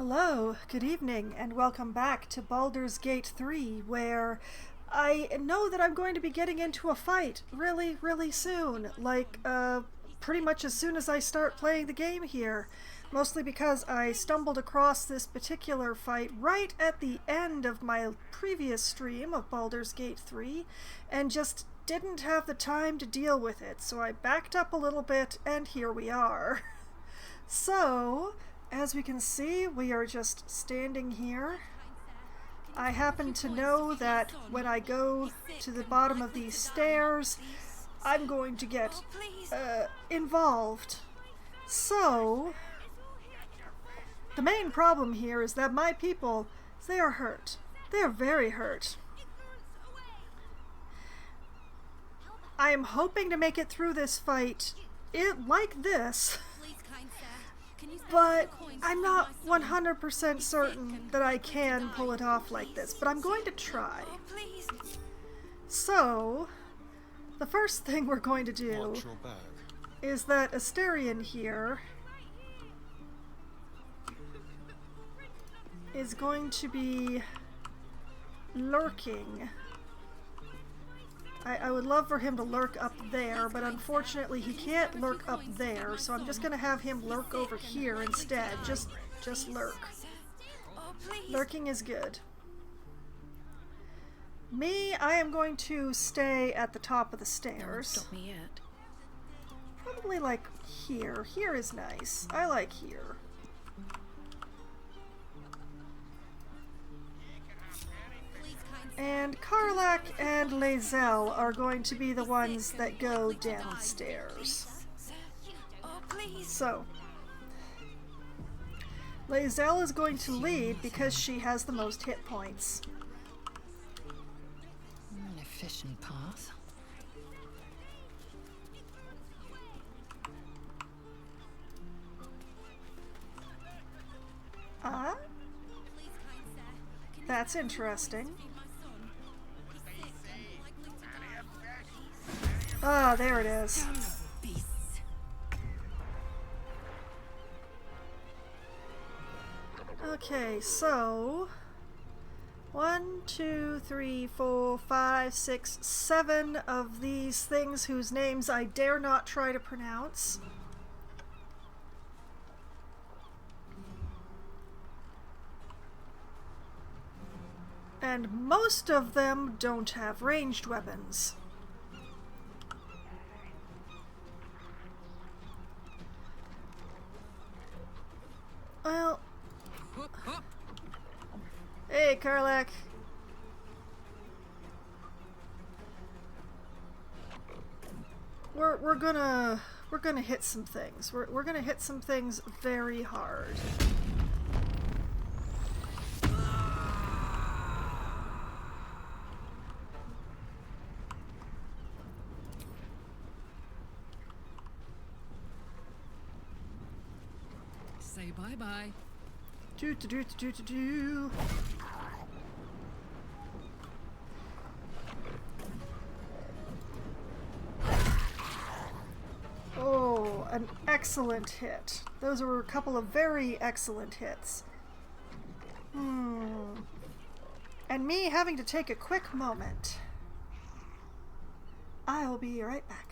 Hello, good evening, and welcome back to Baldur's Gate 3, where I know that I'm going to be getting into a fight really soon. Pretty much as soon as I start playing the game here. Mostly because I stumbled across this particular fight right at the end of my previous stream of Baldur's Gate 3, and just didn't have the time to deal with it, so I backed up a little bit, and here we are. So, as we can see, we are just standing here. I happen to know that when I go to the bottom of these stairs, I'm going to get involved. So, the main problem here is that my people, they are hurt. They are very hurt. I am hoping to make it through this fight like this. But I'm not 100% certain that I can pull it off like this, but I'm going to try. So, the first thing we're going to do is that Asterion here is going to be lurking. I would love for him to lurk up there, but unfortunately he can't lurk up there, so I'm just going to have him lurk over here instead. Just lurk. Lurking is good. Me, I am going to stay at the top of the stairs. Stop me yet. Probably like here. Here is nice. I like here. And Karlach and Lae'zel are going to be the ones that go downstairs. So, Lae'zel is going to lead because she has the most hit points. An efficient path. That's interesting. Ah, there it is. Okay, so 1, 2, 3, 4, 5, 6, 7 of these things whose names I dare not try to pronounce. And most of them don't have ranged weapons. Well, hey, Karlach. We're gonna hit some things. We're gonna hit some things very hard. Say bye-bye. Do. Oh, an excellent hit. Those were a couple of very excellent hits. And me having to take a quick moment. I'll be right back.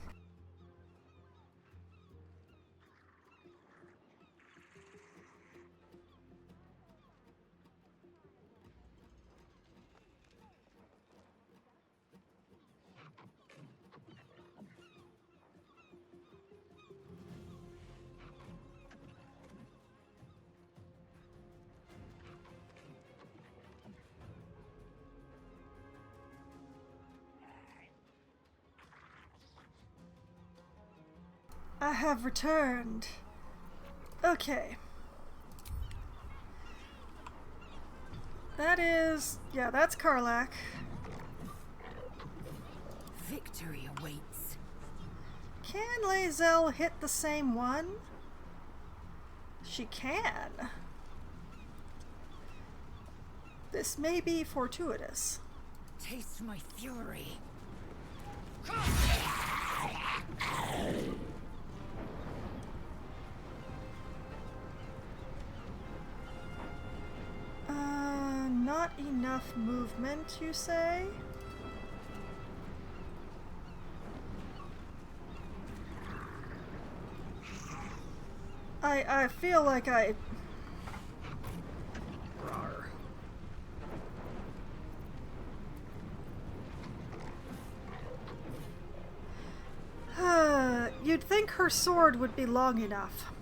I have returned. Okay. That's Karlach. Victory awaits. Can Lae'zel hit the same one? She can. This may be fortuitous. Taste my fury. not enough movement, you say? I feel like I... Rawr. You'd think her sword would be long enough.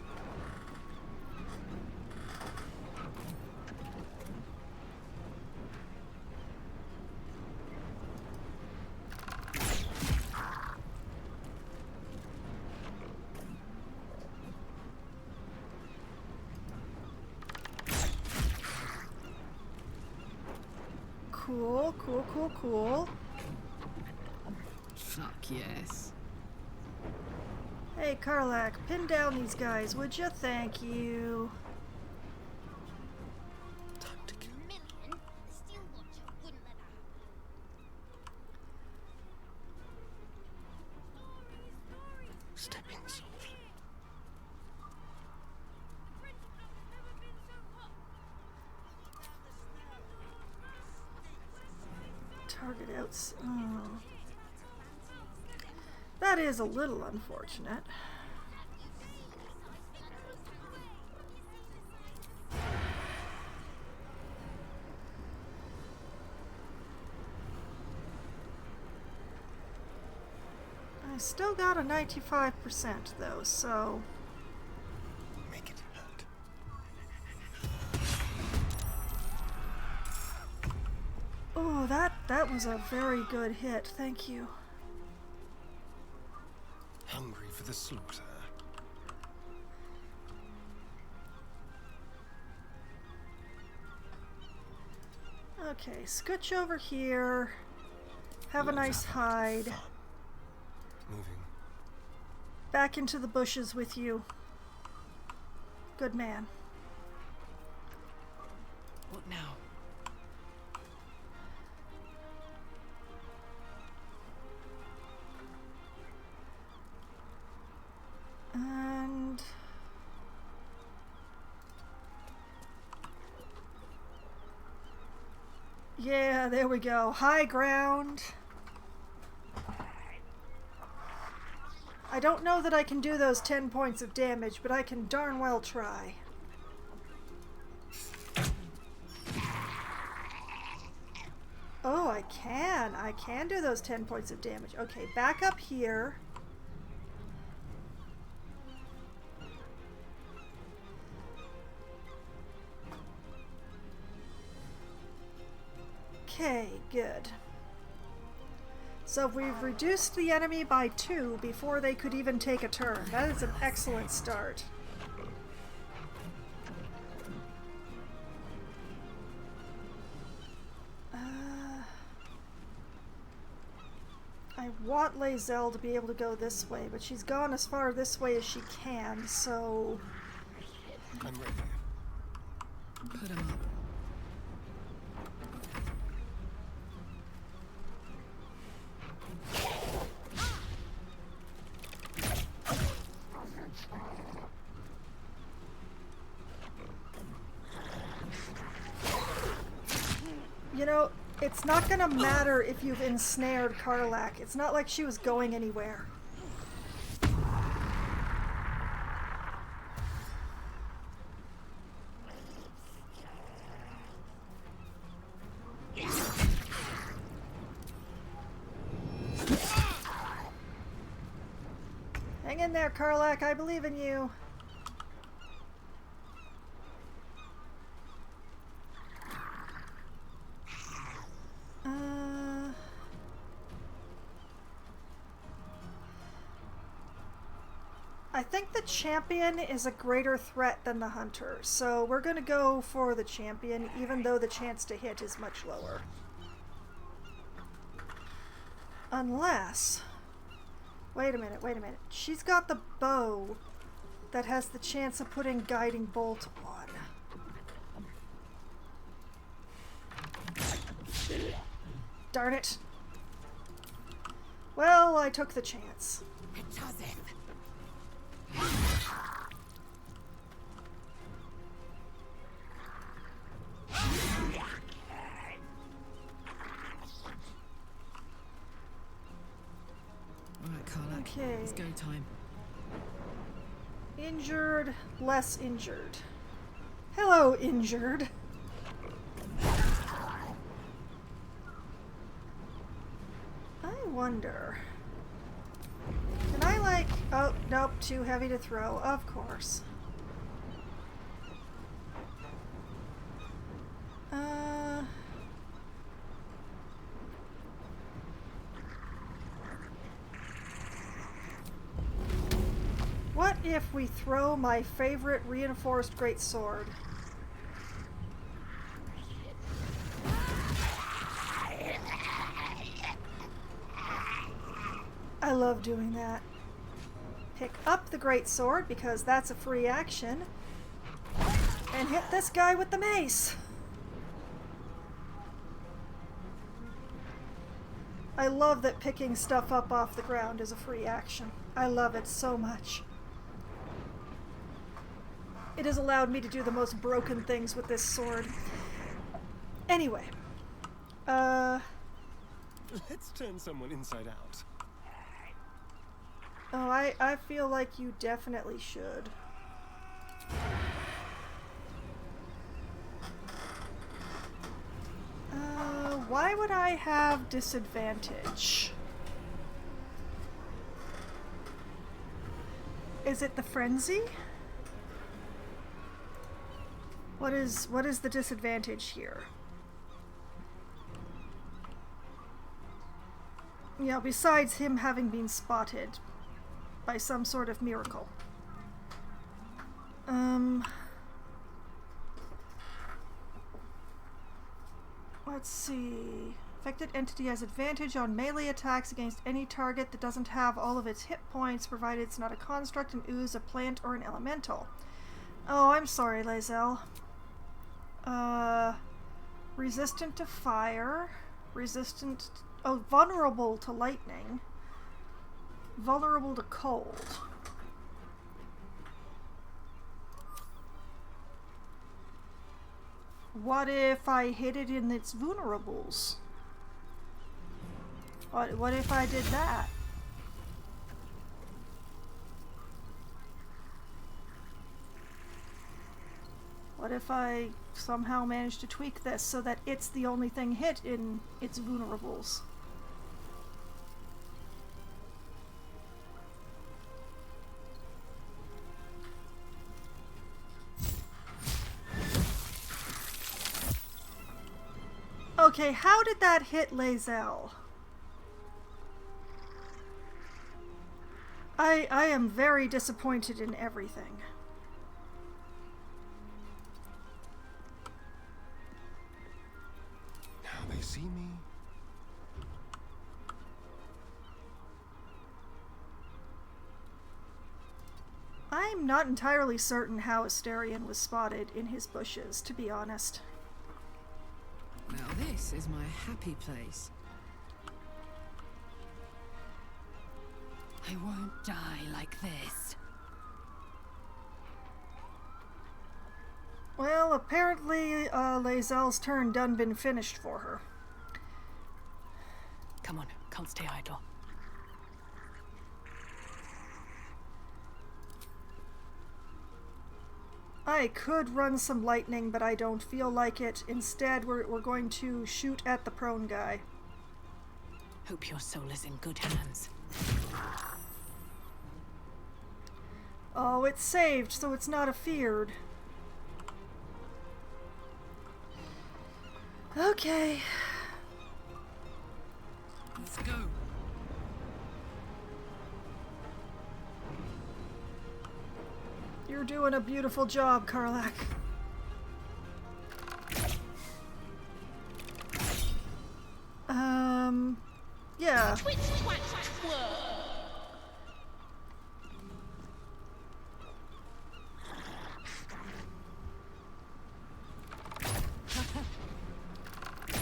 Cool, cool, cool, cool. Fuck yes. Hey, Karlak, pin down these guys, would you? Thank you. Time to kill. Stepping softly. Target outs. Oh. That is a little unfortunate. I still got a 95% though, so... Make it hurt. Oh, that was a very good hit. Thank you. Hungry for the slaughter. Okay, scooch over here. Have a nice hide. Moving. Back into the bushes with you. Good man. What now? And... yeah, there we go. High ground. I don't know that I can do those 10 points of damage, but I can darn well try. Oh, I can. I can do those 10 points of damage. Okay, back up here. Okay, good. So we've reduced the enemy by 2 before they could even take a turn. That is an excellent start. I want Lae'zel to be able to go this way, but she's gone as far this way as she can, so... I'm ready. Put him up. You know, it's not gonna matter if you've ensnared Karlak. It's not like she was going anywhere. Hang in there, Karlak. I believe in you. I think the champion is a greater threat than the hunter, so we're going to go for the champion, even though the chance to hit is much lower. Unless... wait a minute, wait a minute. She's got the bow that has the chance of putting Guiding Bolt on. Darn it. Well, I took the chance. Okay. It's go time. Injured, less injured. Hello, injured. I wonder. Can I like... Oh, nope, too heavy to throw, of course. What if we throw my favorite reinforced greatsword? I love doing that. Pick up the greatsword because that's a free action. And hit this guy with the mace. I love that picking stuff up off the ground is a free action. I love it so much. It has allowed me to do the most broken things with this sword. Anyway. Let's turn someone inside out. Oh, I feel like you definitely should. Why would I have disadvantage? Is it the frenzy? What is the disadvantage here? You know, besides him having been spotted by some sort of miracle. Let's see. Affected entity has advantage on melee attacks against any target that doesn't have all of its hit points, provided it's not a construct, an ooze, a plant, or an elemental. Oh, I'm sorry, Lae'zel. Resistant to fire. Resistant... Oh, vulnerable to lightning. Vulnerable to cold. What if I hit it in its vulnerables? What if I did that? What if I somehow managed to tweak this so that it's the only thing hit in its vulnerables? Okay, how did that hit Lae'zel? I am very disappointed in everything. Now they see me. I'm not entirely certain how Asterion was spotted in his bushes, to be honest. Now this is my happy place. I won't die like this. Well, apparently, Lae'zel's turn done been finished for her. Come on, can't stay idle. I could run some lightning, but I don't feel like it. Instead, we're going to shoot at the prone guy. Hope your soul is in good hands. Oh, it's saved, so it's not afeared. Okay. Let's go. You're doing a beautiful job, Karlach. Yeah. Twit, twat, twirl.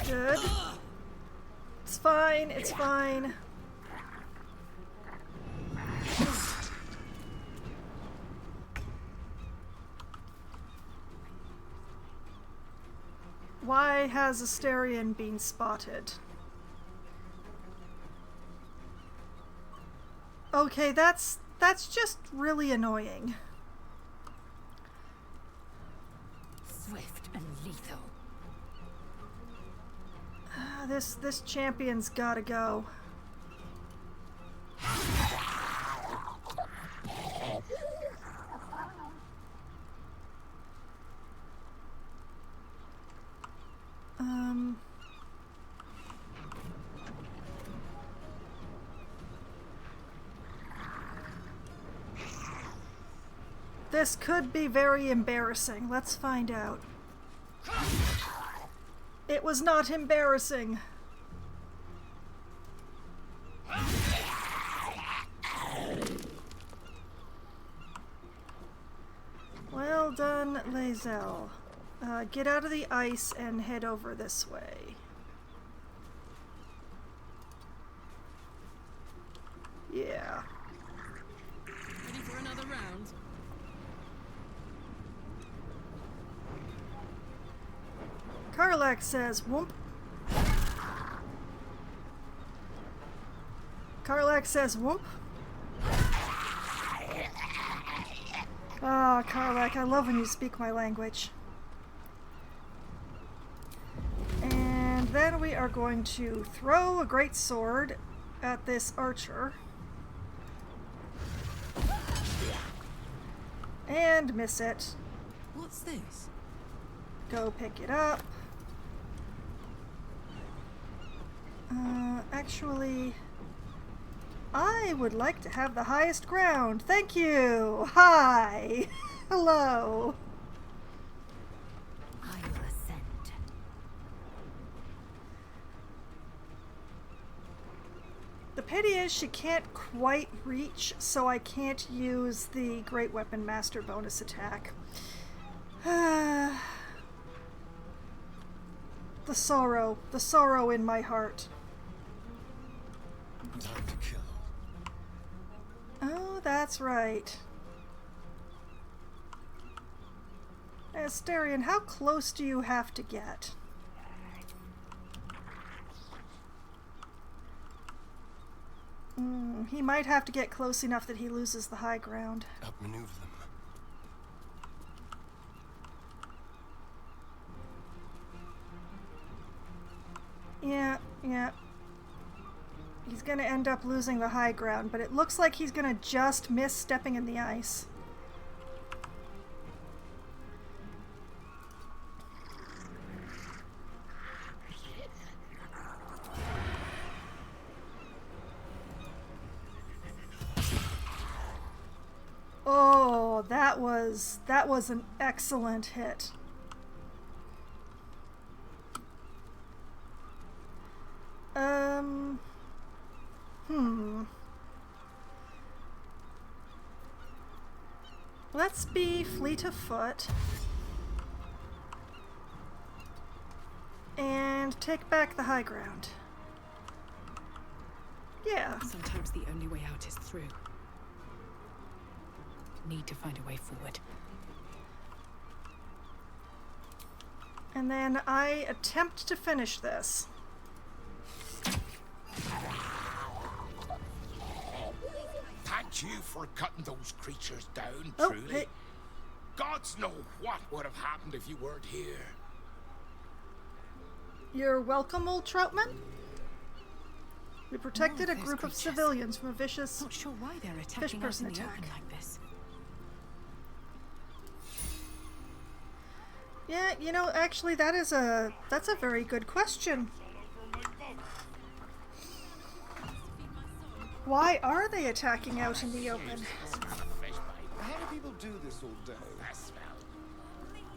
Good. It's fine, it's fine. Why has Asterion been spotted? Okay, that's just really annoying. Swift and lethal. This champion's gotta go. This could be very embarrassing. Let's find out. It was not embarrassing. Well done, Lae'zel. Get out of the ice and head over this way. Yeah. Ready for another round? Karlak says, whoop. Karlak says, whoop. Ah, Karlak, I love when you speak my language. And then we are going to throw a great sword at this archer. And miss it. What's this? Go pick it up. Actually, I would like to have the highest ground. Thank you. Hi. Hello. I will ascend. The pity is she can't quite reach, so I can't use the Great Weapon Master bonus attack. The sorrow in my heart. Time to kill. Oh, that's right. Asterion, how close do you have to get? He might have to get close enough that he loses the high ground. Outmaneuver them. Yeah. He's gonna end up losing the high ground, but it looks like he's gonna just miss stepping in the ice. Oh, that was an excellent hit. Let's be fleet of foot. And take back the high ground. Yeah. Sometimes the only way out is through. Need to find a way forward. And then I attempt to finish this. Thank you for cutting those creatures down, Oh, truly. hey. Gods know what would have happened if you weren't here. You're welcome, old Troutman. We protected a those group of creatures. civilians from a vicious Not sure why they're attacking us person in the attack. open like this. Yeah, you know, actually that's a very good question. Why are they attacking out in the open? How do people do this all day?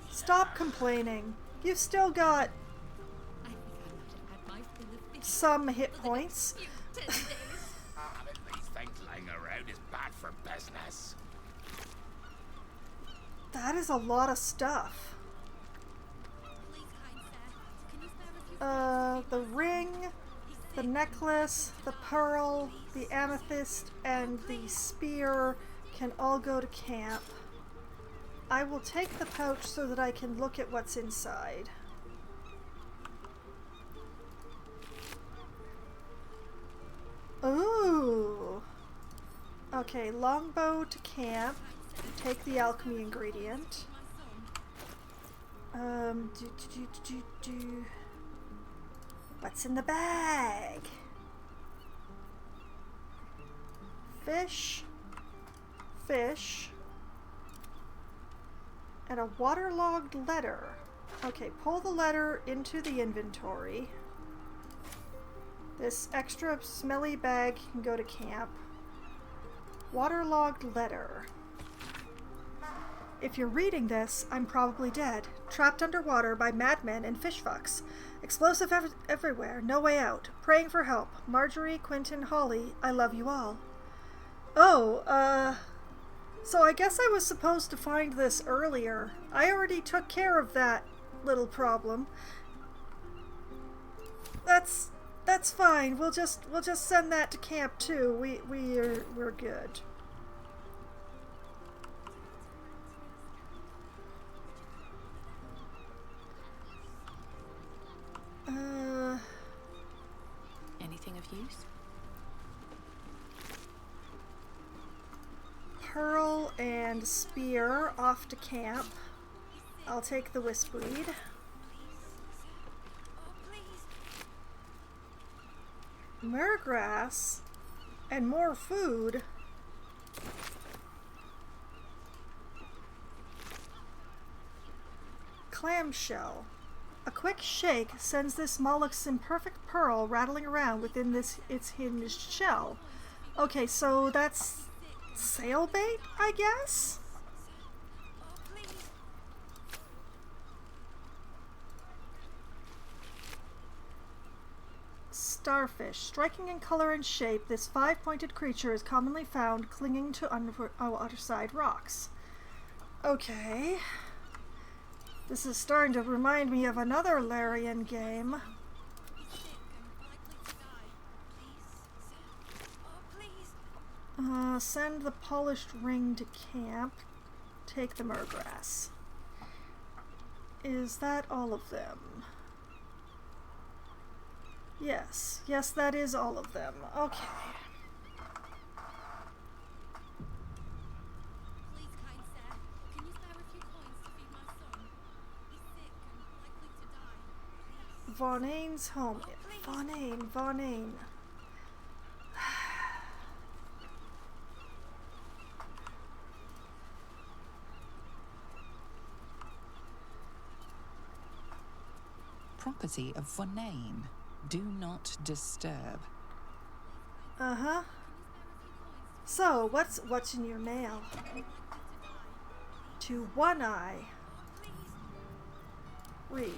Stop complaining. You've still got some hit points. Having these things lying around is bad for business. That is a lot of stuff. The ring, the necklace, the pearl, the amethyst, and the spear can all go to camp. I will take the pouch so that I can look at what's inside. Ooh. Okay, longbow to camp. Take the alchemy ingredient. What's in the bag? Fish. Fish. And a waterlogged letter. Okay, pull the letter into the inventory. This extra smelly bag can go to camp. Waterlogged letter. If you're reading this, I'm probably dead. Trapped underwater by madmen and fishfucks. Explosive everywhere, no way out. Praying for help. Marjorie, Quentin, Holly, I love you all. Oh, so I guess I was supposed to find this earlier. I already took care of that little problem. That's fine. We'll just send that to camp too. We're good. Anything of use? Pearl and spear off to camp. I'll take the wispweed. Myrgrass and more food. Clamshell. A quick shake sends this mollusk's imperfect pearl rattling around within its hinged shell. Okay, so that's sail bait, I guess? Starfish. Striking in color and shape, this five-pointed creature is commonly found clinging to underside rocks. Okay. This is starting to remind me of another Larian game. Send the polished ring to camp. Take the myrgrass. Is that all of them? Yes. Yes, that is all of them. Okay. Please, kind sir, can you spare a few coins to feed my son? He's sick and likely to die. Please. Von Ane's home. Von Ane. Property of Vonane. Do not disturb. Uh-huh. So, what's in your mail? To One Eye. Read.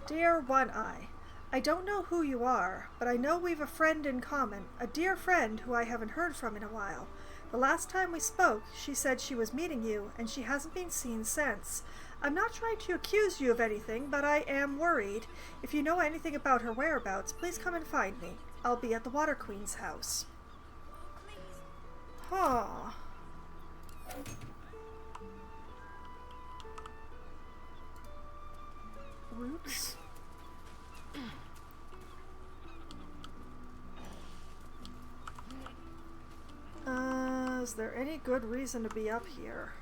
Dear One Eye, I don't know who you are, but I know we've a friend in common, a dear friend who I haven't heard from in a while. The last time we spoke, she said she was meeting you, and she hasn't been seen since. I'm not trying to accuse you of anything, but I am worried. If you know anything about her whereabouts, please come and find me. I'll be at the Water Queen's house. Huh. Roots? Is there any good reason to be up here?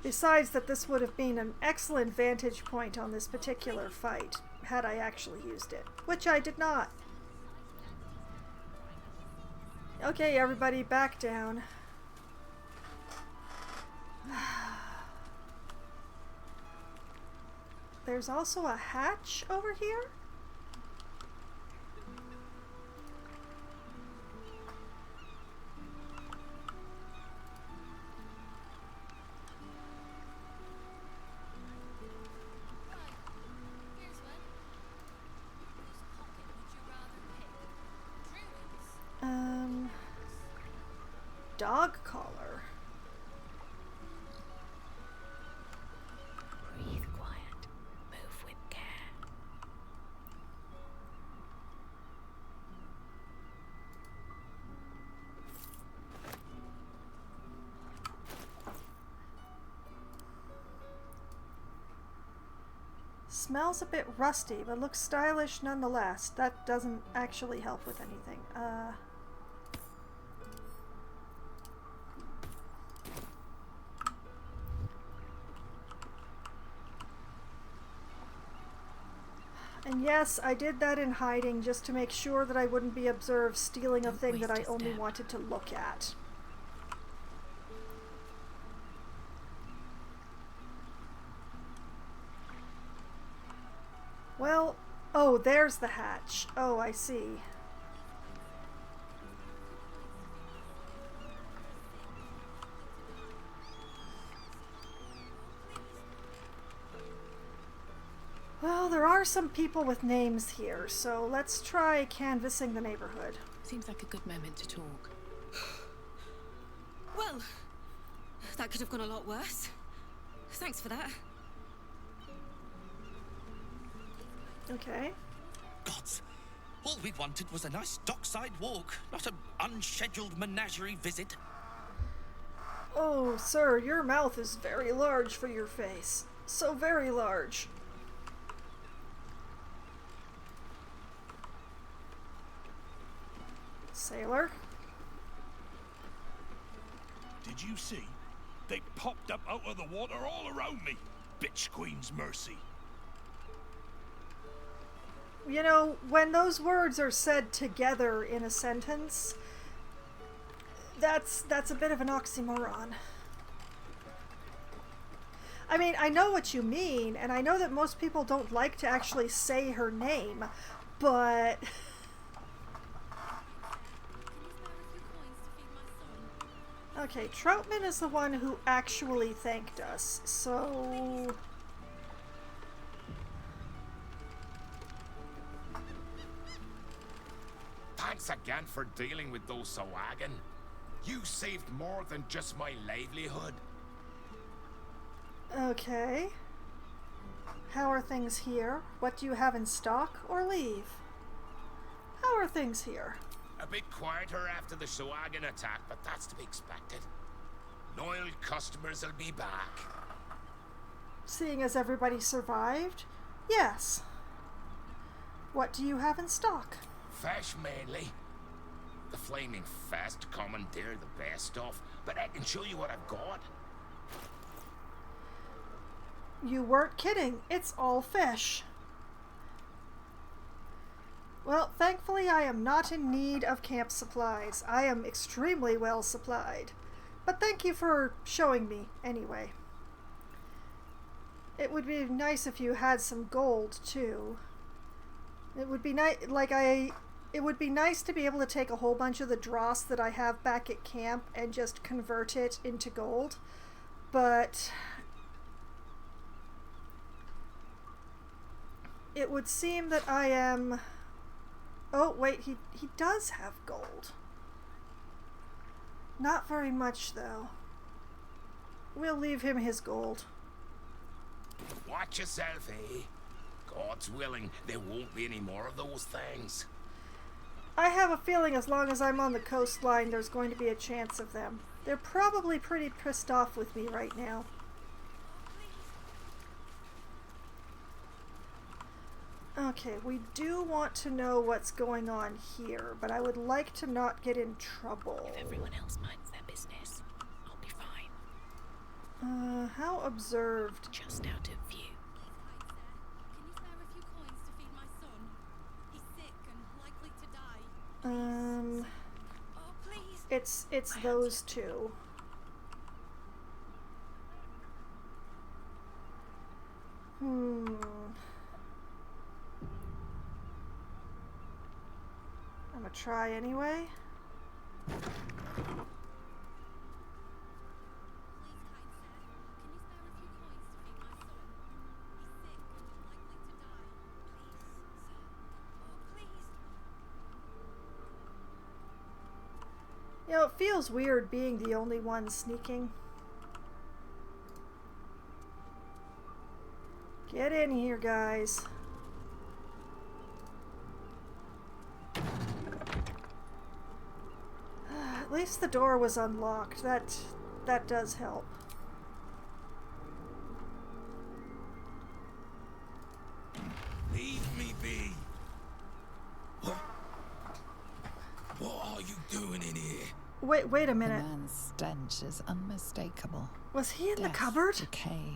Besides that this would have been an excellent vantage point on this particular fight, had I actually used it, which I did not. Okay, everybody, back down. There's also a hatch over here? Here's one. Whose pocket would you rather pick? Druids? Dog collar. Breathe quiet. Move with care. Smells a bit rusty, but looks stylish nonetheless. That doesn't actually help with anything. And yes, I did that in hiding just to make sure that I wouldn't be observed stealing a thing that I only wanted to look at. Well, oh, there's the hatch. Oh, I see. Well, there are some people with names here, so let's try canvassing the neighborhood. Seems like a good moment to talk. Well, that could have gone a lot worse. Thanks for that. Okay. Gods, all we wanted was a nice dockside walk, not an unscheduled menagerie visit. Oh, sir, your mouth is very large for your face. So very large. Sailor? Did you see? They popped up out of the water all around me. Bitch Queen's mercy. You know, when those words are said together in a sentence, that's a bit of an oxymoron. I mean, I know what you mean, and I know that most people don't like to actually say her name, but... Okay, Troutman is the one who actually thanked us, so... Thanks again for dealing with those Sawagan. You saved more than just my livelihood. Okay. How are things here? What do you have in stock, or leave? How are things here? A bit quieter after the Sawagan attack, but that's to be expected. Loyal customers will be back. Seeing as everybody survived? Yes. What do you have in stock? Fish mainly. The Flaming Fest commandeer the best stuff, but I can show you what I've got. You weren't kidding. It's all fish. Well, thankfully I am not in need of camp supplies. I am extremely well supplied. But thank you for showing me, anyway. It would be nice if you had some gold, too. It would be nice, it would be nice to be able to take a whole bunch of the dross that I have back at camp and just convert it into gold. But it would seem that I am... Oh, wait, he does have gold. Not very much, though. We'll leave him his gold. Watch yourself, eh? God's willing, there won't be any more of those things. I have a feeling as long as I'm on the coastline, there's going to be a chance of them. They're probably pretty pissed off with me right now. Okay, we do want to know what's going on here, but I would like to not get in trouble. If everyone else minds their business, I'll be fine. How observed? Just out of view. Can you spare a few coins to feed my son? He's sick and likely to die. Oh, please. It's those two. I'm gonna try anyway. Please, kind sir. Can you spare a few coins to feed my son? He's sick and likely to die. Please, sir. Oh, please. You know, it feels weird being the only one sneaking. Get in here, guys. At least the door was unlocked. That does help. Wait a The minute. man's stench is unmistakable. Was he in the Death, cupboard? decay,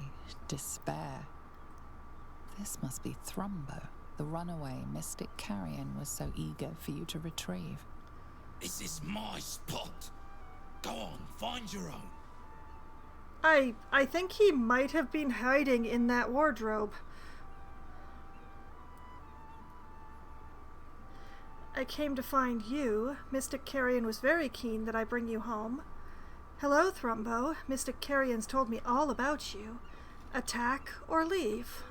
despair. This must be Thrumbo, the runaway mystic carrion was so eager for you to retrieve. This is my spot. Go on, find your own. I think he might have been hiding in that wardrobe. I came to find you. Mystic Carrion was very keen that I bring you home. Hello, Thrumbo. Mystic Carrion's told me all about you. Attack or leave?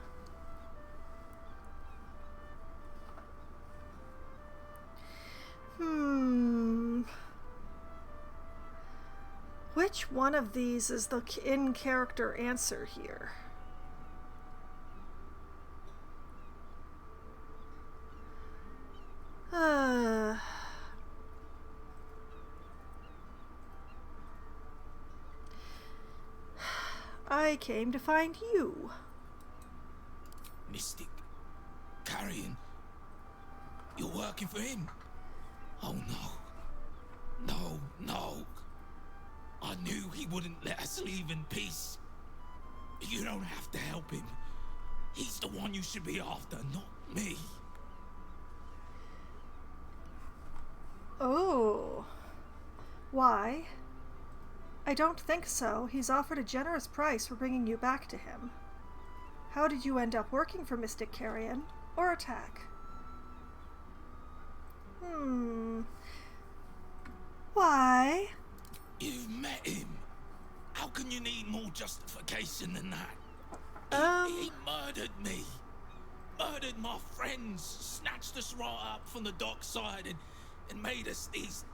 Which one of these is the in-character answer here? I came to find you. Mystic Carrion? You're working for him? Oh no. No. I knew he wouldn't let us leave in peace. You don't have to help him. He's the one you should be after, not me. Oh. Why? I don't think so. He's offered a generous price for bringing you back to him. How did you end up working for Mystic Carrion? Or Attack? Why? You've met him. How can you need more justification than that? He murdered me. Murdered my friends. Snatched us right up from the dockside and made us these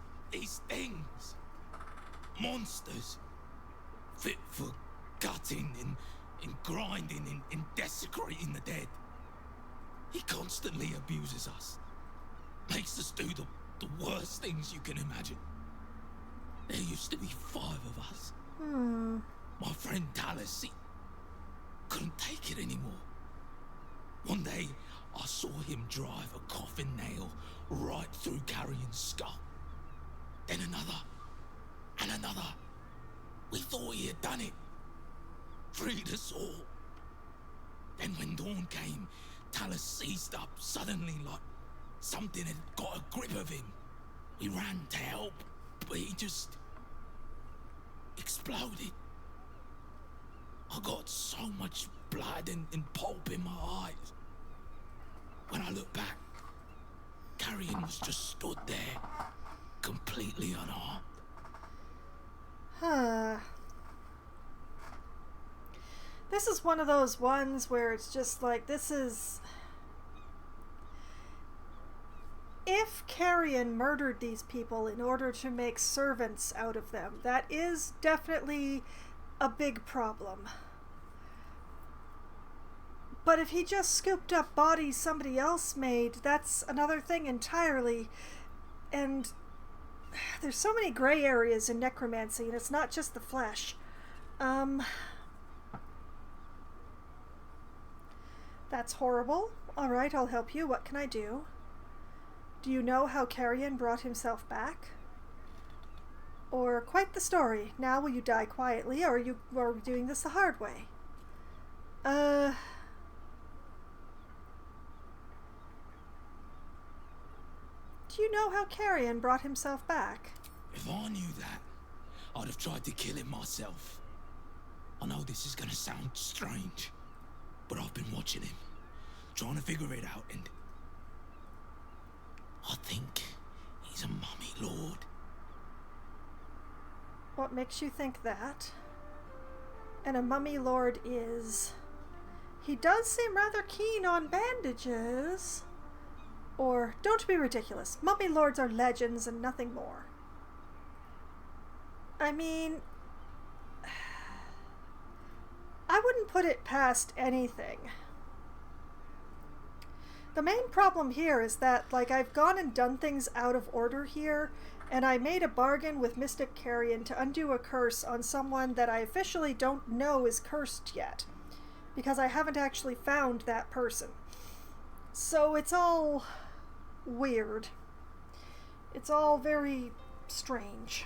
things. Monsters. Fit for gutting and grinding and desecrating the dead. He constantly abuses us. Makes us do the worst things you can imagine. There used to be 5 of us. My friend Talus, he couldn't take it anymore. One day, I saw him drive a coffin nail right through Carrion's skull. Then another, and another. We thought he had done it. Freed us all. Then when dawn came, Talus seized up suddenly like something had got a grip of him. We ran to help, but he just exploded. I got so much blood and pulp in my eyes. When I looked back, Carrion was just stood there, completely unharmed. This is one of those ones where it's just like, this is... If Carrion murdered these people in order to make servants out of them, that is definitely a big problem. But if he just scooped up bodies somebody else made, that's another thing entirely. And there's so many gray areas in necromancy, and it's not just the flesh. That's horrible. All right, I'll help you. What can I do? Do you know how Carrion brought himself back? Or quite the story. Now will you die quietly, or are we doing this the hard way? Do you know how Carrion brought himself back? If I knew that, I'd have tried to kill him myself. I know this is gonna sound strange, but I've been watching him, trying to figure it out, and I think he's a mummy lord. What makes you think that? And a mummy lord is... He does seem rather keen on bandages. Or, don't be ridiculous. Mummy lords are legends and nothing more. I mean... I wouldn't put it past anything. The main problem here is that, like, I've gone and done things out of order here, and I made a bargain with Mystic Carrion to undo a curse on someone that I officially don't know is cursed yet, because I haven't actually found that person. So it's all weird. It's all very strange.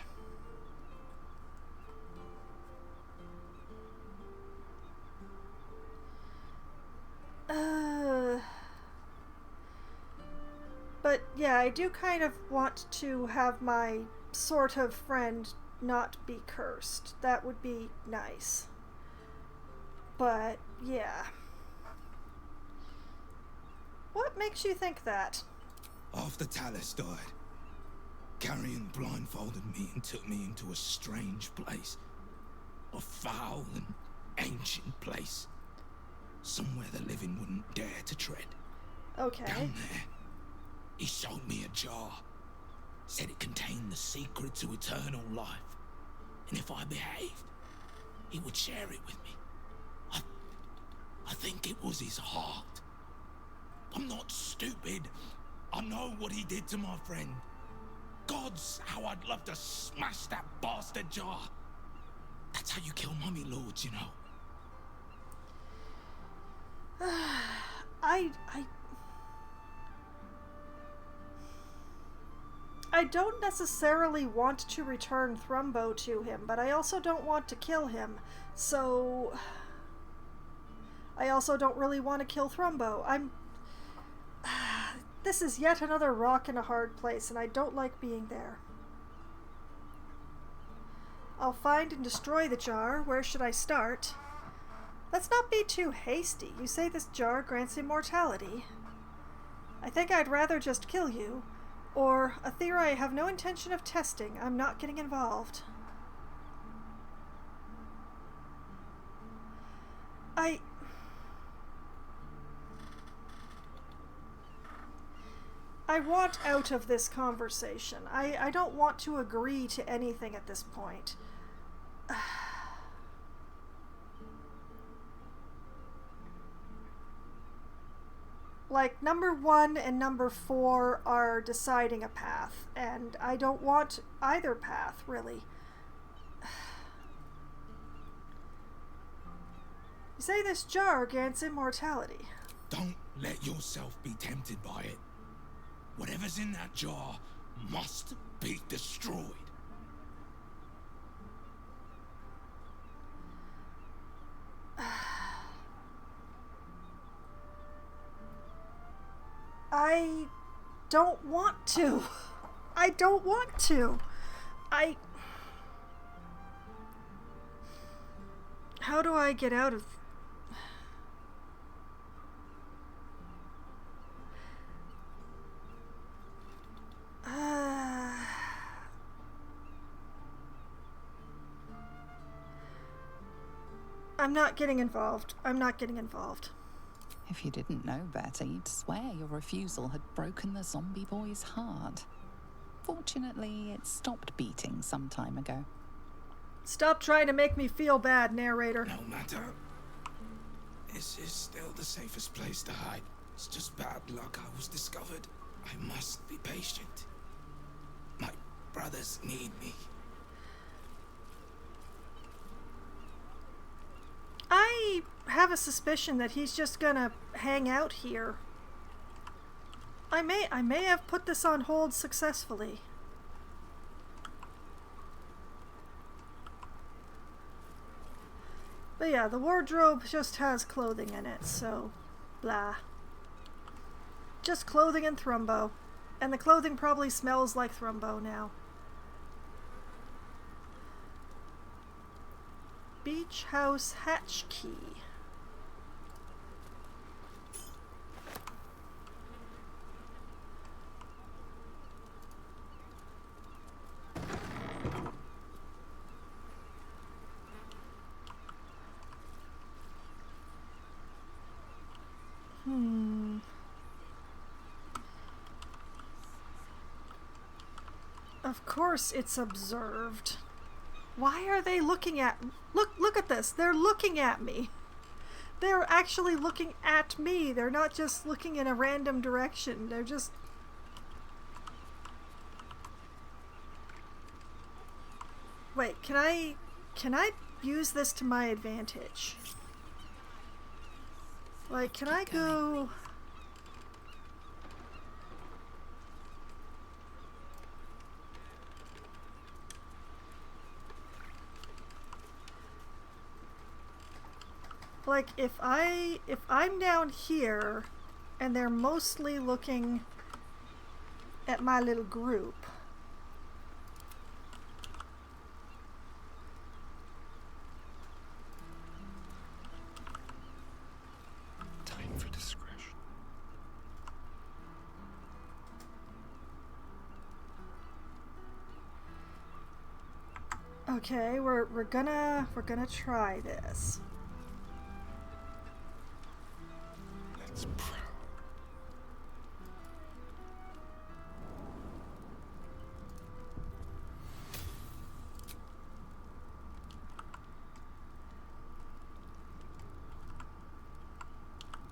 But yeah, I do kind of want to have my sort of friend not be cursed. That would be nice. But yeah. What makes you think that? After Talus died, Carrion blindfolded me and took me into a strange place. A foul and ancient place. Somewhere the living wouldn't dare to tread. Okay. Down there, he showed me a jar. Said it contained the secret to eternal life. And if I behaved, he would share it with me. I think it was his heart. I'm not stupid. I know what he did to my friend. Gods, how I'd love to smash that bastard jar. That's how you kill mummy lords, you know. I don't necessarily want to return Thrumbo to him, but I also don't want to kill him. So I also don't really want to kill Thrumbo. This is yet another rock in a hard place, and I don't like being there. I'll find and destroy the jar. Where should I start? Let's not be too hasty. You say this jar grants immortality. I think I'd rather just kill you. Or a theory I have no intention of testing. I'm not getting involved. I want out of this conversation. I don't want to agree to anything at this point. Like, number 1 and number 4 are deciding a path, and I don't want either path, really. You say this jar grants immortality. Don't let yourself be tempted by it. Whatever's in that jar must be destroyed. I don't want to. I don't want to. How do I get out of... I'm not getting involved. I'm not getting involved. If you didn't know better, you'd swear your refusal had broken the zombie boy's heart. Fortunately, it stopped beating some time ago. Stop trying to make me feel bad, narrator. No matter. This is still the safest place to hide. It's just bad luck I was discovered. I must be patient. My brothers need me. I have a suspicion that he's just gonna hang out here. I may have put this on hold successfully. But yeah, the wardrobe just has clothing in it, so blah. Just clothing and Thrumbo. And the clothing probably smells like Thrumbo now. Beach House Hatch Key. Of course it's observed. Why are they looking at... Look at this. They're looking at me. They're actually looking at me. They're not just looking in a random direction. They're just... Wait, can I use this to my advantage? Like, can I go... Like, if I'm down here and they're mostly looking at my little group. Time for discretion. Okay, we're gonna try this. Let's prowl.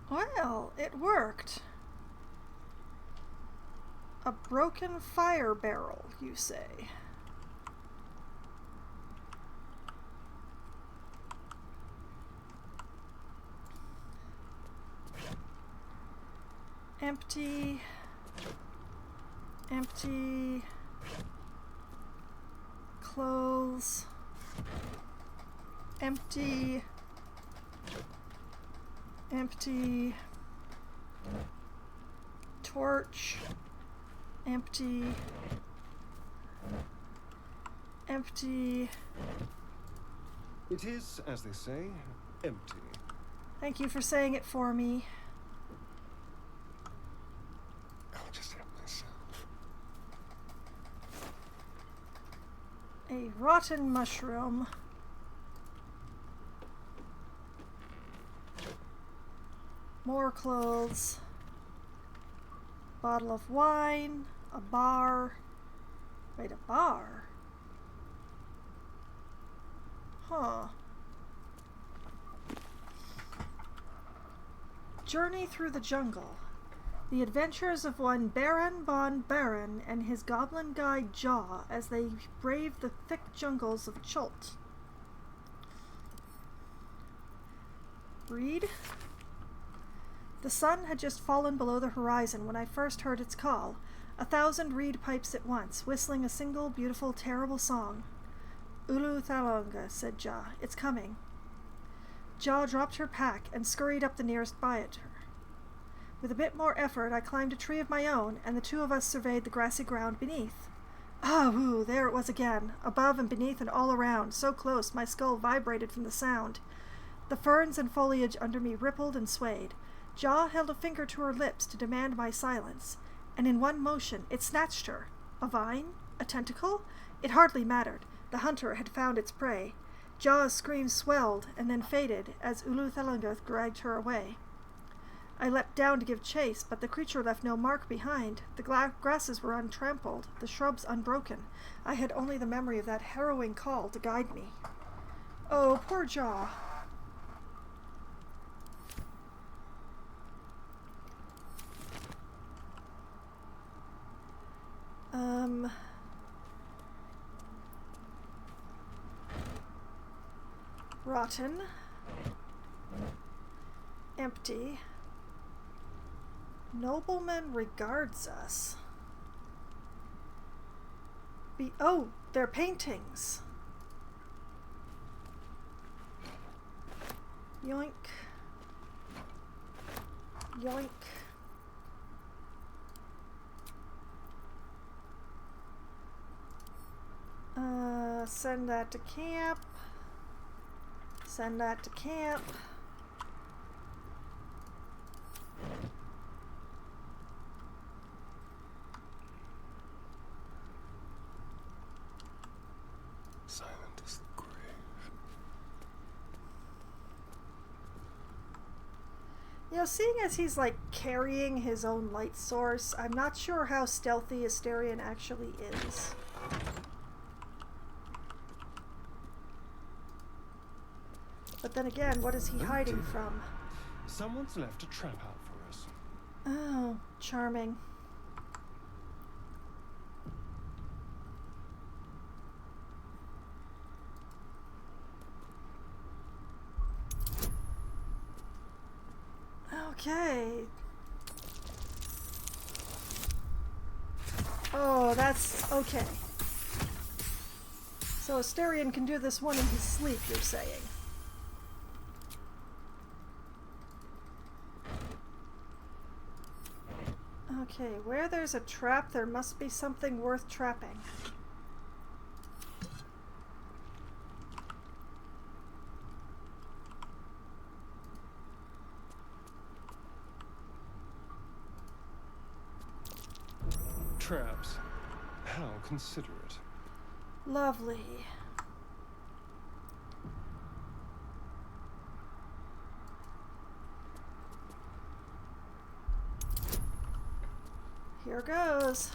Well, it worked. A broken fire barrel, you say? Empty. Empty. Clothes. Empty. Empty. Torch. Empty. Empty. It is, as they say, empty. Thank you for saying it for me. I'll just help myself. A rotten mushroom. More clothes. Bottle of wine. A bar. Wait, a bar? Huh. Journey through the jungle. The adventures of one Baron von Baron and his goblin guide Jaw as they brave the thick jungles of Chult. Read. The sun had just fallen below the horizon when I first heard its call, 1,000 reed pipes at once, whistling a single beautiful, terrible song. Ulu Thalonga, said Jaw. It's coming. Jaw dropped her pack and scurried up the nearest bioter. With a bit more effort, I climbed a tree of my own, and the two of us surveyed the grassy ground beneath. Ah, woo, there it was again, above and beneath and all around, so close my skull vibrated from the sound. The ferns and foliage under me rippled and swayed. Jaw held a finger to her lips to demand my silence, and in one motion it snatched her. A vine? A tentacle? It hardly mattered. The hunter had found its prey. Jaw's scream swelled and then faded as Ulu Thalungath dragged her away. I leapt down to give chase, but the creature left no mark behind. The grasses were untrampled, the shrubs unbroken. I had only the memory of that harrowing call to guide me. Oh, poor Jaw. Rotten. Empty. Nobleman regards us. Oh, they're paintings. Yoink. Yoink. Send that to camp. Send that to camp. Silent as the grave. You know, seeing as he's like carrying his own light source, I'm not sure how stealthy Asterion actually is. But then again, what is he hiding from? Someone's left a trap out for us. Oh, charming. Okay. Oh, that's okay. So Asterion can do this one in his sleep, you're saying? Okay, where there's a trap, there must be something worth trapping. Traps. How considerate. Lovely. Here goes.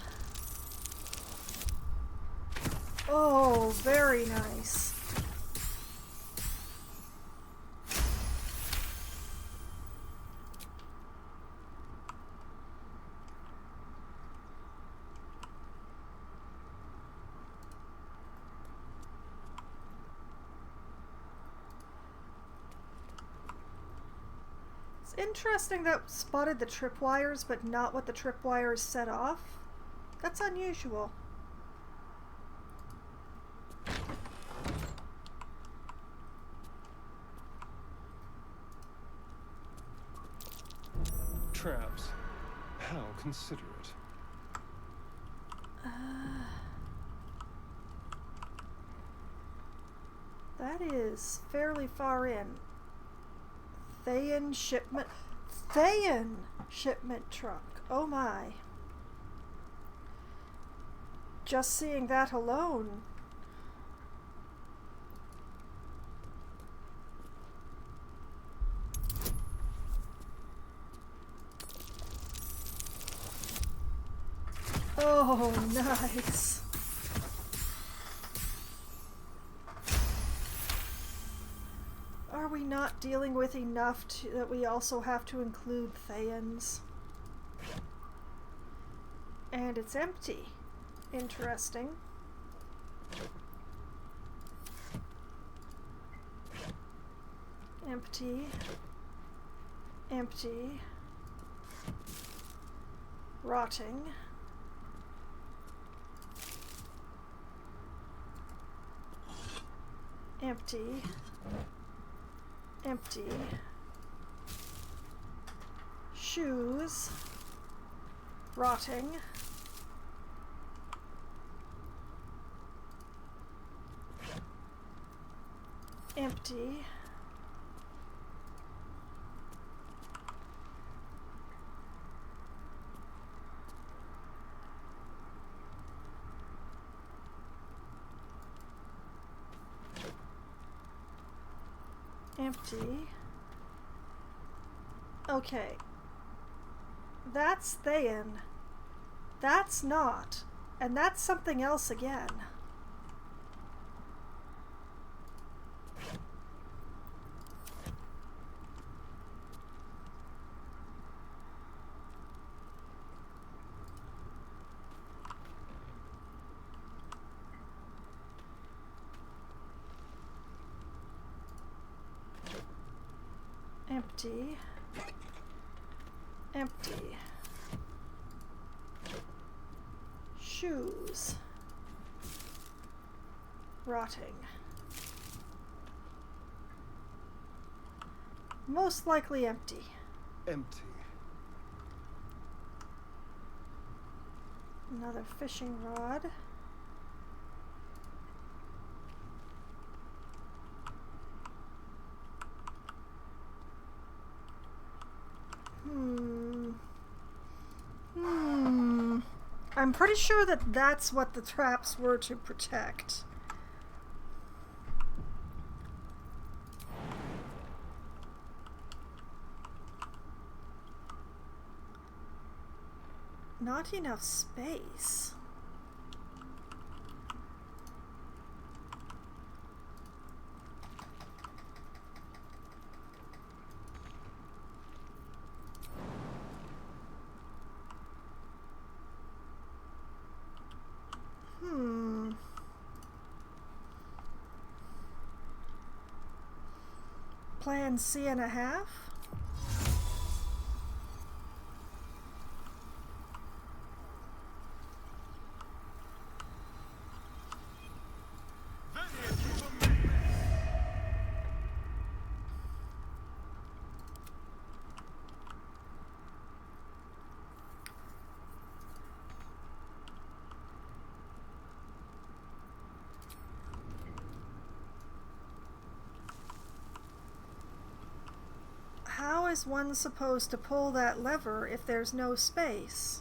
Oh, very nice. It's interesting that spotted the tripwires, but not what the tripwires set off. That's unusual. Traps. How considerate. That is fairly far in. Thayan shipment truck. Oh my. Just seeing that alone. Oh, nice. Are we not dealing with enough that we also have to include Thayans? And it's empty. Interesting. Empty. Empty. Rotting. Empty. Empty. Shoes. Rotting. Empty. Empty. Okay. That's Thayan. That's not. And that's something else again. Empty. Empty. Shoes. Rotting. Most likely empty. Empty. Another fishing rod. I'm pretty sure that that's what the traps were to protect. Not enough space. Plan C.5. is one supposed to pull that lever if there's no space?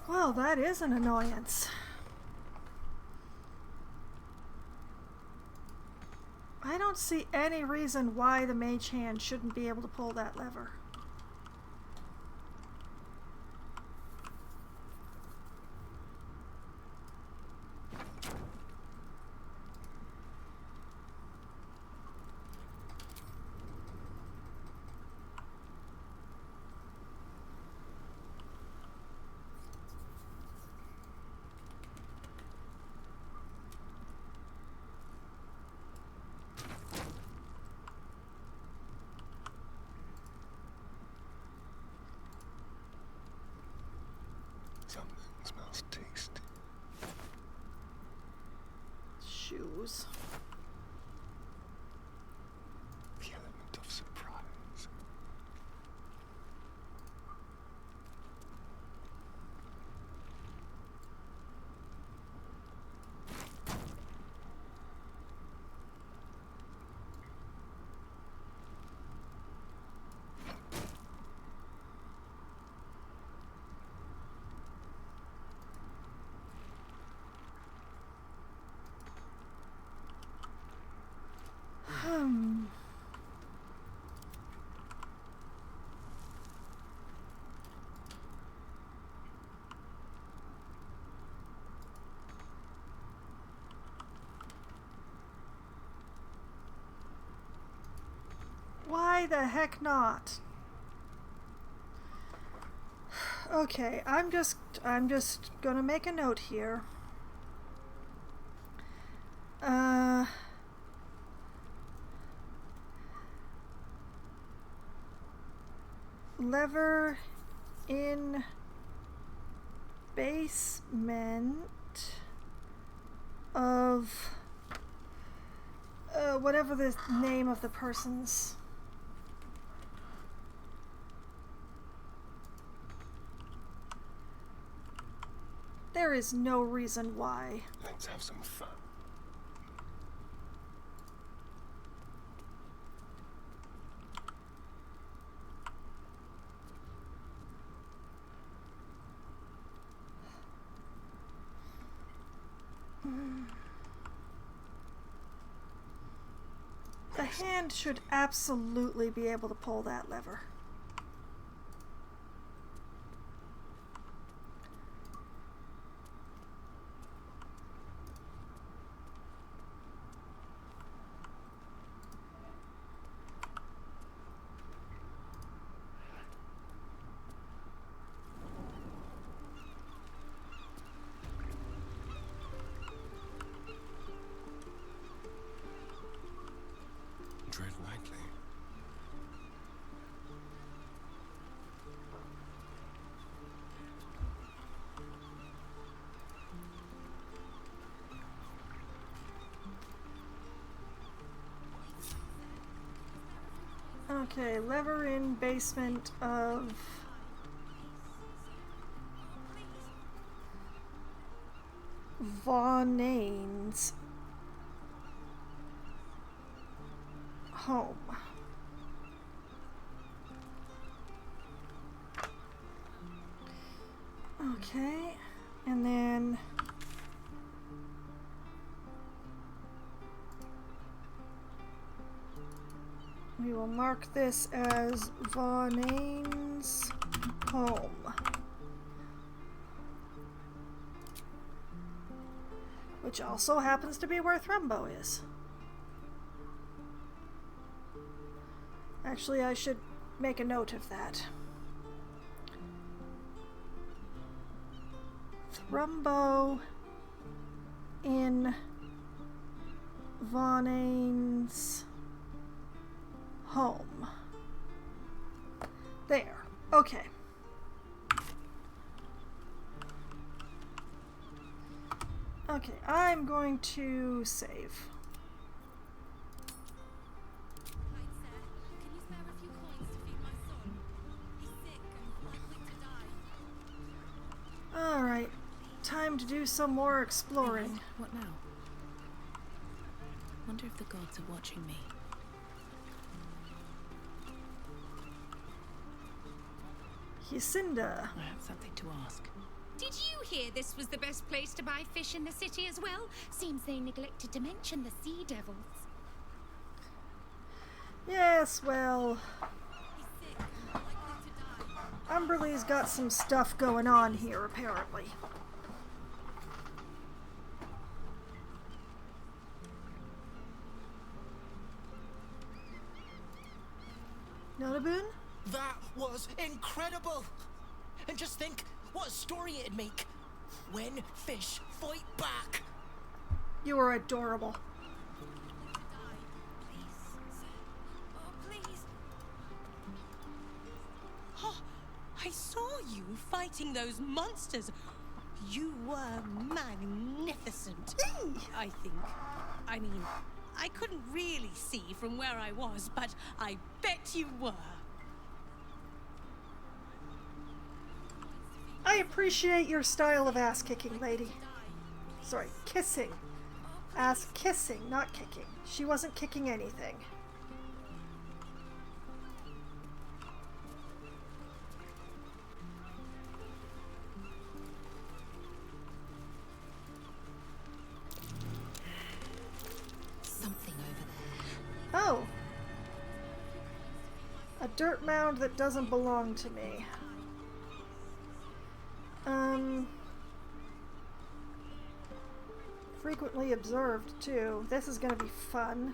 Well, that is an annoyance. I don't see any reason why the mage hand shouldn't be able to pull that lever. Something smells tasty. Shoes. The element of surprise. Why the heck not? Okay, I'm just gonna make a note here. Lever in basement of whatever the name of the person's. There is no reason why. Let's have some fun. The hand should absolutely be able to pull that lever. Tread lightly. Okay, lever in basement of Vaughnain's home. Okay, and then we will mark this as Vaughnain's home. Which also happens to be where Thrumbo is. Actually, I should make a note of that. Thrumbo in Vonane's home. There. Okay. Okay, I'm going to save. Kind sir, can you spare a few coins to feed my son? He's sick and likely to die. Alright, time to do some more exploring. What now? Wonder if the gods are watching me. Yacinda. I have something to ask. Did you hear this was the best place to buy fish in the city as well? Seems they neglected to mention the sea devils. Yes, well, He's sick and likely to die. Umberlee's got some stuff going on here, apparently. Notaboon? That was incredible! And just think what a story it'd make when fish fight back. You are adorable. Oh, please. Oh, I saw you fighting those monsters. You were magnificent, I think. I mean, I couldn't really see from where I was, but I bet you were. I appreciate your style of ass kicking, lady. Sorry, kissing. Ass kissing, not kicking. She wasn't kicking anything. Something over there. Oh. A dirt mound that doesn't belong to me. Frequently observed, too. This is gonna be fun.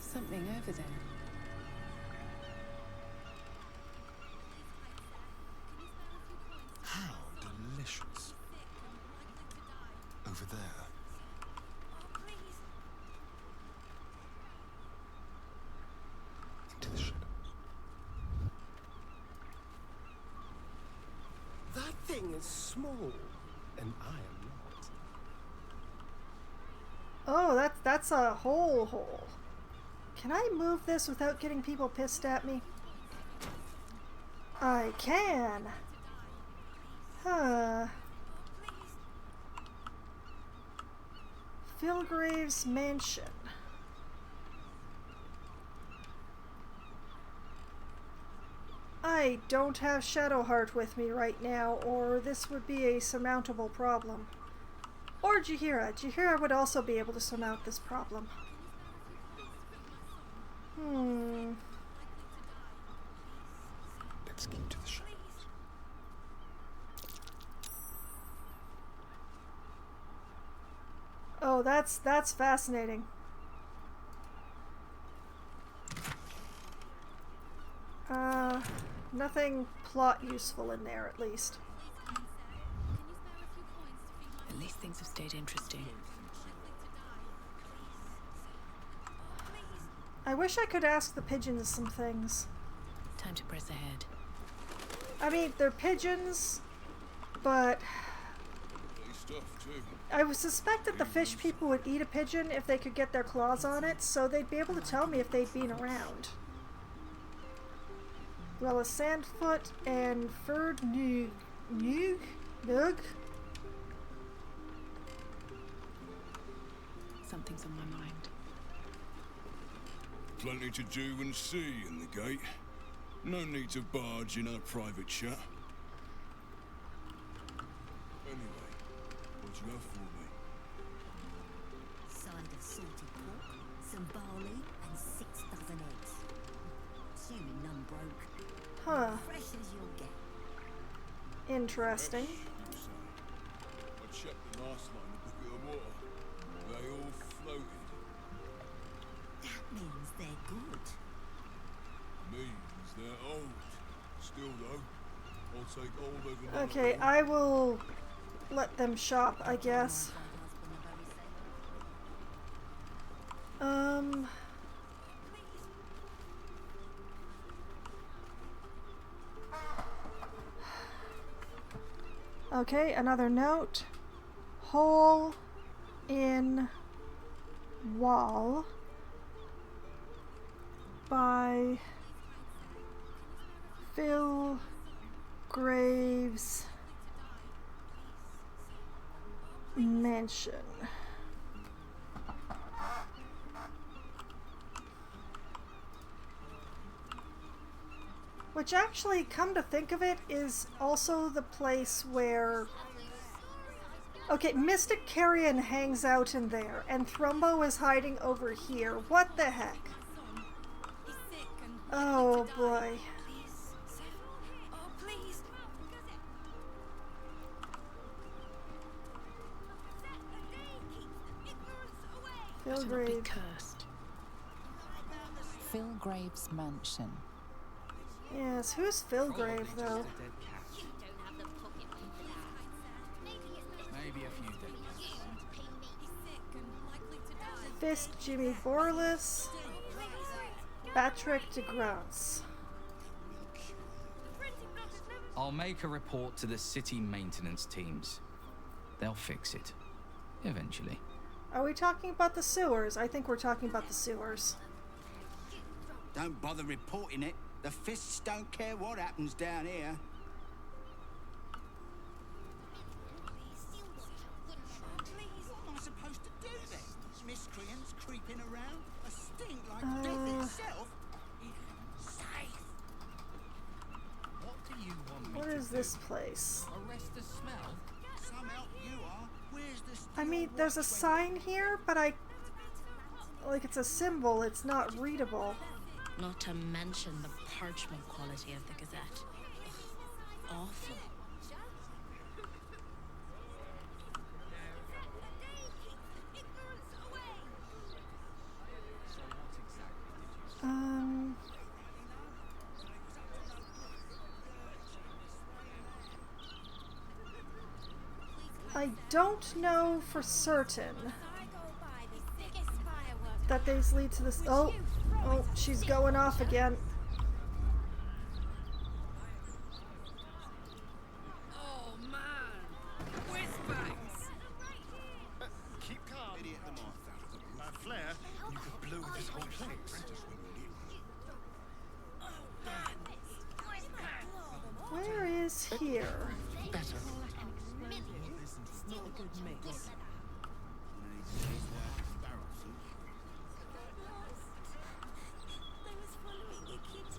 Something over there. How delicious. Over there. Into the shadows. That thing is small, and I am not. Oh, that's a hole. Can I move this without getting people pissed at me? I can. Huh. Philgrave's mansion. I don't have Shadowheart with me right now, or this would be a surmountable problem. Or Jaheira. Jaheira would also be able to surmount this problem. Let's keep to the shadows. Oh, that's fascinating. Nothing plot useful in there, at least. At least things have stayed interesting. I wish I could ask the pigeons some things. Time to press ahead. I mean, they're pigeons, but I would suspect that the fish people would eat a pigeon if they could get their claws on it, so they'd be able to tell me if they'd been around. Well, a sandfoot and furred nug. Something's on my mind. Plenty to do and see in the gate. No need to barge in our private chat. Anyway, what you have for me? Side of salted pork, some barley, and 6 dozen eggs. Assuming none broke. Huh. Fresh as you'll get. Interesting. I checked the Last night in the bucket of water, they all floated. That means they're good. Means they're old. Still though, I'll take old over none. Okay, I will let them shop, I guess. Okay, another note. Hole in wall by Phil Graves Mansion. Which actually, come to think of it, is also the place where... Okay, Mystic Carrion hangs out in there, and Thrumbo is hiding over here. What the heck? Oh boy. Phil Graves. Cursed. Phil Graves Mansion. Yes, who's Phil Grave though? Maybe a few days. Fist Jimmy Borlis. Patrick DeGrasse. I'll make a report to the city maintenance teams. They'll fix it. Eventually. Are we talking about the sewers? I think we're talking about the sewers. Don't bother reporting it. The fists don't care what happens down here. What am I supposed to do then? Miscreants creeping around? A stink like death itself? Safe. What do you want me What to is do? this place? Arrest the smell? Some help you are. Where's the I mean, there's a sign here, but like it's a symbol, it's not readable. Not to mention the parchment quality of the Gazette. Ugh, awful. I don't know for certain that these lead to this. Oh, she's going off again. Oh man, whiz-bangs. Keep calm. Idiot the moth. Flare, you could blow this whole place. Where is here? Better. Not a good mix.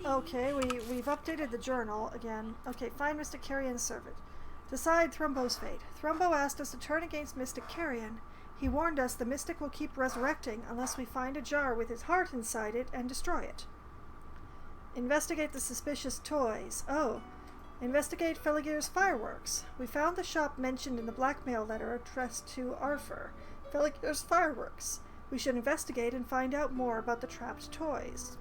Okay, we've updated the journal again. Okay, find Mystic Carrion's servant. Decide Thrumbo's fate. Thrumbo asked us to turn against Mystic Carrion. He warned us the Mystic will keep resurrecting unless we find a jar with his heart inside it and destroy it. Investigate the suspicious toys. Oh. Investigate Felagir's fireworks. We found the shop mentioned in the blackmail letter addressed to Arthur. Felagir's fireworks. We should investigate and find out more about the trapped toys.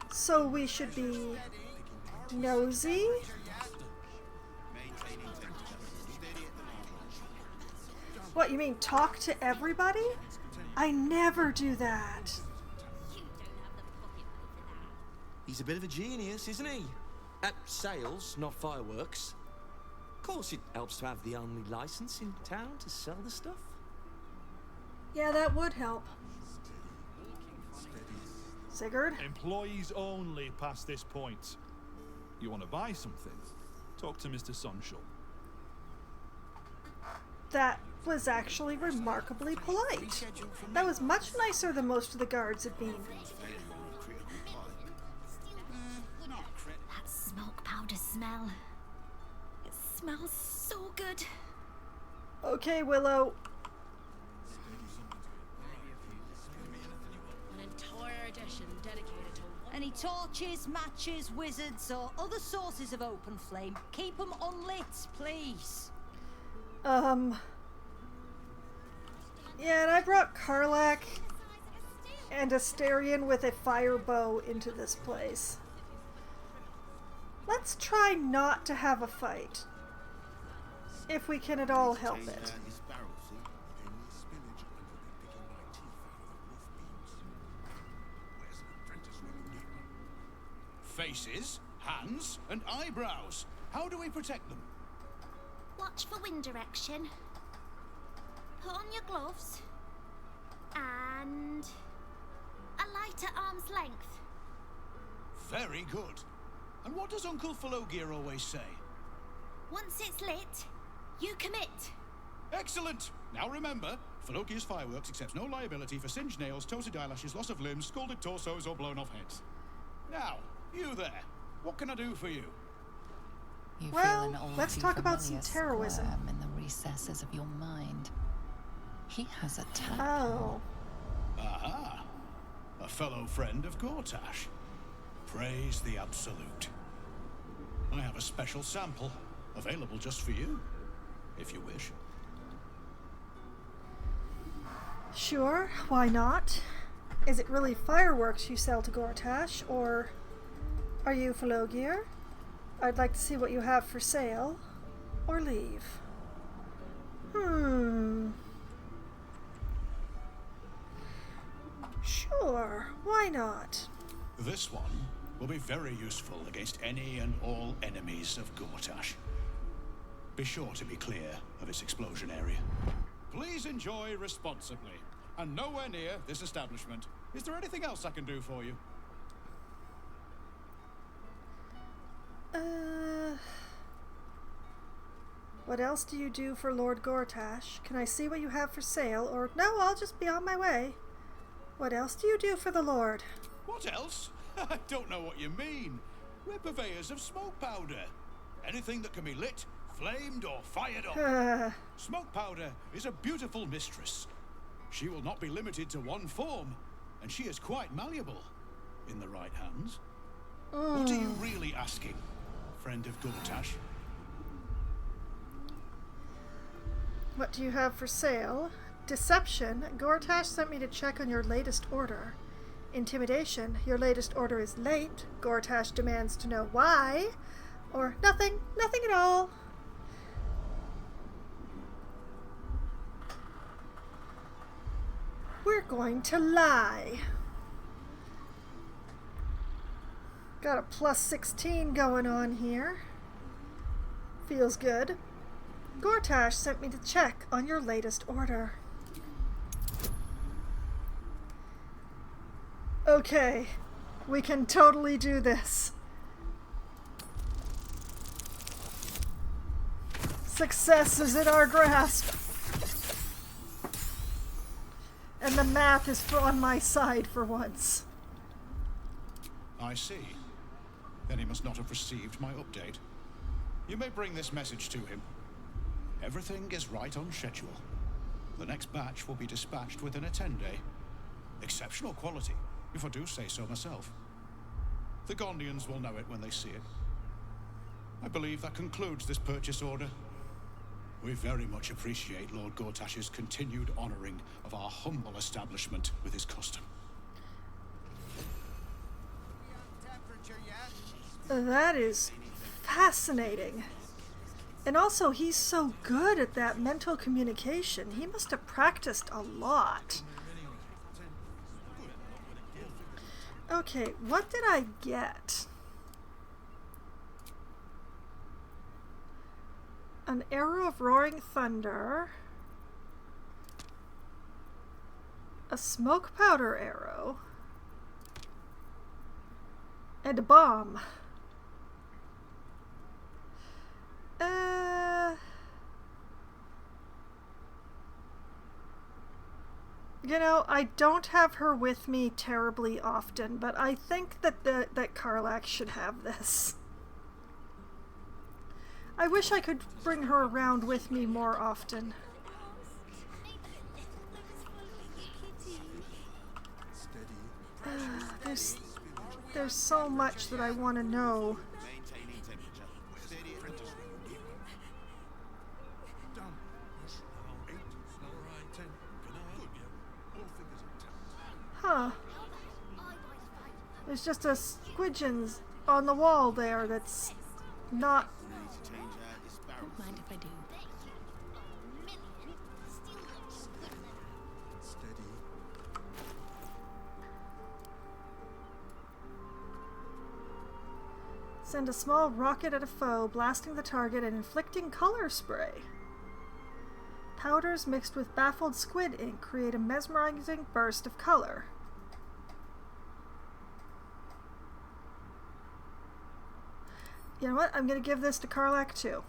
So we should be nosy? What, you mean talk to everybody? I never do that. He's a bit of a genius, isn't he? At sales, not fireworks. Of course, it helps to have the only license in town to sell the stuff. Yeah, that would help. Sigurd? Employees only past this point. You want to buy something? Talk to Mr. Sunshell. That was actually remarkably polite. That was much nicer than most of the guards had been. That smoke powder smell. It smells so good. Okay, Willow. An entire edition dedicated to Any torches, matches, wizards, or other sources of open flame, keep them unlit, please. Yeah, and I brought Karlach and Asterion with a fire bow into this place. Let's try not to have a fight, if we can at all help it. Faces, hands, and eyebrows. How do we protect them? Watch for wind direction. Put on your gloves. And a light at arm's length. Very good. And what does Uncle Falogir always say? Once it's lit, you commit. Excellent! Now remember, Falogir's Fireworks accepts no liability for singed nails, toasted eyelashes, loss of limbs, scalded torsos, or blown off heads. Now, you there. What can I do for you? You Well, feel an all let's too talk about some familiar terrorism. squirm in the recesses of your mind. He has a tap. Oh. Aha! A fellow friend of Gortash. Praise the Absolute. I have a special sample, available just for you, if you wish. Sure, why not? Is it really fireworks you sell to Gortash, or are you Falogir? I'd like to see what you have for sale, or leave. Sure, why not? This one will be very useful against any and all enemies of Gortash. Be sure to be clear of its explosion area. Please enjoy responsibly, and nowhere near this establishment. Is there anything else I can do for you? What else do you do for Lord Gortash? Can I see what you have for sale, or no, I'll just be on my way. What else do you do for the Lord? What else? I don't know what you mean. We're purveyors of smoke powder. Anything that can be lit, flamed, or fired up. Smoke powder is a beautiful mistress. She will not be limited to one form, and she is quite malleable in the right hands. What are you really asking, friend of Gortash? What do you have for sale? Deception. Gortash sent me to check on your latest order. Intimidation. Your latest order is late. Gortash demands to know why. Or nothing. Nothing at all. We're going to lie. Got a plus 16 going on here. Feels good. Gortash sent me to check on your latest order. Okay, we can totally do this. Success is in our grasp. And the math is on my side for once. I see. Then he must not have received my update. You may bring this message to him. Everything is right on schedule. The next batch will be dispatched within a 10-day. Exceptional quality, if I do say so myself. The Gondians will know it when they see it. I believe that concludes this purchase order. We very much appreciate Lord Gortash's continued honoring of our humble establishment with his custom. That is fascinating. And also, he's so good at that mental communication. He must have practiced a lot. Okay, what did I get? An arrow of roaring thunder. A smoke powder arrow. And a bomb. You know, I don't have her with me terribly often, but I think that that Karlach should have this. I wish I could bring her around with me more often. there's so much that I want to know. Maintaining temperature. Steady at the mark. Done. 8, 10. Good. All figures are 10. Huh. There's just a squidgens on the wall there that's not... Don't mind if I do. Steady. Send a small rocket at a foe, blasting the target and inflicting color spray. Powders mixed with baffled squid ink create a mesmerizing burst of color. You know what? I'm going to give this to Karlach too.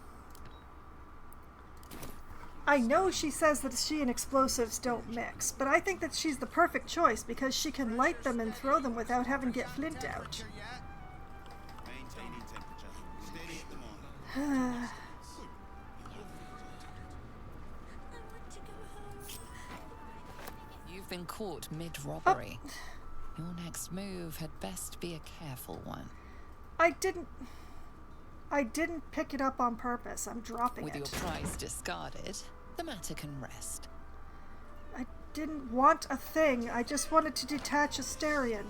I know she says that she and explosives don't mix, but I think that she's the perfect choice because she can light them and throw them without having to get flint out. Maintaining temperature. Steady at the mark. You've been caught mid-robbery. Your next move had best be a careful one. I didn't pick it up on purpose. I'm dropping With it. your prize discarded, the matter can rest. I didn't want a thing. I just wanted to detach a Asterion.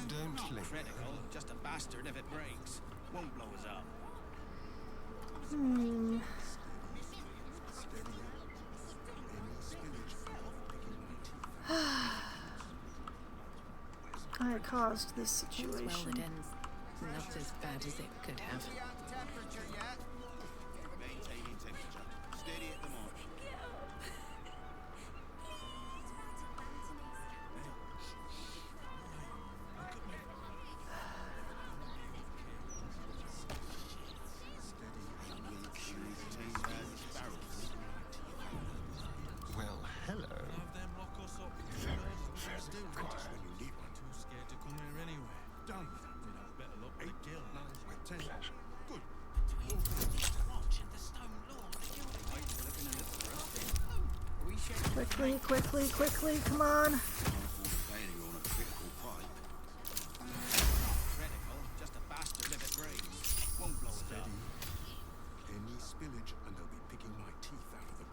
Don't click. Critical, just a bastard if it breaks. Won't blow us up. Hmm. I caused this Well, it situation. ends not as bad as it could have. Maintaining temperature. Steady at the mark. Well, hello. Too scared to come here anyway. Done. You'd have better luck 8, with Gil. 9, 10. Good. Quickly, quickly, quickly, come on. Failure on a critical pipe. Critical, just a bastard if it breaks. Won't blow us up. Any spillage and I'll be picking my teeth out of them.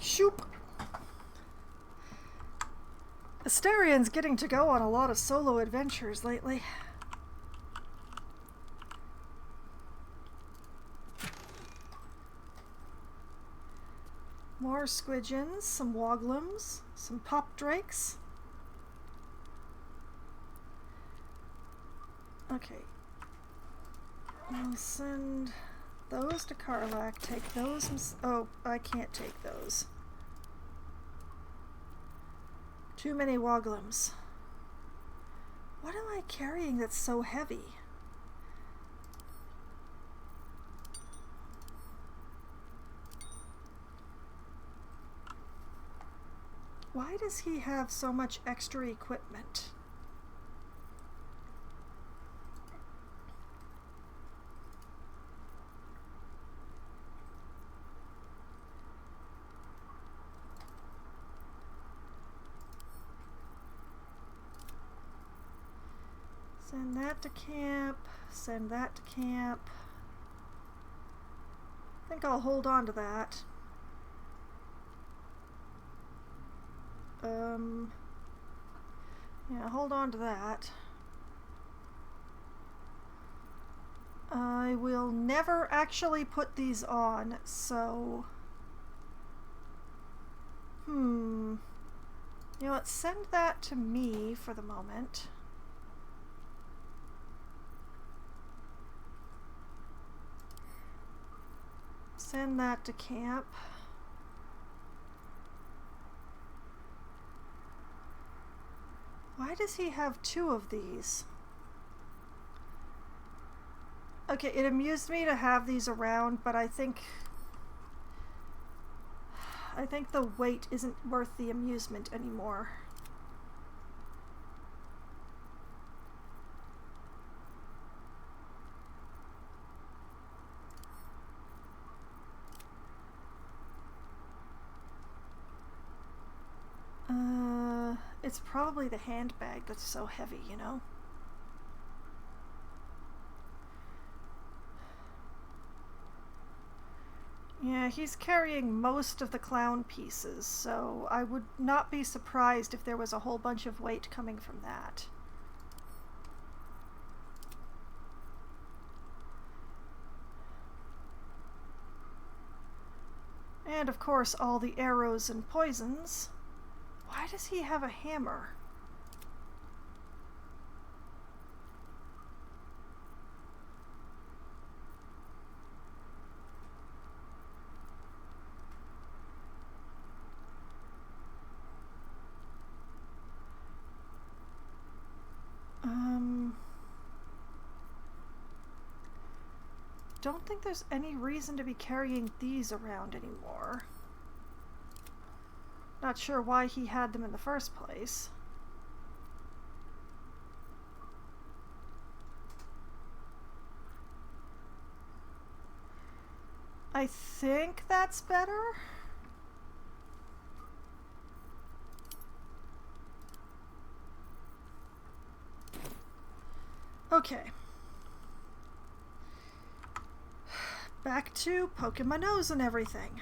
Shoop. Asterian's getting to go on a lot of solo adventures lately. More squidgens, some woglums, some pop drakes. Okay. I'll send those to Karlach. Take those. Oh, I can't take those. Too many woglums. What am I carrying that's so heavy? Why does he have so much extra equipment? Send that to camp. Send that to camp. I think I'll hold on to that. Yeah, hold on to that. I will never actually put these on, so... You know what, send that to me for the moment. Send that to camp. Why does he have two of these? Okay, it amused me to have these around, but I think the weight isn't worth the amusement anymore. It's probably the handbag that's so heavy, you know? Yeah, he's carrying most of the clown pieces, so I would not be surprised if there was a whole bunch of weight coming from that. And of course, all the arrows and poisons. Why does he have a hammer? Don't think there's any reason to be carrying these around anymore. Not sure why he had them in the first place. I think that's better. Okay. Back to poking my nose and everything.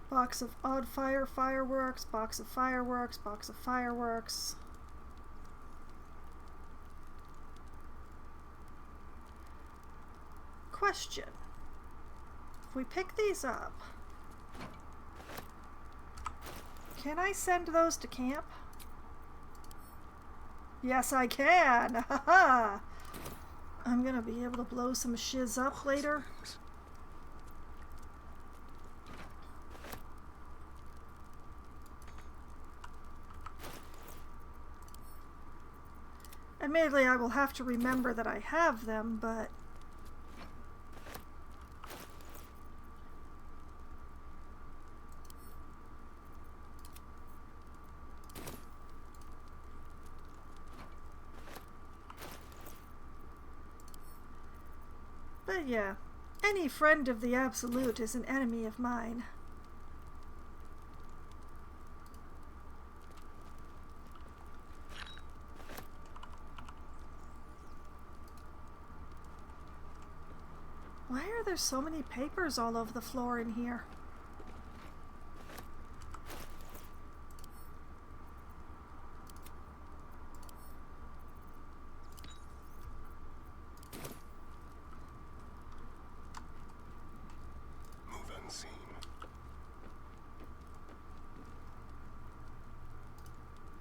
Box of odd fire fireworks, box of fireworks, box of fireworks. Question. If we pick these up, can I send those to camp? Yes, I can! Haha! I'm gonna be able to blow some shiz up later. Admittedly, I will have to remember that I have them, but... But yeah, any friend of the Absolute is an enemy of mine. Why are there so many papers all over the floor in here?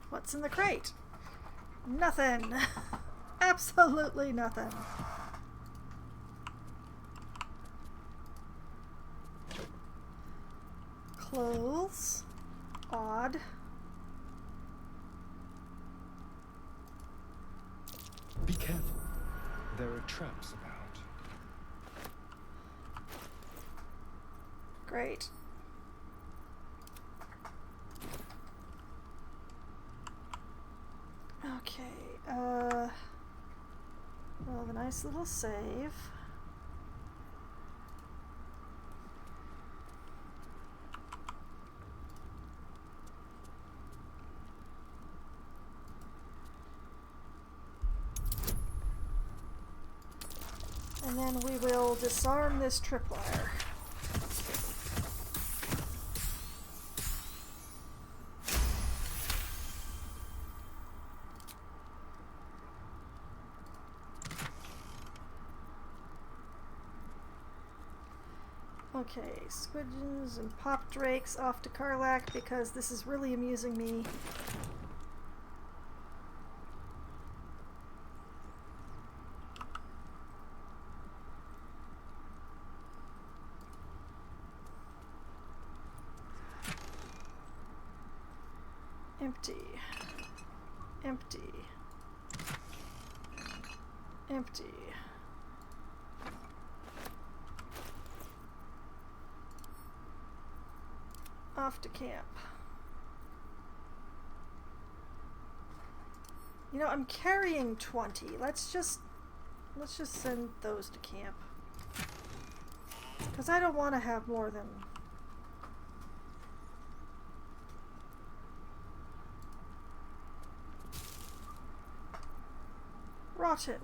What's in the crate? Nothing. Absolutely nothing. Clothes. Odd. Be careful. There are traps about. Great. Okay, we'll have a nice little save. And then we will disarm this tripwire. Okay, squidgens and pop drakes off to Karlak because this is really amusing me. Empty. Empty. Empty. Off to camp. You know, I'm carrying 20. Let's just send those to camp. Because I don't want to have more than... Rotten.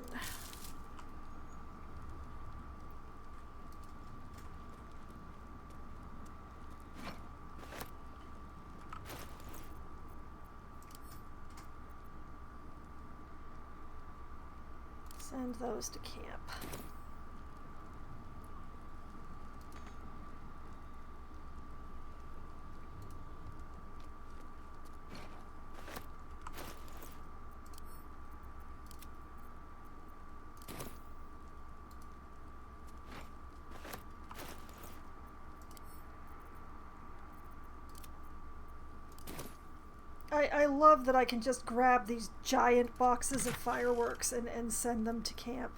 Send those to camp. I love that I can just grab these giant boxes of fireworks and send them to camp.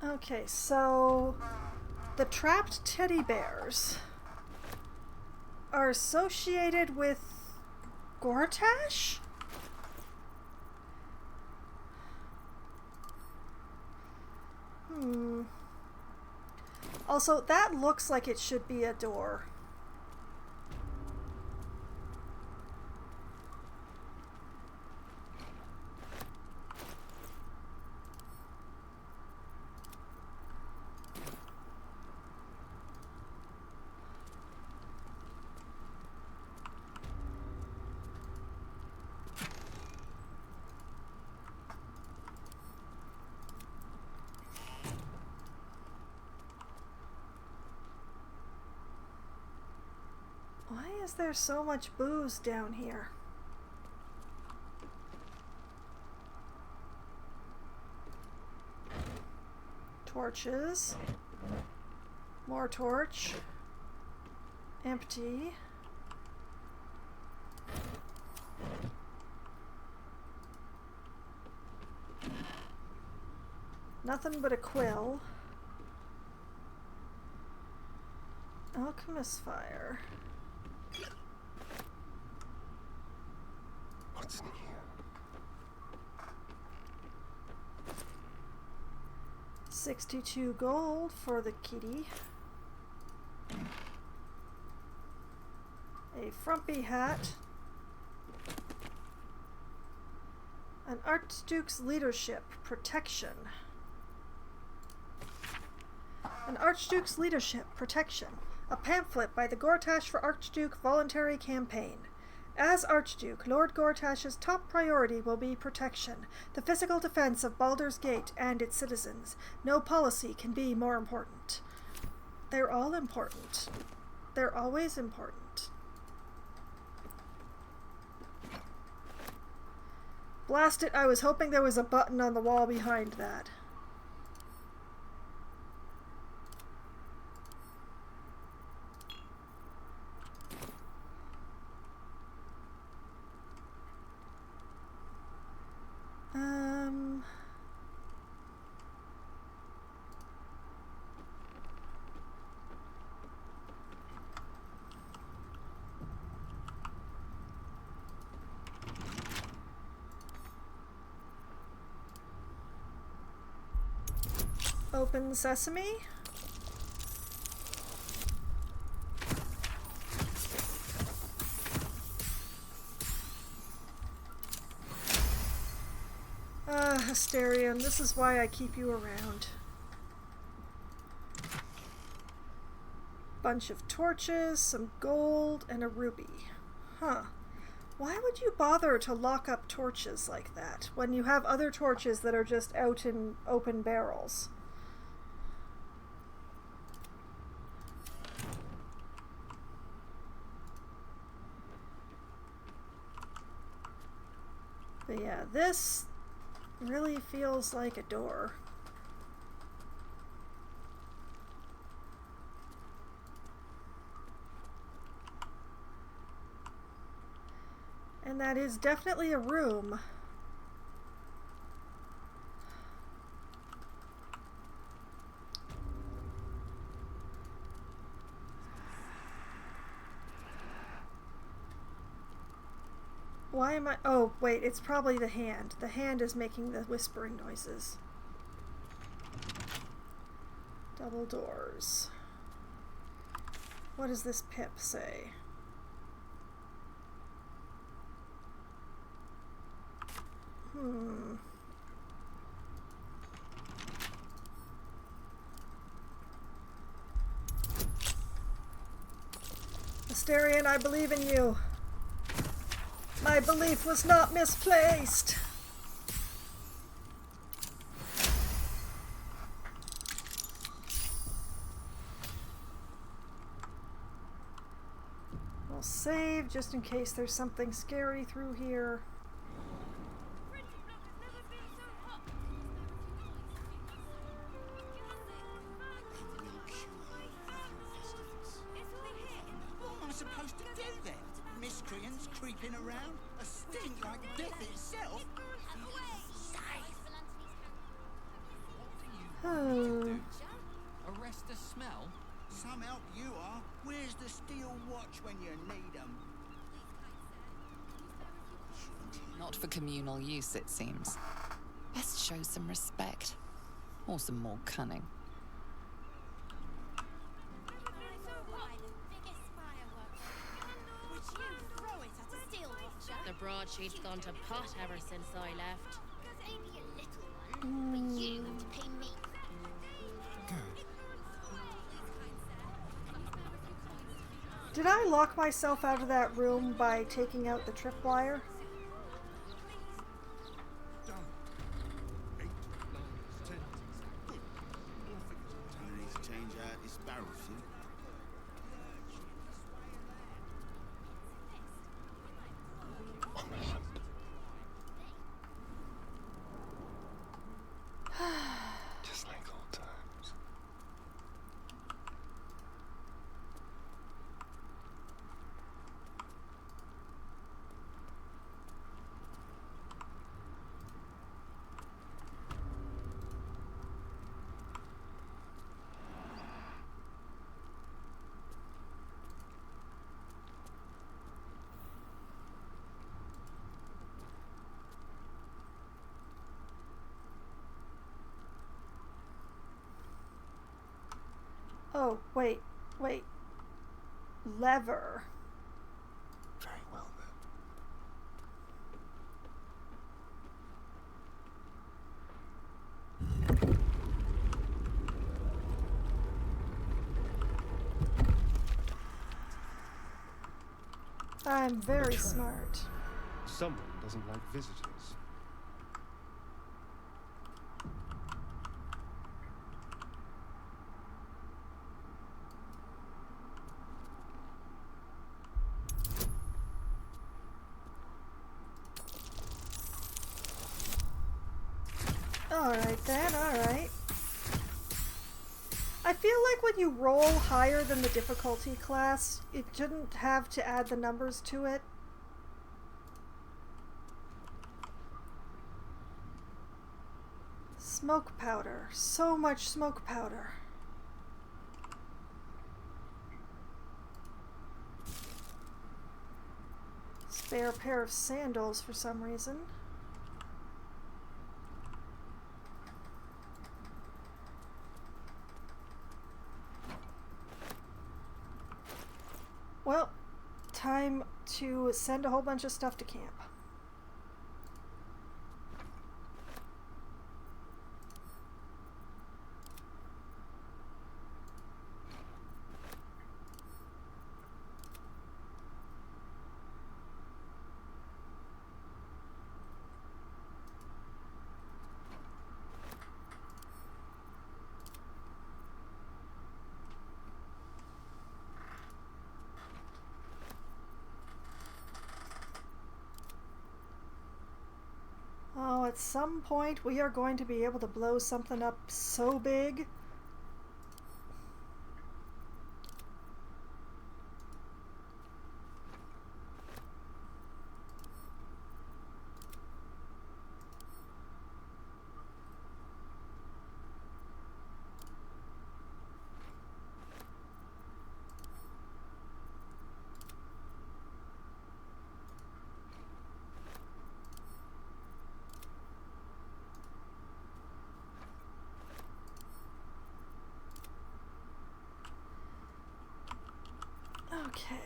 Okay, so the trapped teddy bears are associated with Gortash? Also, that looks like it should be a door. Why is there so much booze down here? Torches. More torch. Empty. Nothing but a quill. Alchemist fire. What's in here? 62 gold for the kitty. A frumpy hat. An Archduke's leadership protection. An Archduke's leadership protection. A pamphlet by the Gortash for Archduke voluntary campaign. As Archduke, Lord Gortash's top priority will be protection, the physical defense of Baldur's Gate and its citizens. No policy can be more important. They're all important. They're always important. Blast it, I was hoping there was a button on the wall behind that. Open sesame. Hysterian, this is why I keep you around. Bunch of torches, some gold, and a ruby. Huh. Why would you bother to lock up torches like that when you have other torches that are just out in open barrels? But yeah, this really feels like a door. And that is definitely a room. Why am I... Oh, wait, it's probably the hand. The hand is making the whispering noises. Double doors. What does this pip say? Asterion, I believe in you. My belief was not misplaced. We'll save just in case there's something scary through here. What am I supposed to do then? Miscreants creeping around? A stink like death itself? Arrest the smell? Some help you are. Where's the steel watch when you need them? Not for communal use, it seems. Best show some respect. Or some more cunning. The broadsheet's gone to pot ever since I left. Did I lock myself out of that room by taking out the tripwire? Change out this barrel, see? Just like old times. Oh, wait. Lever. Very well then. I'm very smart. Someone doesn't like visitors. Alright then, alright. I feel like when you roll higher than the difficulty class, it shouldn't have to add the numbers to it. Smoke powder. So much smoke powder. Spare pair of sandals for some reason. Well, time to send a whole bunch of stuff to camp. Oh, at some point we are going to be able to blow something up so big. Okay.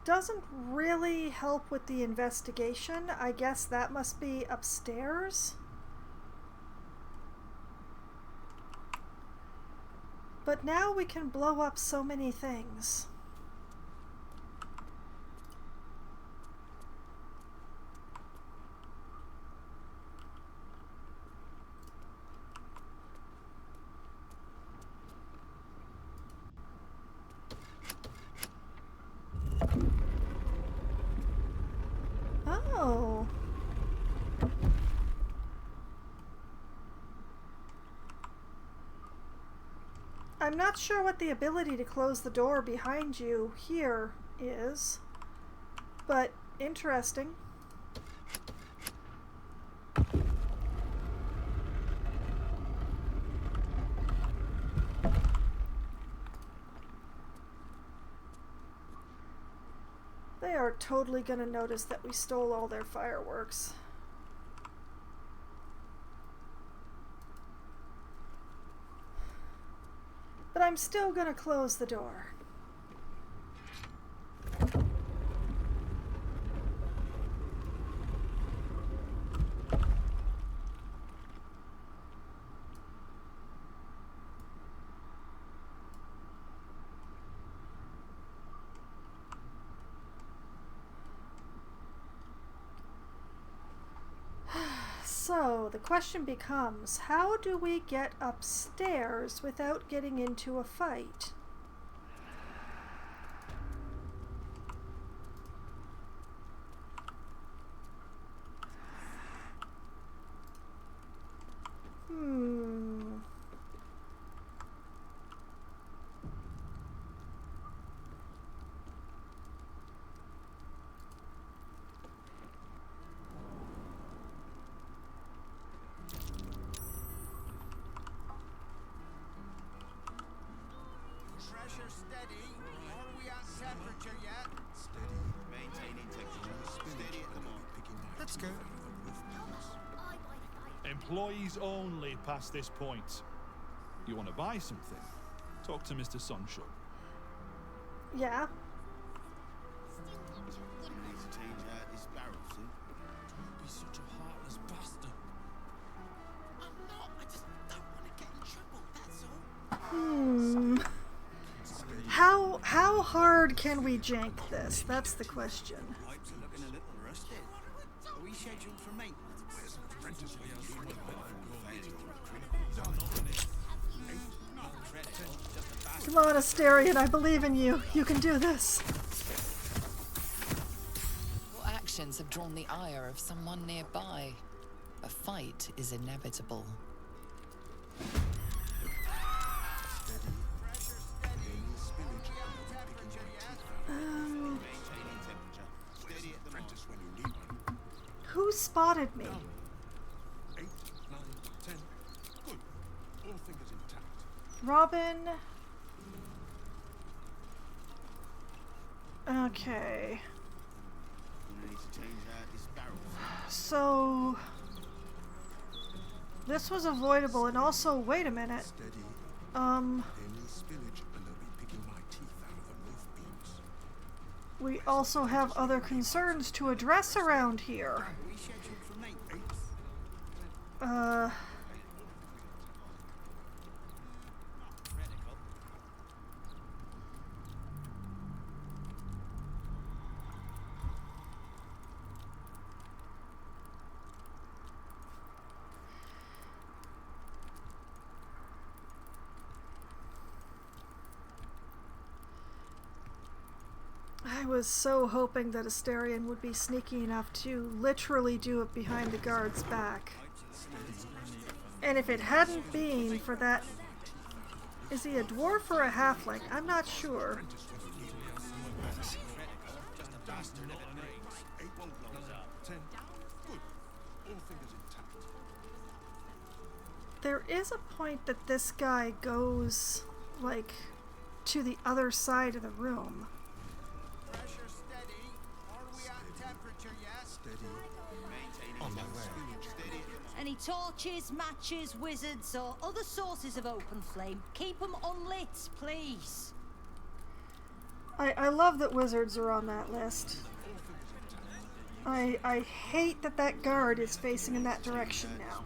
Doesn't really help with the investigation. I guess that must be upstairs. But now we can blow up so many things. Oh. I'm not sure what the ability to close the door behind you here is, but interesting. They are totally gonna notice that we stole all their fireworks. But I'm still gonna close the door. So, the question becomes, how do we get upstairs without getting into a fight? Pressure steady. Are we at temperature yet? Steady. Maintaining temperature. Steady at the moment. Let's go. Employees only past this point. You want to buy something? Talk to Mr. Sunshine. Yeah. Need to change out this barrel soon. Don't be such a heartless bastard. I'm not. I just don't want to get in trouble, that's all. How hard can we jank this? That's the question. Pipes are looking a little rusted. Are we scheduled for maintenance? Come on, Asterion, I believe in you. You can do this. Your actions have drawn the ire of someone nearby. A fight is inevitable. Who spotted me? 8, 9, 10. Good. All fingers intact. Robin. Okay. Need to change out this barrel. So this was avoidable, and also, wait a minute. Steady. Any spillage and they'll be picking my teeth out of the roof beams. We also have other concerns to address around here. Are we scheduled for maintenance? I was so hoping that Asterion would be sneaky enough to literally do it behind the guard's back. And if it hadn't been for that... Is he a dwarf or a halfling? I'm not sure. There is a point that this guy goes, like, to the other side of the room. Pressure steady. Are we at temperature yet? Steady. Maintaining On my temperature. way. Any torches, matches, wizards, or other sources of open flame, keep them unlit, please. I love that wizards are on that list. I hate that that guard is facing in that direction now.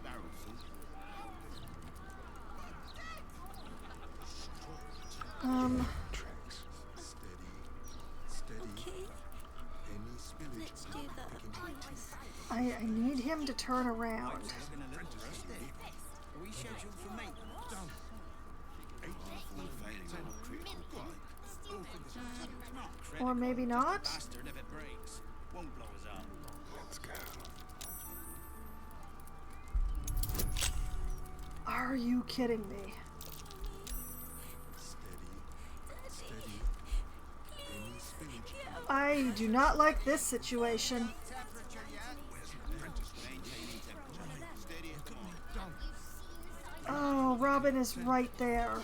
Let's do that. I need him to turn around. We scheduled for maintenance. Done. Or maybe not? Bastard if it breaks. Won't blow us up. Let's go. Are you kidding me? I do not like this situation. Oh, Robin is right there.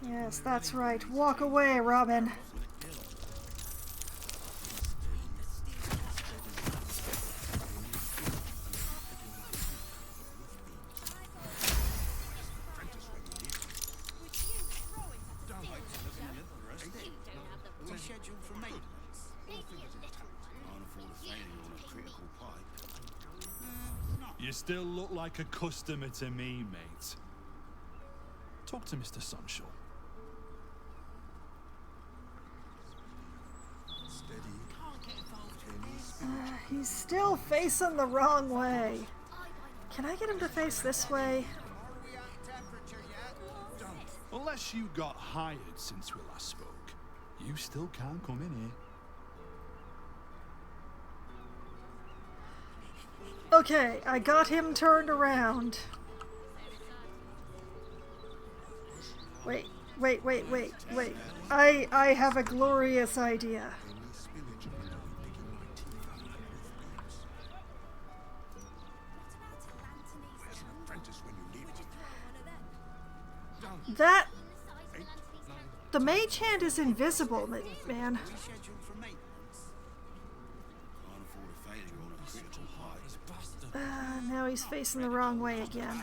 Yes, that's right. Walk away, Robin. We scheduled for maintenance. You still look like a customer to me, mate. Talk to Mr. Sunshall. He's still facing the wrong way. Can I get him to face this way? Unless you got hired since we last spoke, you still can't come in here. Okay, I got him turned around. Wait. I have a glorious idea. That... The mage hand is invisible, man. Now he's facing the wrong way again.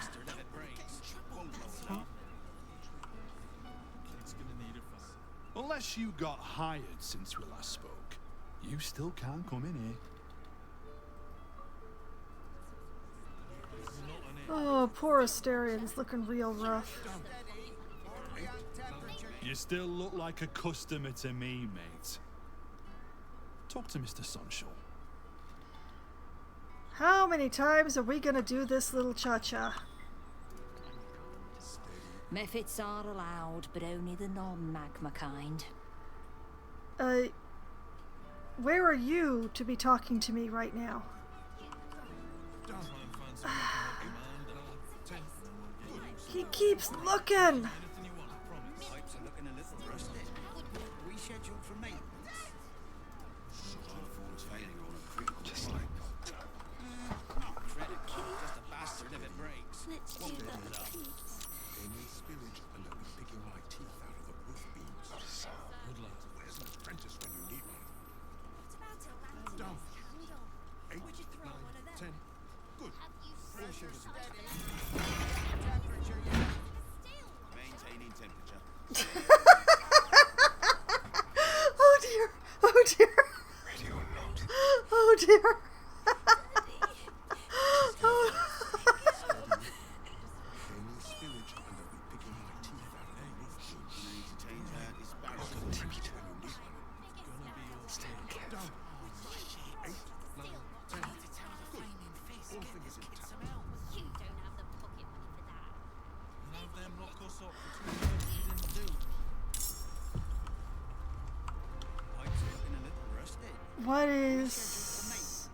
Unless you got hired since we last spoke, you still can't come in here. Oh, poor Asterian's looking real rough. You still look like a customer to me, mate. Talk to Mr. Sunshall. How many times are we gonna do this little cha-cha? Mephits are allowed, but only the non-magma kind. Where are you to be talking to me right now? He keeps looking! Pipes are looking a little rusted. We scheduled for maintenance. Not critical, just a bastard if it breaks. Let's do that, please. Any spillage and I'll be picking my teeth out of the roof beams. Good luck. Where's an apprentice when you need one? Done. 8, 9, 10. Good. Maintaining temperature. Oh dear! Oh dear! Radio note. Oh dear! Any spillage and I'll be picking my teeth out of the roof beams. Need to change out this barrel. Stay careful. 8, 9, 10. Good. All fingers intact. You don't have the pocket money for that. Have them lock us up for 2 murders we didn't do. Pipes are looking a little rusted. What is...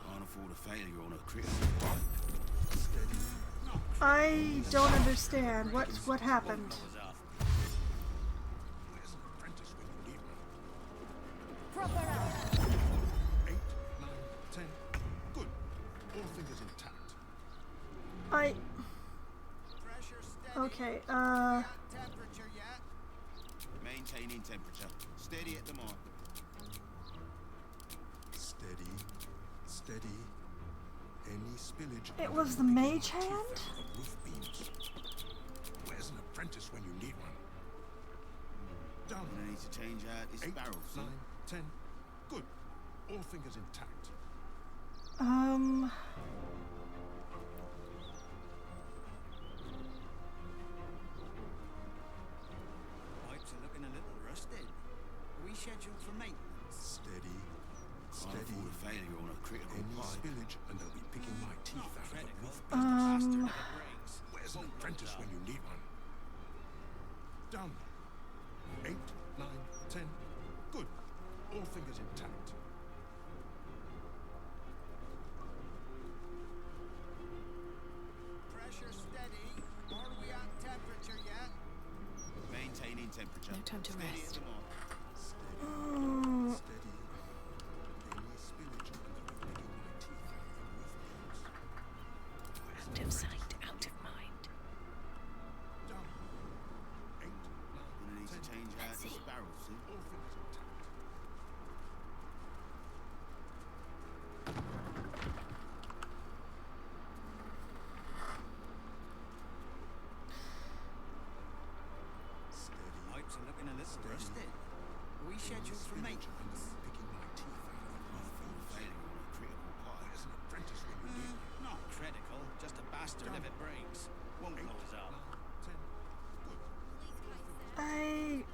Can't afford a failure on a critical pipe. I don't understand. What happened? Where's an apprentice when you need one? Proper up. 8, 9, 10. Good. All fingers intact. Okay, Maintaining temperature. Steady at the mark. Steady. Steady. Any spillage. It was the mage hand? Roof beams. Where's an apprentice when you need one? Down. I need to change out this 8, barrel. 9, 10. Good. All fingers intact. Pipes are looking a little rusted. Are we scheduled for maintenance? Steady. Steady. Can't afford a failure on a critical Any pipe. spillage and they'll be picking my teeth out of the Critical. roof. Just a bastard if it breaks. Where's an apprentice when you need one? Down. 8, 9, 10. Good. All fingers intact. Pressure steady. Are we at temperature yet? Maintaining temperature. No time to Steady rest. at the mark. Steady. Any spillage and they'll be picking my teeth out of the roof beams. Out of sight, out of mind. Down. 8, 9, Gonna need to change out this barrel soon. all fingers intact. Pipes are looking a little rusted. Are we scheduled for maintenance? Picking my teeth out of the roof beams. Failure on a critical pipe. Where's an apprentice when you need one? Not critical. Just a bastard if it breaks. Won't close up. 10. I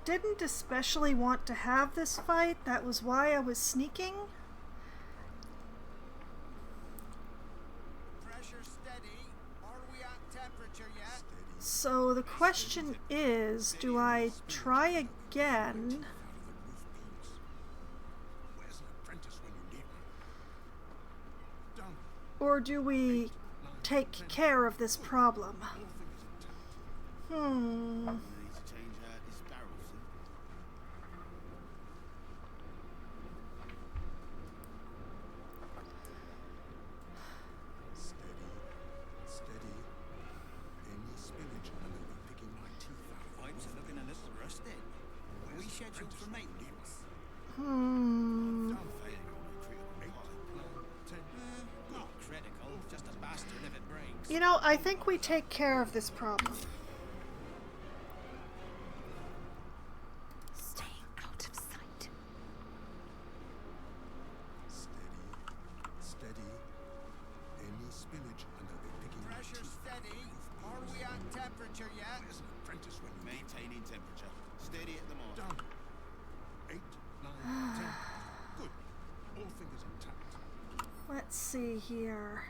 didn't especially want to have this fight. That was why I was sneaking. Pressure steady. Are we at temperature yet? So the question is, do I try again? Where's an apprentice when you need one? Down. Or do we take care of this problem? Gonna need to change out this barrel soon. Steady. Steady. Any spillage and they'll be picking my teeth out of the Pipes are looking a little rusted. Are we scheduled for maintenance? Failure on a critical pipe. 10. Not critical. Just a bastard if it breaks. You know, I think we take care of this problem. Stay out of sight. Steady. Steady. Any spillage and they'll be picking my Pressure teeth out of the steady. roof Are beams. we at temperature yet? Where's an apprentice when you need one? Maintaining temperature. Steady at the mark. Down. 8, 9, 10. Good. All fingers intact. Let's see here.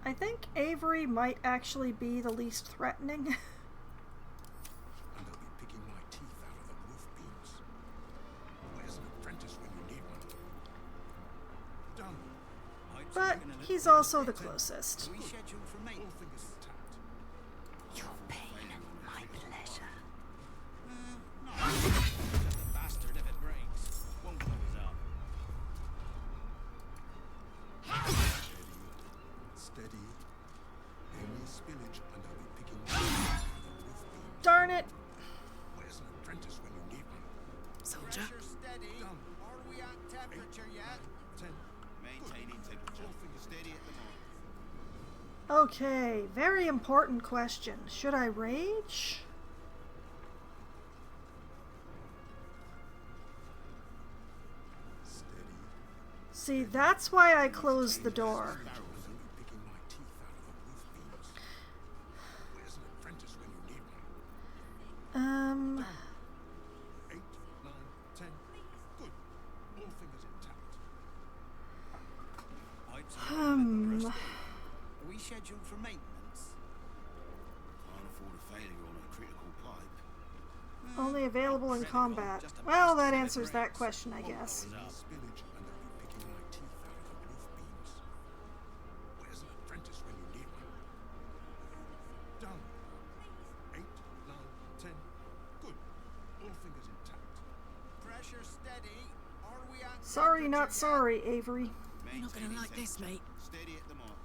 I think Avery might actually be the least threatening. And they'll be picking my teeth out of the roof beams. Where's an apprentice when you need one? Down. Pipes are But looking a little he's rusted. also the closest. Are we scheduled for All maintenance? fingers intact. Your pain, my pleasure. Just a bastard if it breaks. Won't close up. Steady. Any spillage and they'll be picking my teeth out of the roof beams. Darn it! Where's an apprentice when you need one? Soldier. Pressure steady. Down. Are we at temperature yet? 10. Maintaining temperature. Steady at the mark. Okay, very important question. Should I rage? Steady. See, that's why I closed the door. Barrels and be picking my teeth out of the roof beams. Where's an apprentice when you need one? 8, 9, 10. Good. All fingers intact. Pipes are looking a little rusted. Are we scheduled for maintenance? Can't afford a failure on a critical pipe. Only available in combat. Well, that answers that question, I guess. Any spillage and they'll be picking my teeth out of the roof beams. Where's an apprentice when you need one? Down. 8, 9, 10. Good. All fingers intact. Pressure steady. Are we at Sorry, not temperature yet? sorry, Avery. You're not gonna like this, mate. Steady at the mark.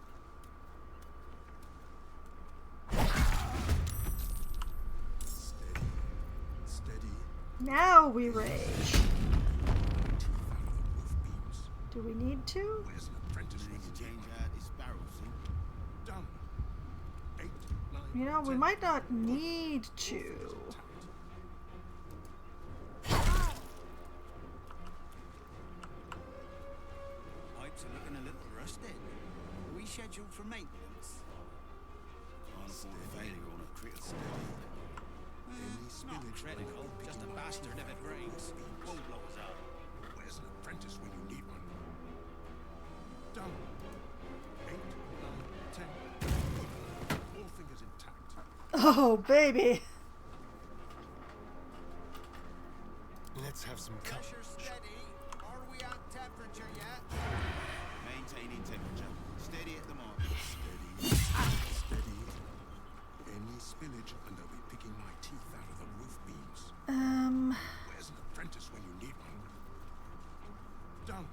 Now we rage. Do we need to? Where's an apprentice when you change out his barrel, see? Done. 8, 9, You know, we might not need to. Pipes are looking a little rusted. Are we scheduled for maintenance? Can't afford a failure on a critical pipe. Not critical, just a bastard if it breaks. Won't blow us up. Where's an apprentice when you need one? Done. 8, 9, 10. Good. All fingers intact. Oh, baby. Let's have some Pressure steady. Are we at temperature yet? Maintaining temperature. Steady at the mark. Steady. Steady. Any spillage and I'll be picking my teeth out of the roof beams. Where's an apprentice when you need one? Done.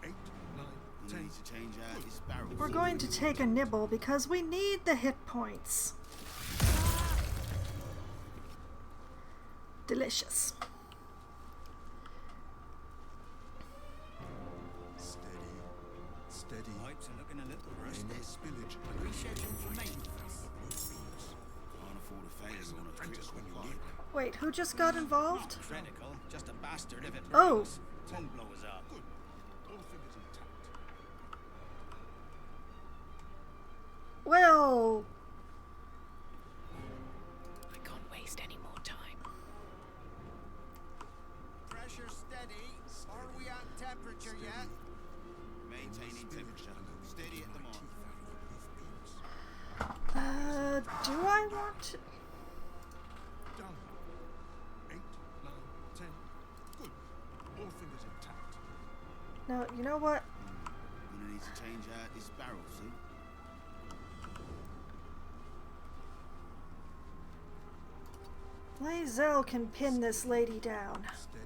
8, 9, 10. Need to change out this barrel. We're going to take a nibble because we need the hit points. Delicious. Steady. Steady. Pipes are looking a little rusted. Any spillage and We scheduled for maintenance. Can't afford a failure on an apprentice when you need one. Wait, who just got involved? Not critical, just a bastard if it breaks. Oh. Won't blow us up. Good. All fingers intact. Well, I can't waste any more time. Pressure steady. Are we at temperature yet? Maintaining temperature. Steady at the mark. do I want to? Done. 8, 9, 10. Good. All fingers intact. No, you know what? Gonna need to change out this barrel, see? Lae'zel can pin this lady down. Steady.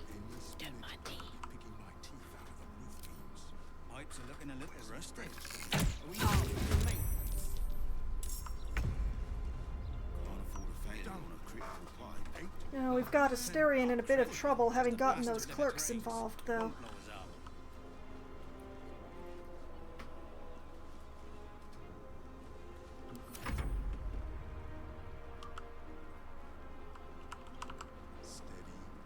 Any Don't mind me. picking my teeth out of the roof beams. Pipes are looking a little rusted. Are we scheduled for maintenance? Can't afford a failure on a critical pipe. 8. You know, we've got Asterion in a bit of trouble having gotten those clerks involved, though. Won't blow us up.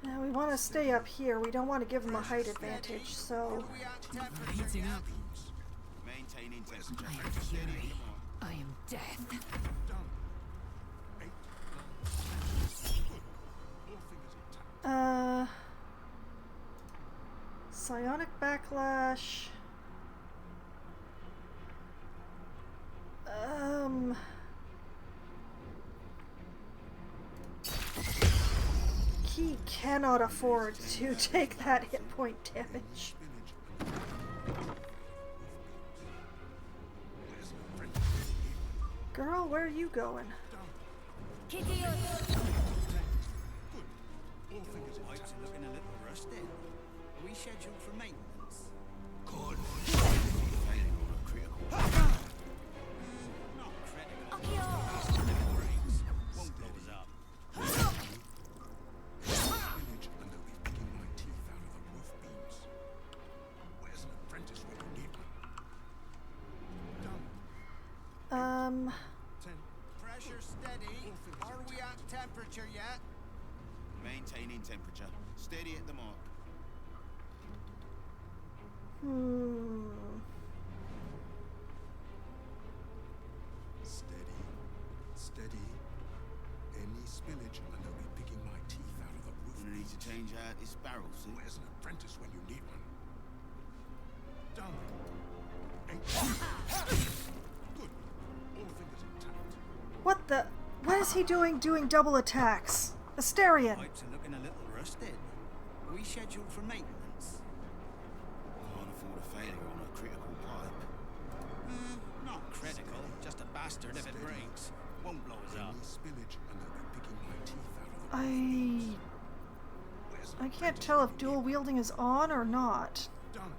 Yeah, we want to stay up here. We don't want to give them a height advantage, so... Are we at temperature Heating yet? up. Maintaining temperature. I am fury. I am death. Done. 8, 9, 10. Good. All fingers intact. Psionic Backlash... He cannot afford to take that hit point damage. Girl, where are you going? Pipes are looking a little rusted. Are we scheduled for maintenance? Good. Failing on a critical pipe. Not critical. Bastard if it breaks. Won't blow us up. Spillage and I'll be picking my teeth out of the roof beams. Where's an apprentice when you need one? Done. 10. Pressure steady. Are we at temperature yet? Maintaining temperature. Steady at the mark. Steady. Steady. Any spillage and I'll be picking my teeth out of the roof. Gonna need to change out this barrel, see? Where's an apprentice when you need one? Done. 8. Good. All fingers intact. What the? What is he doing double attacks? Asterion! Pipes are looking a little rusted. Are we scheduled for maintenance? Can't afford a failure on a critical pipe. Not critical, just a bastard if it breaks. Won't blow us up. Any spillage and I'll be picking my teeth out of the I can't tell if dual wielding is on or not. Done.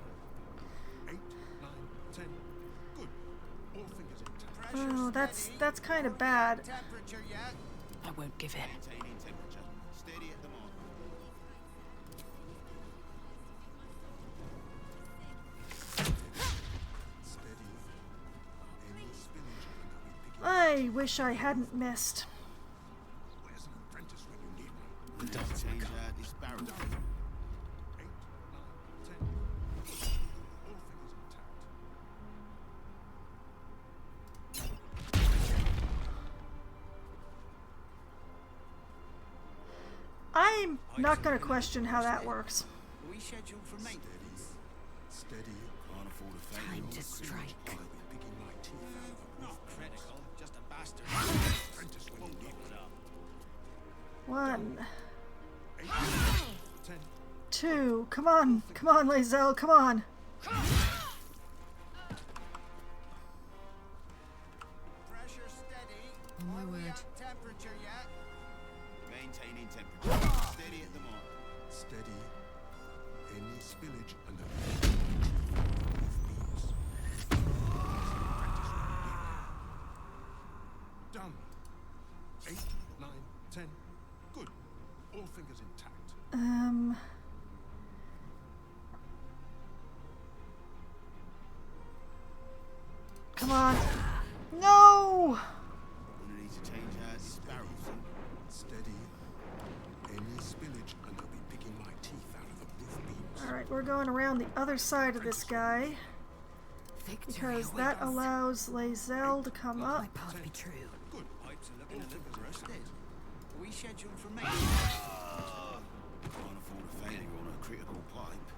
8, 9, 10. Good. All fingers intact. Oh, that's kind of bad. Temperature yet? I won't give in. Maintaining temperature. I wish I hadn't missed. Where's an apprentice when you need one? Don't change out this barrel. 8, 9, 10. All fingers intact. I'm not going to question how that works. We scheduled for maintenance. Steady. Can't afford a failure. Time to strike. I'll be picking my teeth out of the Not critical, just a bastard. apprentice when you need one. 1, 8, 10. 2. Come on, Lae'zel, come on. Pressure steady. Oh my Are we word. at temperature yet? Maintaining temperature. Steady at the mark. Steady. Any spillage and the done. 8, 9, 10. Good. All fingers intact. Come on. No! Gonna need to change out this barrel soon. Steady. Any spillage and I'll be picking my teeth out of the roof beams. Alright, we're going around the other side of this guy. Because that allows Lae'zel to come up. Good. Pipes are looking a little rusted. Are we scheduled for maintenance? Can't afford a failure on a critical pipe.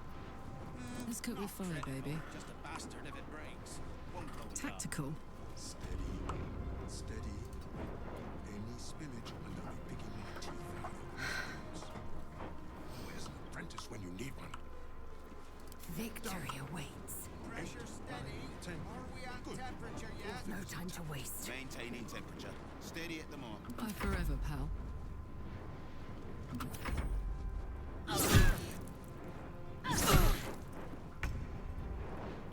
Let's cook with fire, baby. Just a bastard if it breaks. Won't blow it up. Tactical. Steady. Steady. Any spillage and I'll be picking my teeth out of the roof beams. Where's an apprentice when you need one? Victory awaits. Pressure steady. 10. Are we at temperature yet? No time to waste. Maintaining temperature. Steady at the mark. Bye forever, pal.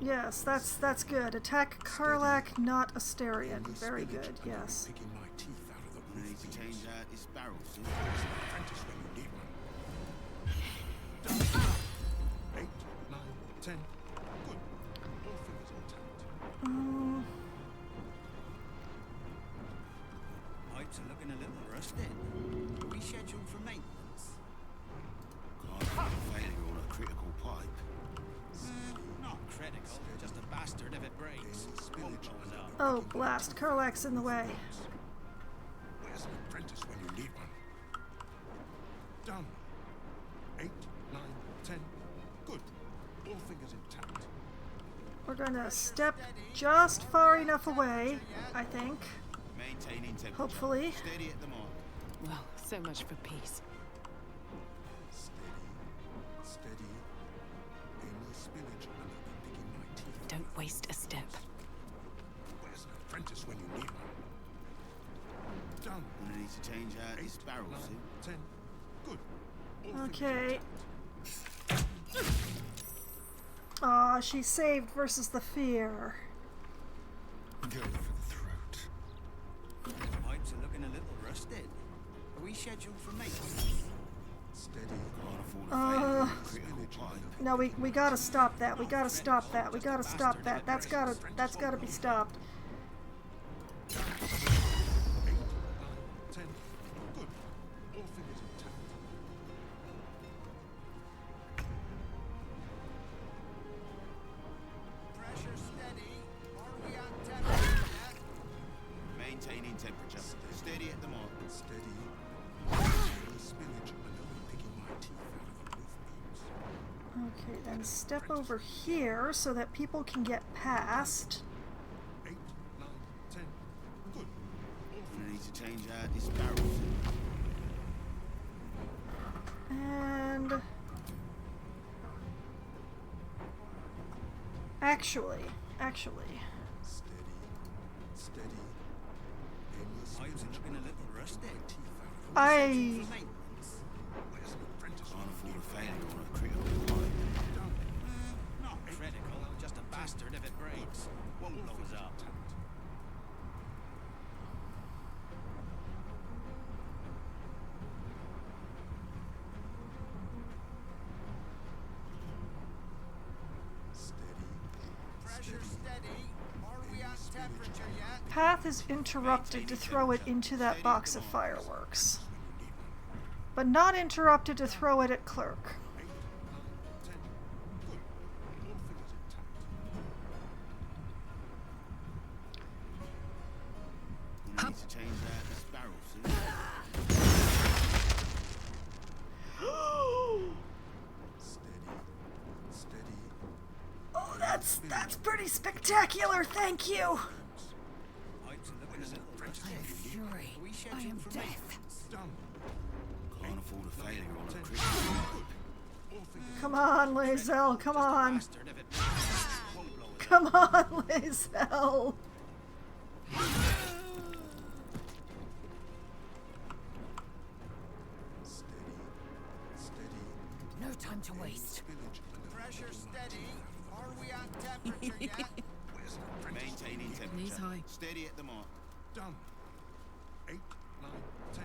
Yes, that's good. Attack Karlak, not Asterion. Very good, yes. Picking my teeth out of the Gonna roof need to beams. change out this barrel soon. Where's an apprentice when you need one? Done. 8, 9, 10. Good. All fingers intact. Pipes are looking a little rusted. Are we scheduled for maintenance? Can't afford a failure on a critical pipe. Not critical, just a bastard if it breaks. Won't blow it up. Oh, blast. Karlak's in the way. Where's an apprentice when you need one? Done. 8, 9, 10. Good. All fingers intact. We're gonna step just far enough away, I think. Maintaining temperature. Hopefully. Steady at the mark. Well, so much for peace. Steady. Steady. Any spillage and I'll be picking my teeth. Don't waste a step. Where's an apprentice when you need one? Done. Gonna need to change out this 8, barrel 9, soon. 10. Good. All fingers Okay. intact. Aw, she saved versus the fear. Go for the throat. Pipes are looking a little rusted. Are we scheduled for maintenance? Steady. Can't afford a failure on a critical pipe. No, we gotta stop that. We gotta stop that. We gotta stop that. That's gotta be stopped. 8, 9, 10. Good. All fingers intact. Pressure steady. Are we at temperature yet? Maintaining temperature. Steady at the mark. Steady. Any spillage and I'll be picking my teeth out of the roof beams. Okay, then step over here so that people can get past. 8, 9, 10. Good. All Gonna need to change out this barrel soon. And actually, Steady. Steady. Any Pipes spillage are looking a little rusted. teeth out of the I Maintenance? Where's an apprentice Can't when afford you a need failure on a critical pipe. one? Done. Not critical, just a bastard if it breaks. Won't blow us up. Steady. Pressure steady. Are we at temperature yet? path is interrupted to throw it into that box of fireworks, but not interrupted to throw it at Clerk. You need to change that barrel, Oh, that's pretty spectacular, thank you! I am fury. I am death. Can't afford a failure on a crit. Come on, Lae'zel, come on! Come on, Lae'zel! No time to waste. Pressure steady. Are we at temperature yet? Maintaining temperature. Knees high. Steady at the mark. Done. 8, 9, 10.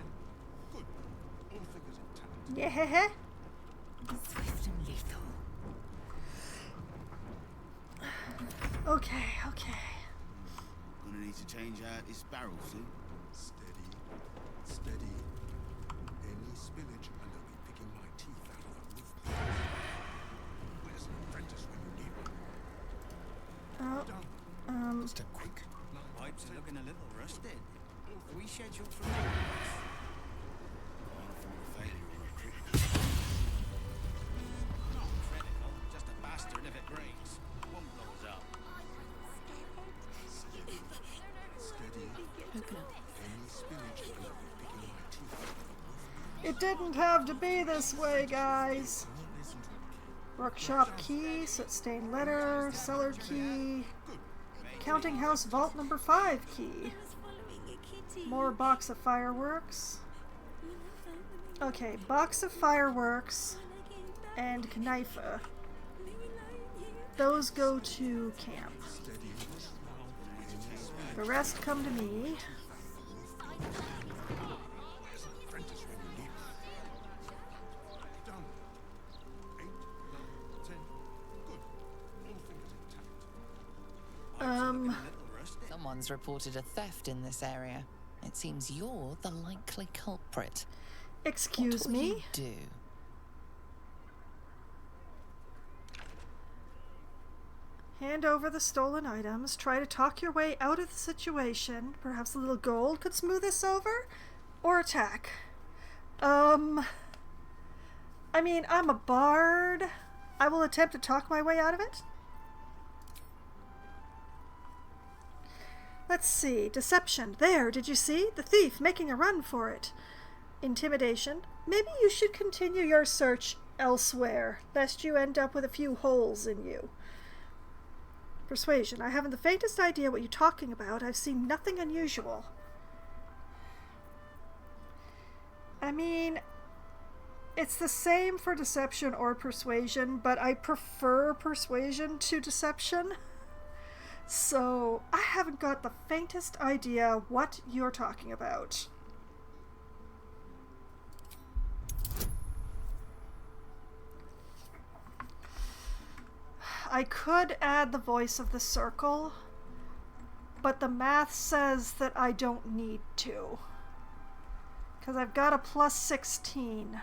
Good. All figures intact. Yeah. Swift and lethal. Okay. Gonna need to change out this barrel soon. Steady. Any spillage and I'll be picking my teeth out of the roof. Where's an apprentice when you need one? Step quick. Pipes are looking a little rusted. Are we scheduled for maintenance? Can't afford a failure on a crit. Not critical. Just a bastard if it breaks. Won't blow us up. Steady. Any spillage and I'll be picking my teeth out of the roof. It didn't have to be this way, guys. Workshop key, soot stained letter, cellar key, counting house vault number 5 key. More box of fireworks. Okay, box of fireworks and Knifea. Those go to camp. The rest come to me. Someone's reported a theft in this area. It seems you're the likely culprit. Excuse What will me? you do? Hand over the stolen items. Try to talk your way out of the situation. Perhaps a little gold could smooth this over? Or attack. I mean, I'm a bard. I will attempt to talk my way out of it. Let's see. Deception. There, did you see? The thief making a run for it. Intimidation. Maybe you should continue your search elsewhere, lest you end up with a few holes in you. Persuasion. I haven't the faintest idea what you're talking about. I've seen nothing unusual. I mean, it's the same for deception or persuasion, but I prefer persuasion to deception. So, I haven't got the faintest idea what you're talking about. I could add the voice of the circle, but the math says that I don't need to. Because I've got a plus 16.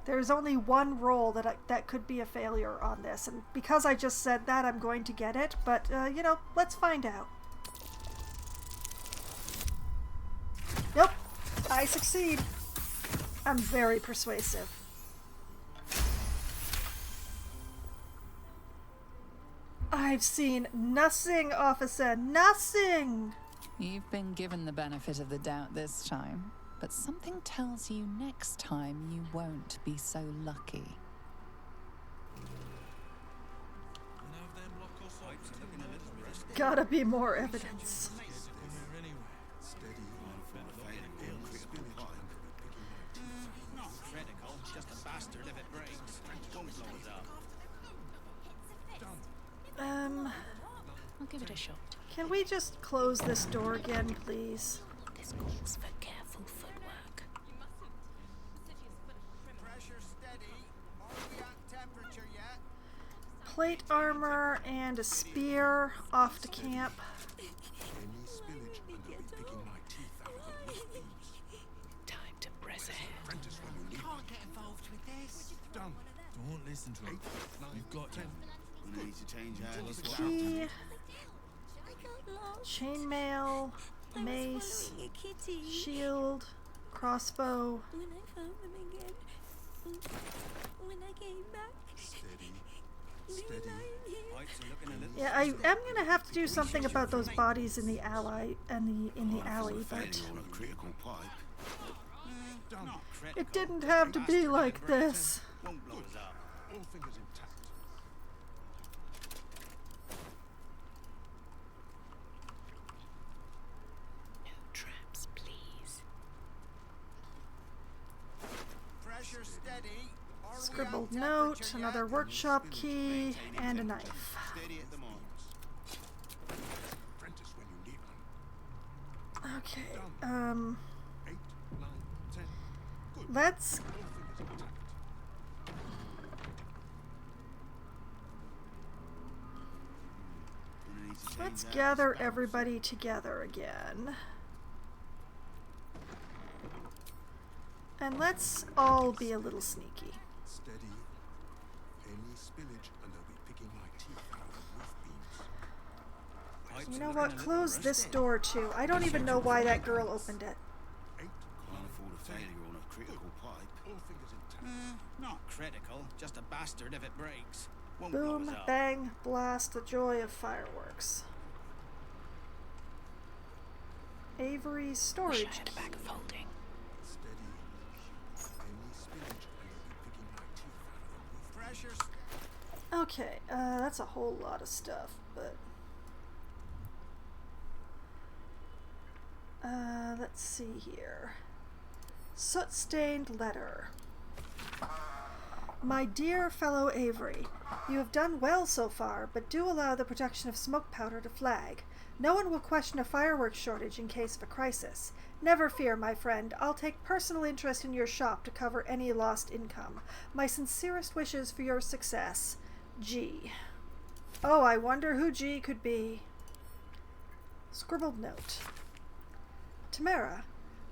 There's only one roll that could be a failure on this, and because I just said that, I'm going to get it, but, you know, let's find out. Nope, I succeed. I'm very persuasive. I've seen nothing, officer, nothing! You've been given the benefit of the doubt this time, but something tells you next time you won't be so lucky. Gotta be more evidence. Not critical. Just a bastard if it breaks. Won't blow us up. I'll give it a shot. Can we just close this door again, please? This calls for careful footwork. Pressure steady. Are we at temperature yet? Plate armor and a spear off to camp. Any spillage Need to change hands. Key. Chainmail. Mace. Shield. Crossbow. When I found them again, when I came back, Steady. they were lying here. Yeah, I am gonna have to do something about those bodies in the alley and in the alley, but On a critical pipe. it didn't have to be like this. Won't blow us up. All fingers intact. No traps, please. Pressure steady. Are we Scribbled on note, temperature another yet? workshop key, and a knife. Steady at the marks. Apprentice when you need one. Okay, 8, 9, 10. Good. let's All fingers intact. Need to change let's hands. gather everybody together again. And let's all be a little sneaky. Steady. Any spillage and they'll be picking my teeth out of the roof beams. You know what? Close this door too. I don't even know why that girl opened it. 8, 9, Can't afford a failure on a critical pipe. all fingers intact. Not critical, just a bastard if it breaks. Won't blow Boom, us up. bang, blast, the joy of fireworks. Avery storage key. folding. Steady. Any spillage and they'll be picking my teeth out of the roof. Pressure Okay, that's a whole lot of stuff, but let's see here. Soot-stained letter. My dear fellow Avery, you have done well so far, but do allow the production of smoke powder to flag. No one will question a fireworks shortage in case of a crisis. Never fear, my friend. I'll take personal interest in your shop to cover any lost income. My sincerest wishes for your success. G. Oh, I wonder who G could be. Scribbled note. Tamara,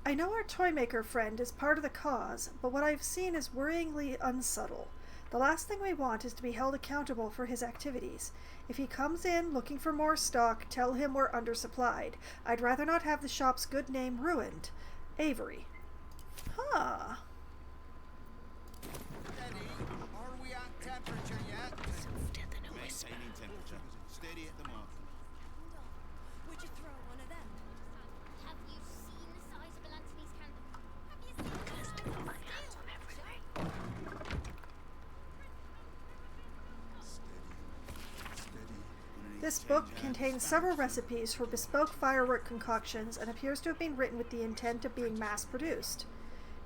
I know our toymaker friend is part of the cause, but what I've seen is worryingly unsubtle. The last thing we want is to be held accountable for his activities. If he comes in looking for more stock, tell him we're undersupplied. I'd rather not have the shop's good name ruined. Avery. Huh. steady. Are we on temperature yet? Softer than a whisper. Maintaining temperature. Steady at the mark. Would you throw one of them? Have you seen the size of Anthony's candle? Have you seen the size of My hands on everything. This book contains several recipes for bespoke firework concoctions and appears to have been written with the intent of being mass-produced.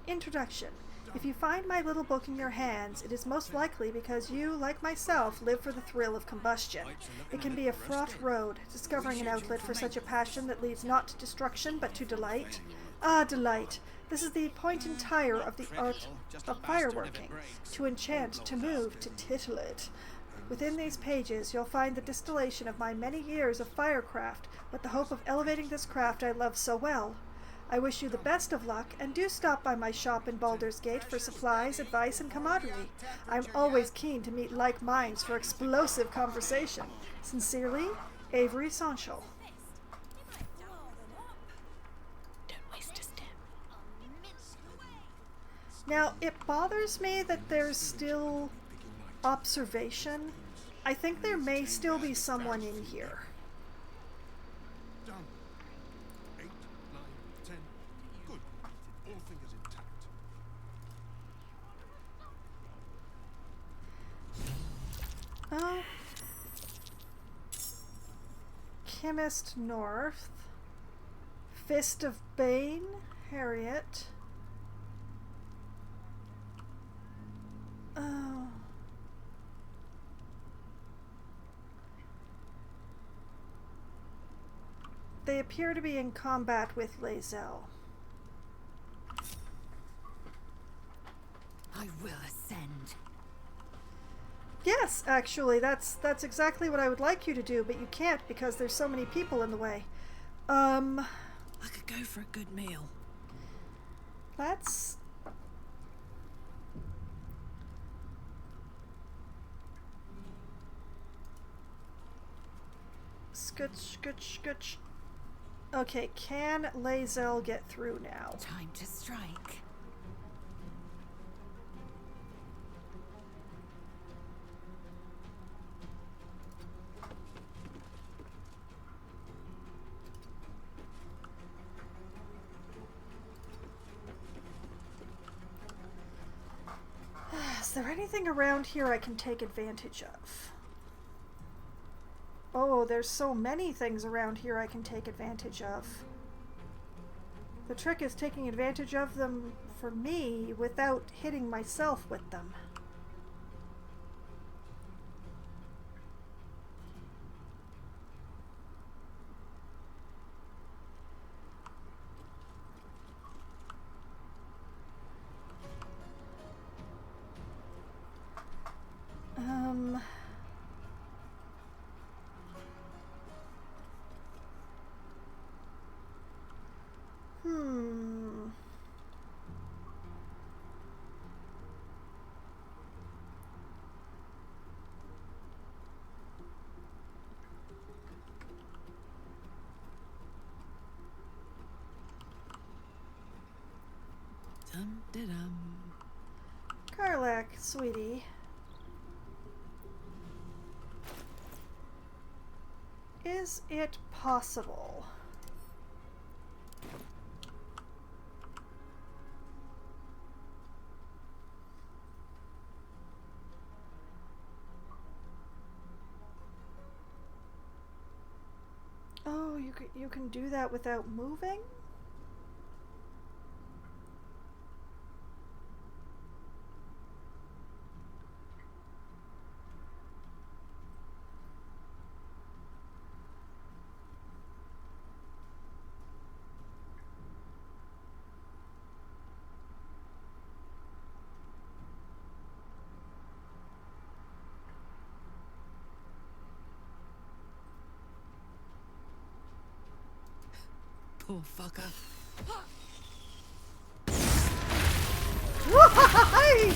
Introduction. If you find my little book in your hands, it is most likely because you, like myself, live for the thrill of combustion. It can be a fraught road, discovering an outlet for such a passion that leads not to destruction but to delight. Ah, delight! This is the point entire of the art of fireworking. To enchant, to move, to titillate. Within these pages, you'll find the distillation of my many years of firecraft, with the hope of elevating this craft I love so well. I wish you the best of luck, and do stop by my shop in Baldur's Gate for supplies, advice, and camaraderie. I'm always keen to meet like minds for explosive conversation. Sincerely, Avery Sanchel. Don't waste a step. Now, it bothers me that there's still observation. I think there may still be someone in here. Done. 8, 9, 10. Good. All fingers intact. Oh. Chemist North. Fist of Bane, Harriet. Oh. They appear to be in combat with Lae'zel. I will ascend. Yes, actually, that's exactly what I would like you to do, but you can't because there's so many people in the way. I could go for a good meal. Let's... Okay, can Lae'zel get through now? Time to strike. Is there anything around here I can take advantage of? Oh, there's so many things around here I can take advantage of. The trick is taking advantage of them for me without hitting myself with them. Dum-de-dum. Karlach, sweetie. Is it possible? Oh, you can do that without moving? Poor fucker. Why?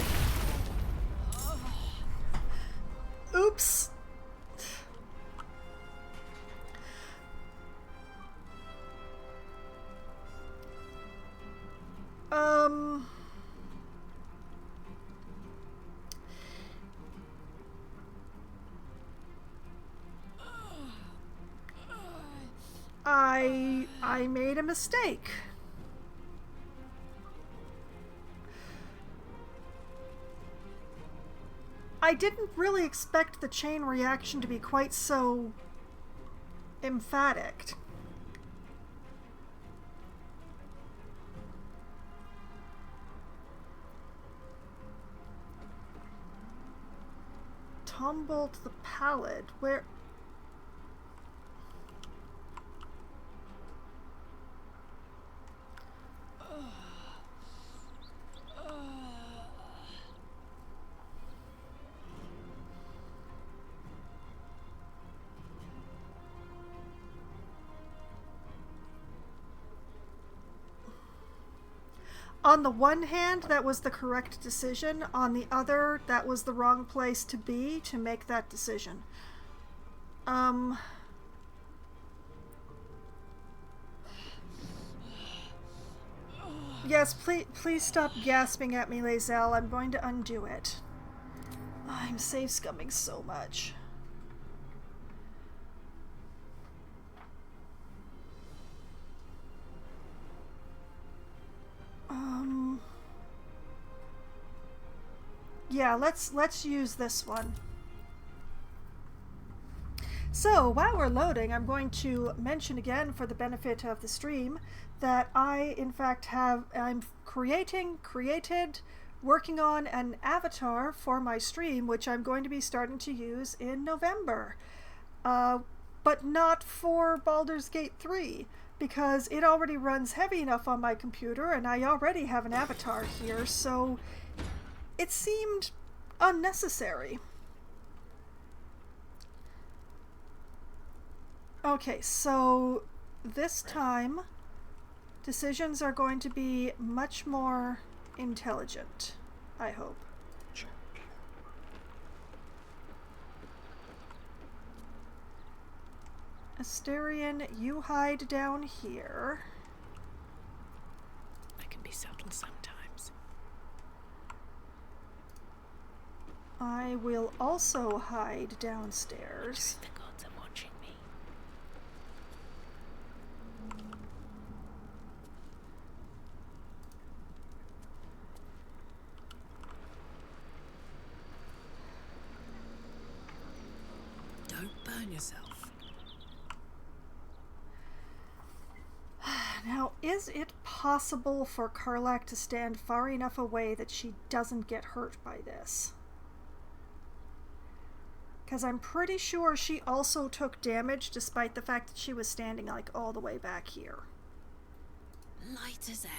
Oops. I made a mistake. I didn't really expect the chain reaction to be quite so emphatic. Tombolt the Pallid, where... On the one hand, that was the correct decision. On the other, that was the wrong place to be to make that decision. Yes, please stop gasping at me, Lae'zel. I'm going to undo it. I'm save scumming so much. Yeah, let's use this one. So, while we're loading, I'm going to mention again for the benefit of the stream that I, in fact, I'm created, working on an avatar for my stream, which I'm going to be starting to use in November. But not for Baldur's Gate 3, because it already runs heavy enough on my computer, and I already have an avatar here, so it seemed unnecessary. Okay, so this time decisions are going to be much more intelligent, I hope. Check. Asterion, you hide down here. I can be subtle sometimes. I will also hide downstairs. The gods are watching me. Don't burn yourself. Now, is it possible for Karlak to stand far enough away that she doesn't get hurt by this? Because I'm pretty sure she also took damage despite the fact that she was standing like all the way back here. Light as air.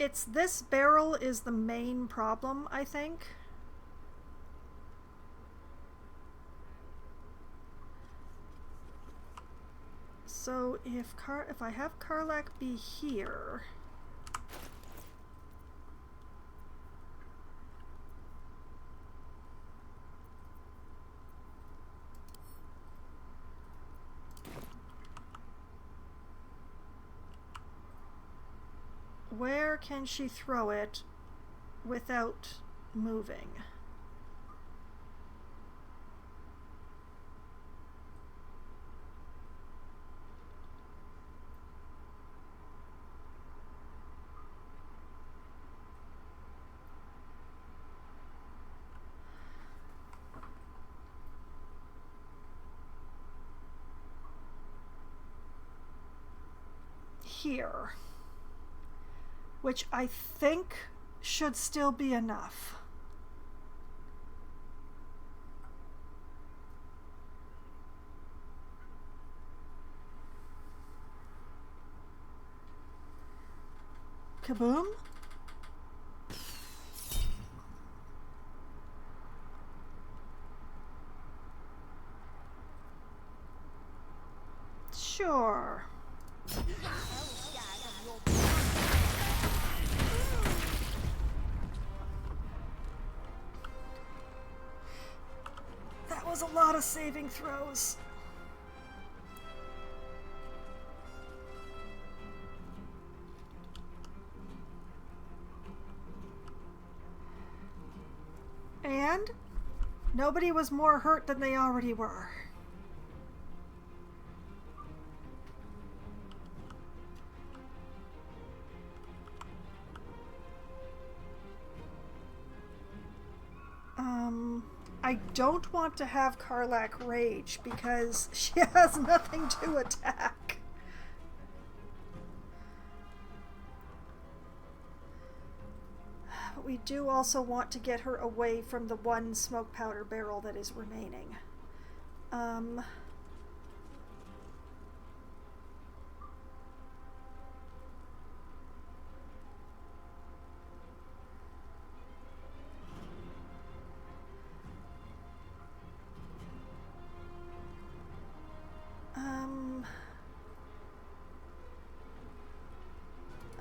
It's this barrel is the main problem, I think. So if I have Karlak be here, where can she throw it without moving? Here. Which I think should still be enough. Kaboom? Sure. That was a lot of saving throws. And nobody was more hurt than they already were. I don't want to have Karlak rage because she has nothing to attack. But we do also want to get her away from the one smoke powder barrel that is remaining.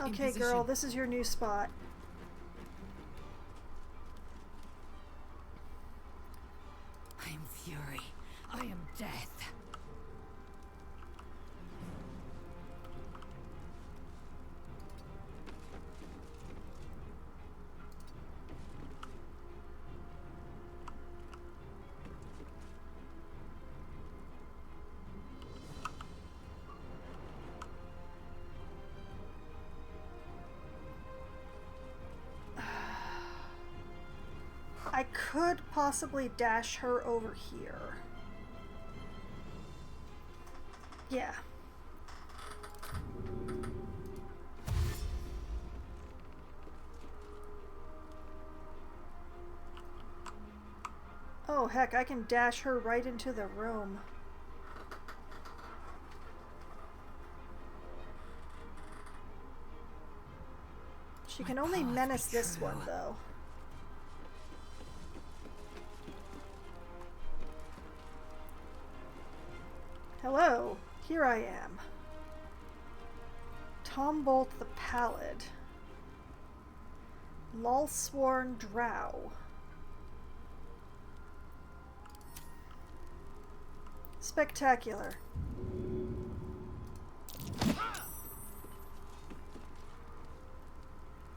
Okay, girl, this is your new spot. I am fury. I am death. I could possibly dash her over here. Yeah. Oh heck, I can dash her right into the room. She can only menace this one though. Hello, here I am. Tombolt the Pallid. Lulsworn Drow. Spectacular.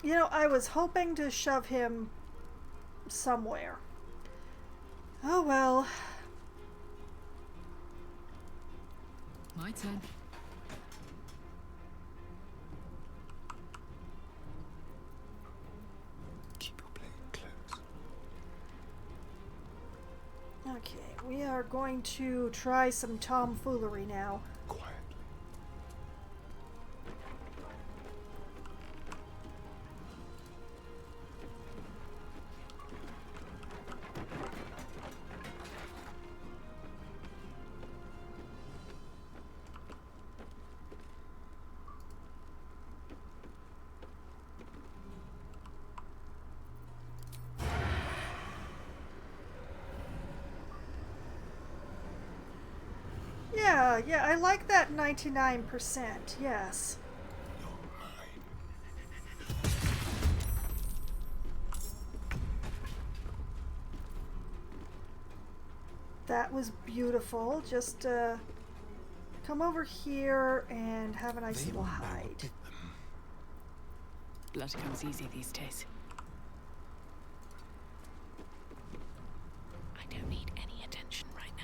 You know, I was hoping to shove him somewhere. Oh well. My turn. Keep your blade close. Okay, we are going to try some tomfoolery now. Quietly. Yeah, I like that 99%, yes. That was beautiful. Just come over here and have a nice little hide. Blood comes easy these days. I don't need any attention right now.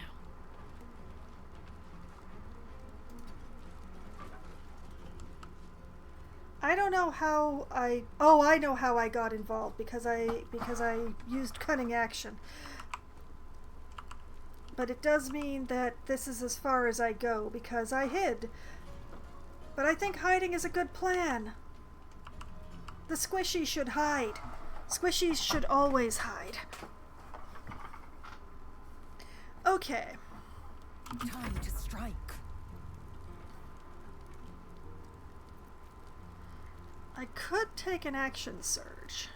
I don't know how I... Oh, I know how I got involved because I used cunning action. But it does mean that this is as far as I go because I hid. But I think hiding is a good plan. The squishies should hide. Squishies should always hide. Okay. Time to strike. I could take an action surge.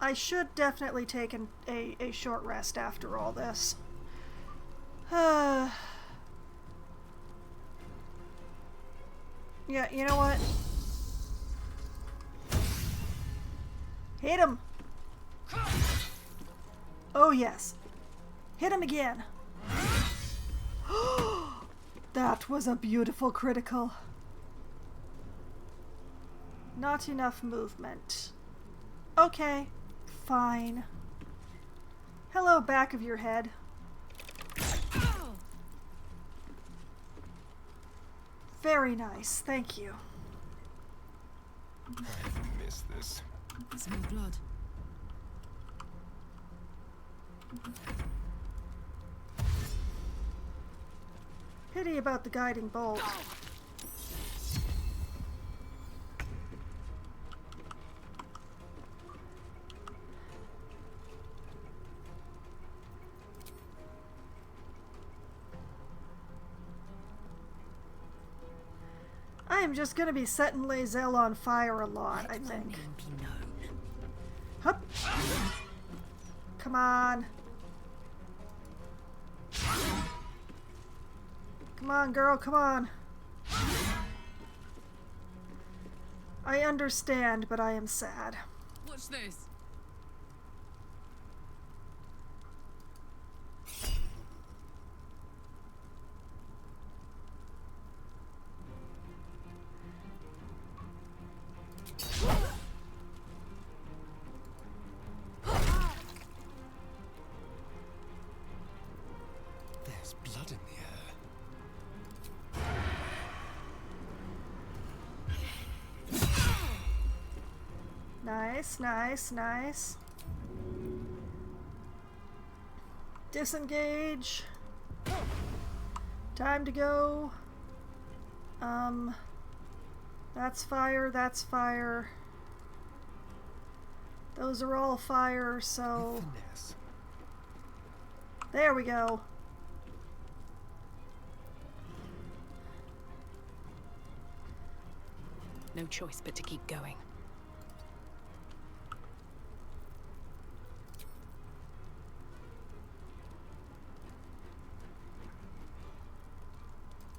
I should definitely take a short rest after all this. Yeah, you know what? Hit him! Oh yes. Hit him again. That was a beautiful critical. Not enough movement. Okay, fine. Hello, back of your head. Very nice, thank you. I missed this. Smell blood. Pity about the guiding bolt. I am just gonna be setting Lae'zel on fire a lot, I think. Hup! Come on. Come on, girl, come on. I understand, but I am sad. Watch this. There's blood in the air. Nice, nice, nice. Disengage. Time to go. That's fire, that's fire. Those are all fire, so... There we go. No choice but to keep going.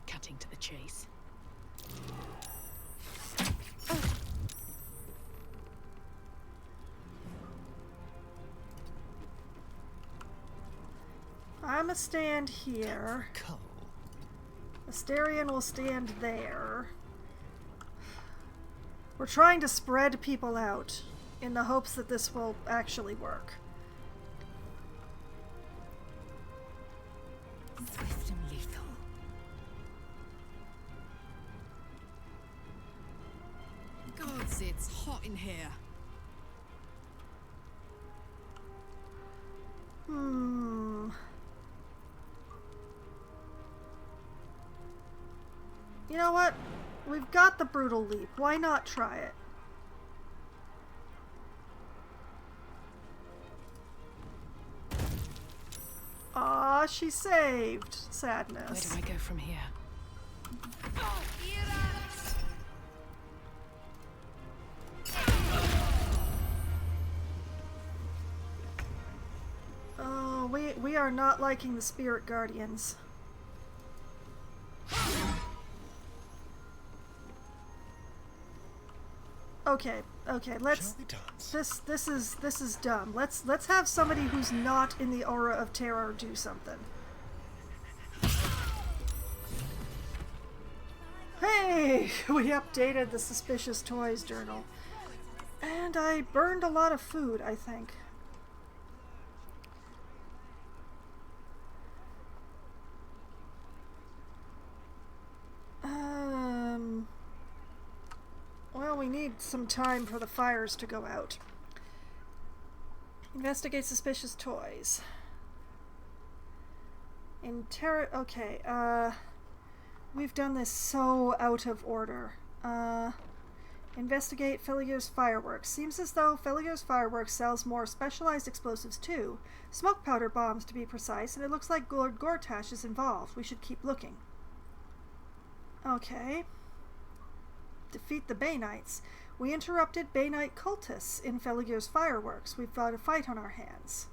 Cutting to the chase. I'ma stand here. Asterion will stand there. We're trying to spread people out in the hopes that this will actually work. Swift and lethal. Gods, it's hot in here. You know what? We've got the brutal leap. Why not try it? Aw, she saved. Sadness. Where do I go from here? Oh, we are not liking the spirit guardians. Okay, let's this is dumb. Let's have somebody who's not in the aura of terror do something. Hey, we updated the suspicious toys journal. And I burned a lot of food, I think. Well, we need some time for the fires to go out. Investigate suspicious toys. Okay, we've done this so out of order. Investigate Felier's fireworks. Seems as though Felier's fireworks sells more specialized explosives too. Smoke powder bombs, to be precise, and it looks like Lord Gortash is involved. We should keep looking. Okay. Defeat the Bay Knights. We interrupted Bay Knight cultists in Felier's fireworks. We've got a fight on our hands.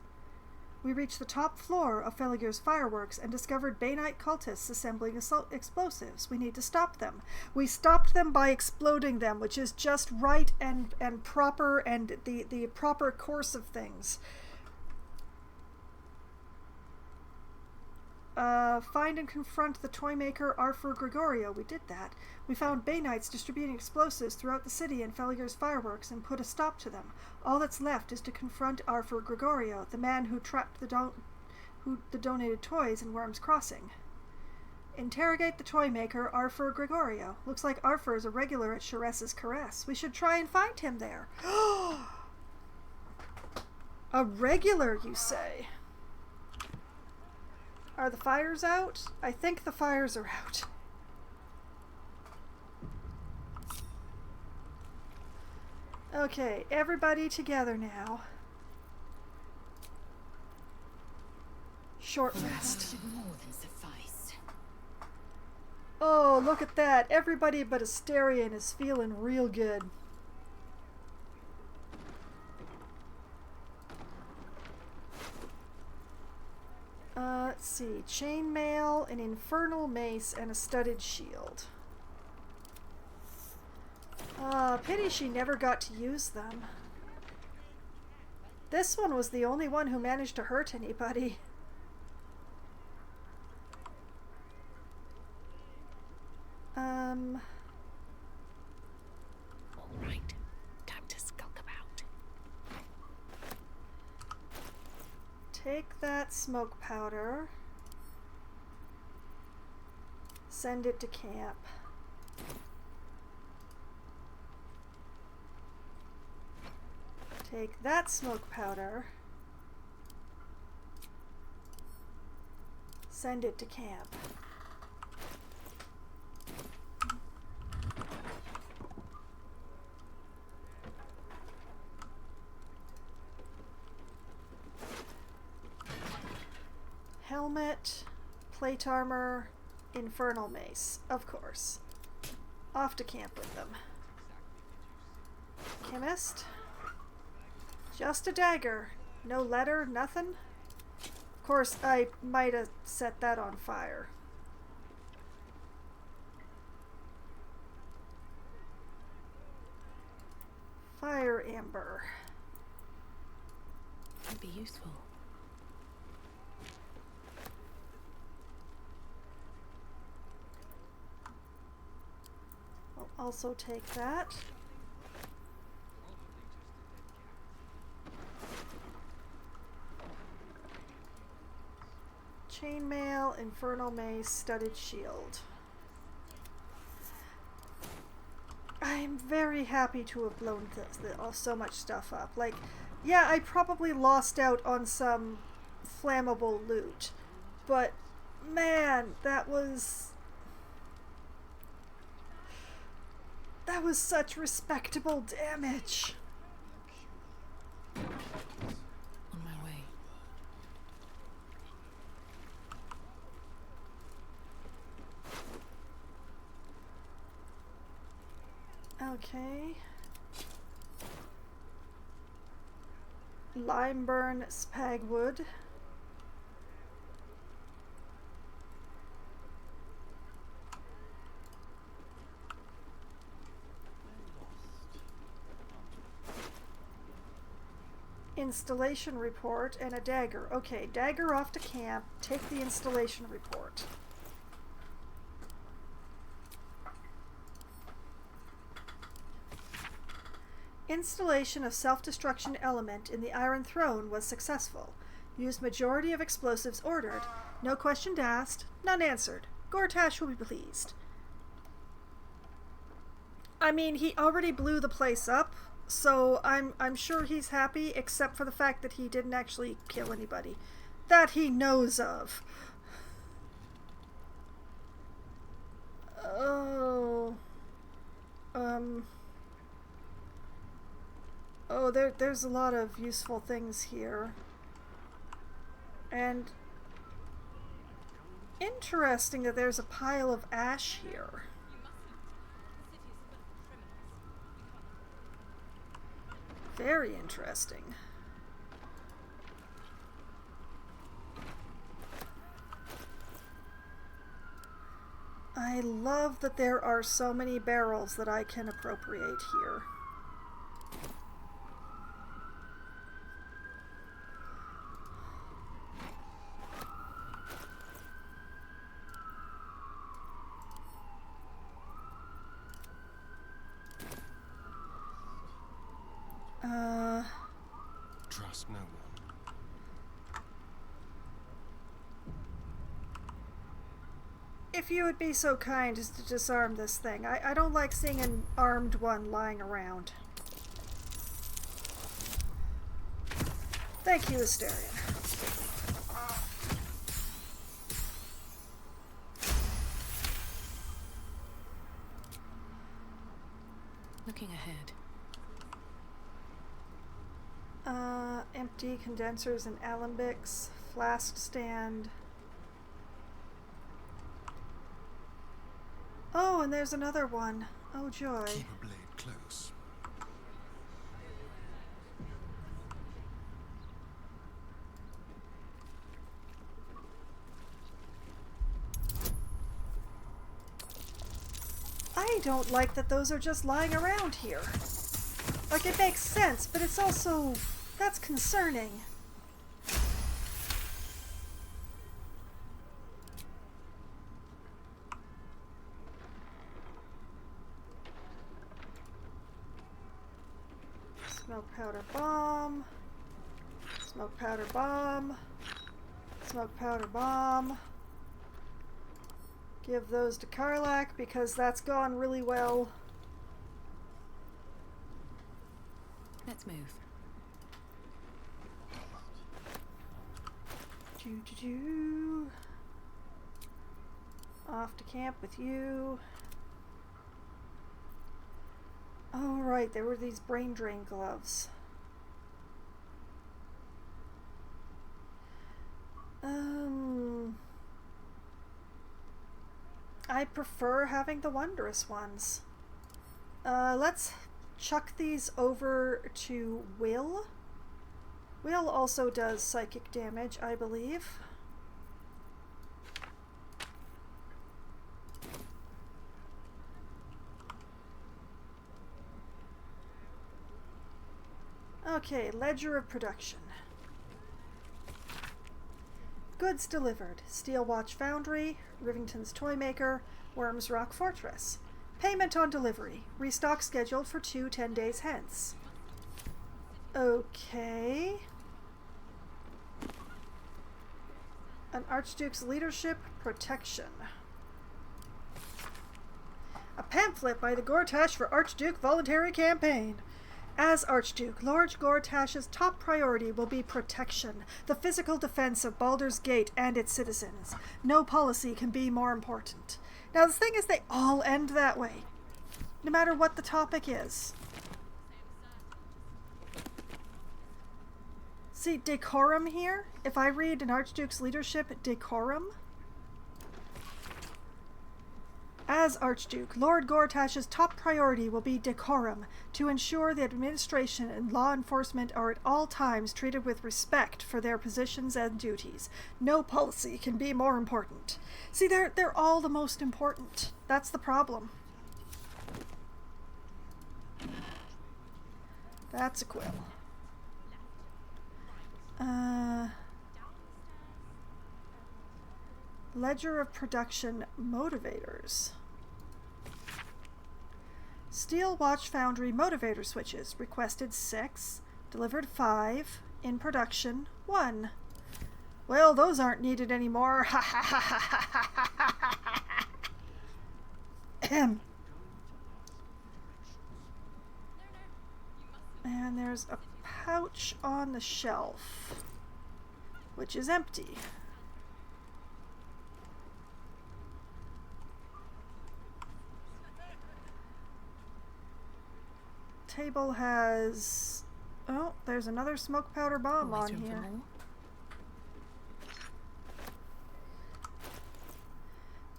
We reached the top floor of Felier's fireworks and discovered Bay Knight cultists assembling explosives. We need to stop them. We stopped them by exploding them, which is just right and proper and the proper course of things. Find and confront the toy maker Arthur Gregorio. We did that. We found Bay Knights distributing explosives throughout the city and Felier's fireworks and put a stop to them. All that's left is to confront Arthur Gregorio, the man who trapped the donated toys in Worm's Crossing. Interrogate the toy maker Arthur Gregorio. Looks like Arthur is a regular at Sharess's Caress. We should try and find him there. A regular, you say? Are the fires out? I think the fires are out. Okay, everybody together now. Short rest. Should more than suffice. Oh, look at that. Everybody but Asterion is feeling real good. Let's see. Chainmail, an infernal mace, and a studded shield. Pity she never got to use them. This one was the only one who managed to hurt anybody. Alright, time to skulk about. Take that smoke powder. Send it to camp. Take that smoke powder. Send it to camp. Helmet, plate armor, infernal mace, of course. Off to camp with them. Chemist. Just a dagger. No letter, nothing. Of course, I might have set that on fire. Fire amber. Could be useful. I'll also take that. Chainmail, infernal mace, studded shield. I'm very happy to have blown so much stuff up. Like, yeah, I probably lost out on some flammable loot, but man, that was such respectable damage. On my way. Okay. Limeburn spagwood. Installation report and a dagger. Okay, dagger off to camp. Take the installation report. Installation of self-destruction element in the Iron Throne was successful. Used majority of explosives ordered. No questions asked, none answered. Gortash will be pleased. I mean, he already blew the place up, so I'm sure he's happy, except for the fact that he didn't actually kill anybody. That he knows of. Oh. Oh, there's a lot of useful things here. And interesting that there's a pile of ash here. Very interesting. I love that there are so many barrels that I can appropriate here. Trust no one. If you would be so kind as to disarm this thing. I don't like seeing an armed one lying around. Thank you, Asterion. Looking ahead. Empty condensers and alembics, flask stand. Oh, and there's another one. Oh, joy. Keep a blade close. I don't like that those are just lying around here. Like, it makes sense, but it's also... that's concerning. Smoke powder bomb. Smoke powder bomb. Smoke powder bomb. Give those to Karlak because that's gone really well. Let's move. Doo-doo-doo. Off to camp with you. Oh, right, there were these brain drain gloves. I prefer having the wondrous ones. Let's chuck these over to Will. Will also does psychic damage, I believe. Okay, ledger of production. Goods delivered. Steel Watch Foundry, Rivington's Toy Maker, Worms Rock Fortress. Payment on delivery. Restock scheduled for 10 days hence. Okay. An Archduke's Leadership Protection. A pamphlet by the Gortash for Archduke Voluntary Campaign. As Archduke, Lord Gortash's top priority will be protection, the physical defense of Baldur's Gate and its citizens. No policy can be more important. Now the thing is, they all end that way, no matter what the topic is. See, decorum here, if I read an Archduke's Leadership, decorum. As Archduke, Lord Gortash's top priority will be decorum, to ensure the administration and law enforcement are at all times treated with respect for their positions and duties. No policy can be more important. See, they're all the most important. That's the problem. That's a quill. Ledger of Production Motivators. Steel Watch Foundry motivator switches. Requested 6. Delivered 5. In production 1. Well, those aren't needed anymore. Ha ha ha ha ha ha ha ha. And there's a pouch on the shelf, which is empty. Table has... Oh, there's another smoke powder bomb on here.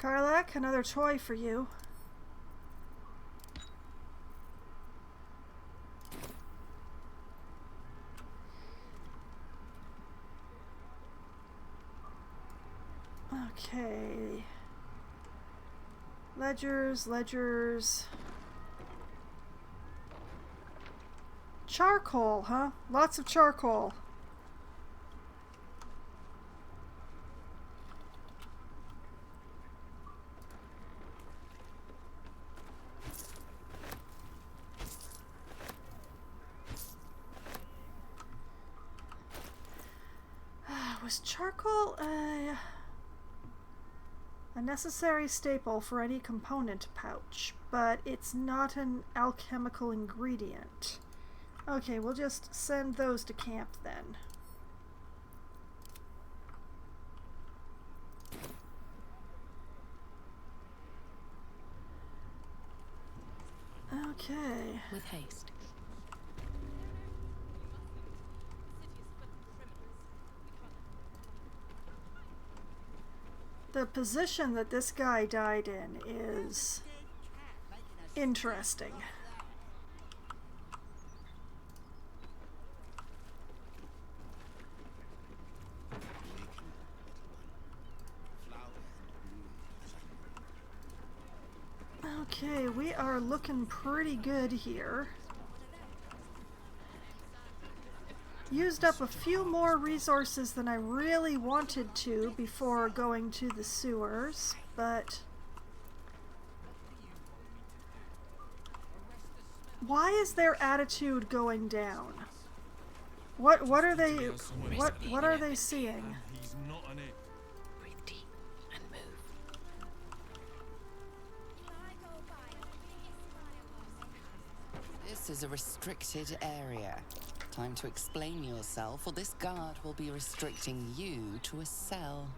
Karlak, another toy for you. Okay. Ledgers. Charcoal, huh? Lots of charcoal. Was charcoal a necessary staple for any component pouch, but it's not an alchemical ingredient. Okay, we'll just send those to camp then. Okay. With haste. The position that this guy died in is interesting. Okay, we are looking pretty good here. Used up a few more resources than I really wanted to before going to the sewers, but why is their attitude going down? What are they seeing? He's not on it. Breathe deep and move. This is a restricted area. Time to explain yourself, or this guard will be restricting you to a cell.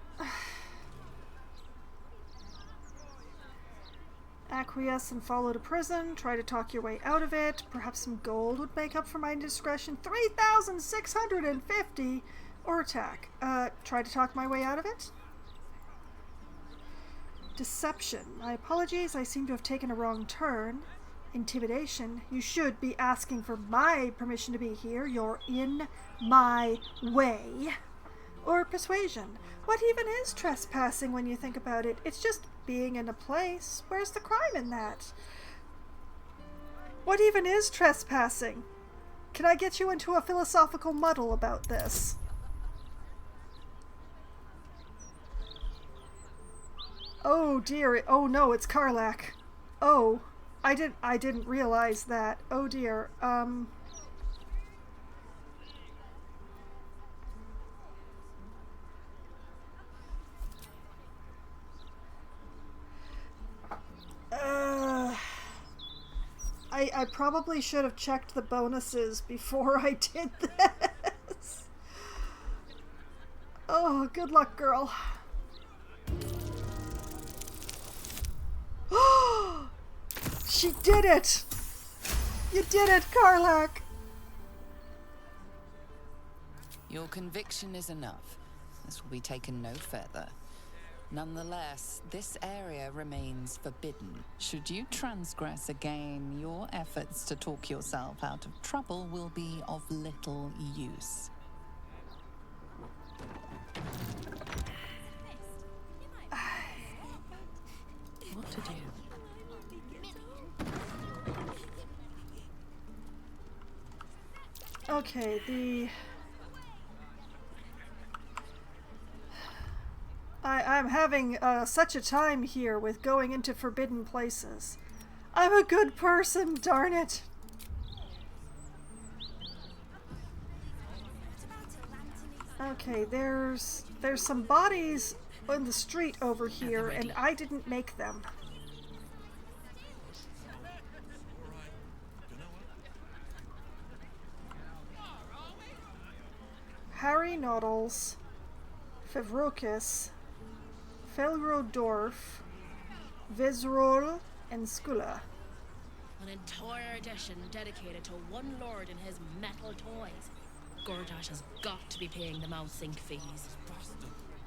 Acquiesce and follow to prison. Try to talk your way out of it. Perhaps some gold would make up for my indiscretion. 3,650! Or attack. Try to talk my way out of it? Deception. My apologies, I seem to have taken a wrong turn. Intimidation? You should be asking for my permission to be here. You're in my way. Or persuasion. What even is trespassing when you think about it? It's just being in a place. Where's the crime in that? What even is trespassing? Can I get you into a philosophical muddle about this? Oh dear. Oh no, it's Karlach. Oh, I didn't realize that. Oh dear. I probably should have checked the bonuses before I did this. Oh, good luck, girl. She did it! You did it, Karlach! Your conviction is enough. This will be taken no further. Nonetheless, this area remains forbidden. Should you transgress again, your efforts to talk yourself out of trouble will be of little use. What to do? Okay, I'm having such a time here with going into forbidden places. I'm a good person, darn it. Okay, there's some bodies on the street over here, and I didn't make them. Harry Noddles, Fevrokis, Felrodorf, Vizrol, and Skula. An entire edition dedicated to one lord and his metal toys. Gortash has got to be paying them out sink fees.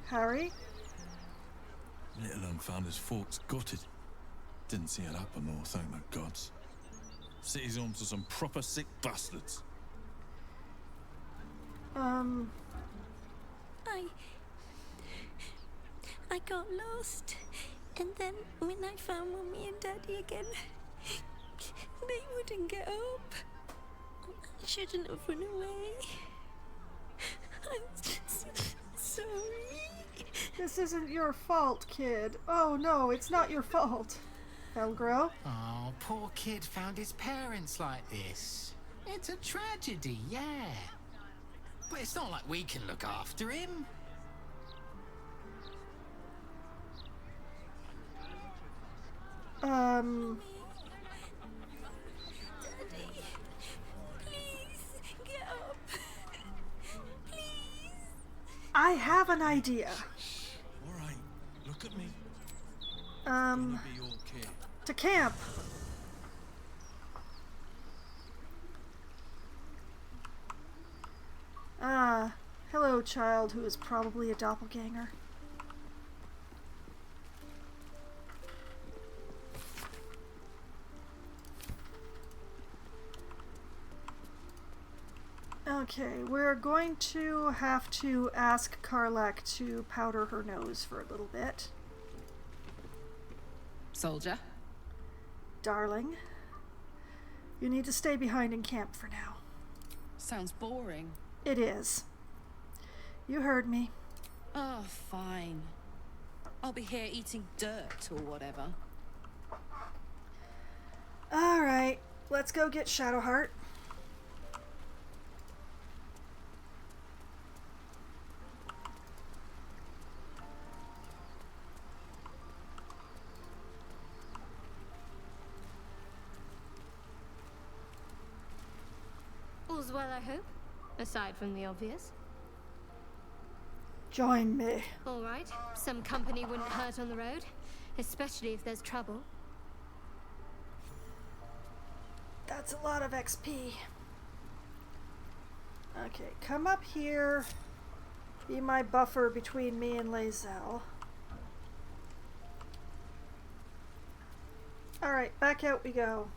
Harry? Little un found his forks gutted. Didn't see it happen though, thank the gods. City's home to some proper sick bastards. I got lost, and then when I found Mummy and Daddy again, they wouldn't get up. I shouldn't have run away. I'm just sorry. This isn't your fault, kid. Oh no, it's not your fault. Felgro? Oh, poor kid found his parents like this. It's a tragedy, yeah. But it's not like we can look after him. Daddy, please get up. Please. I have an idea. All right, look at me. Be okay. To camp. Hello, child who is probably a doppelganger. Okay, we're going to have to ask Karlach to powder her nose for a little bit. Soldier? Darling, you need to stay behind in camp for now. Sounds boring. It is. You heard me. Oh, fine. I'll be here eating dirt or whatever. Alright, let's go get Shadowheart. All's well, I hope, aside from the obvious. Join me. All right, some company wouldn't hurt on the road, especially if there's trouble. That's a lot of XP. Okay, come up here. Be my buffer between me and Lae'zel. Alright, back out we go.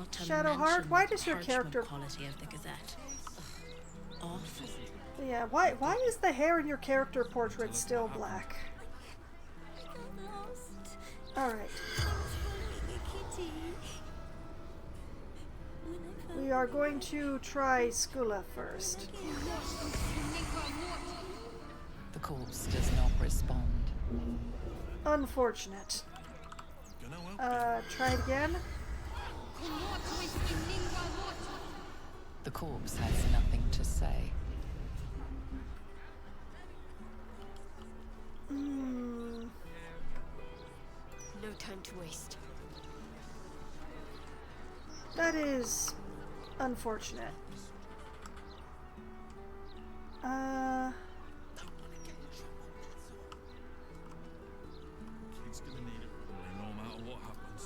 Not to Shadowheart, mention why the does your parchment character... quality of the Gazette. Ugh, awful. Yeah, why is the hair in your character portrait still black? Alright. We are going to try Skula first. The corpse does not respond. Unfortunate. Try it again. The corpse has nothing to say. No time to waste. That is unfortunate. He's gonna need it probably, no matter what happens.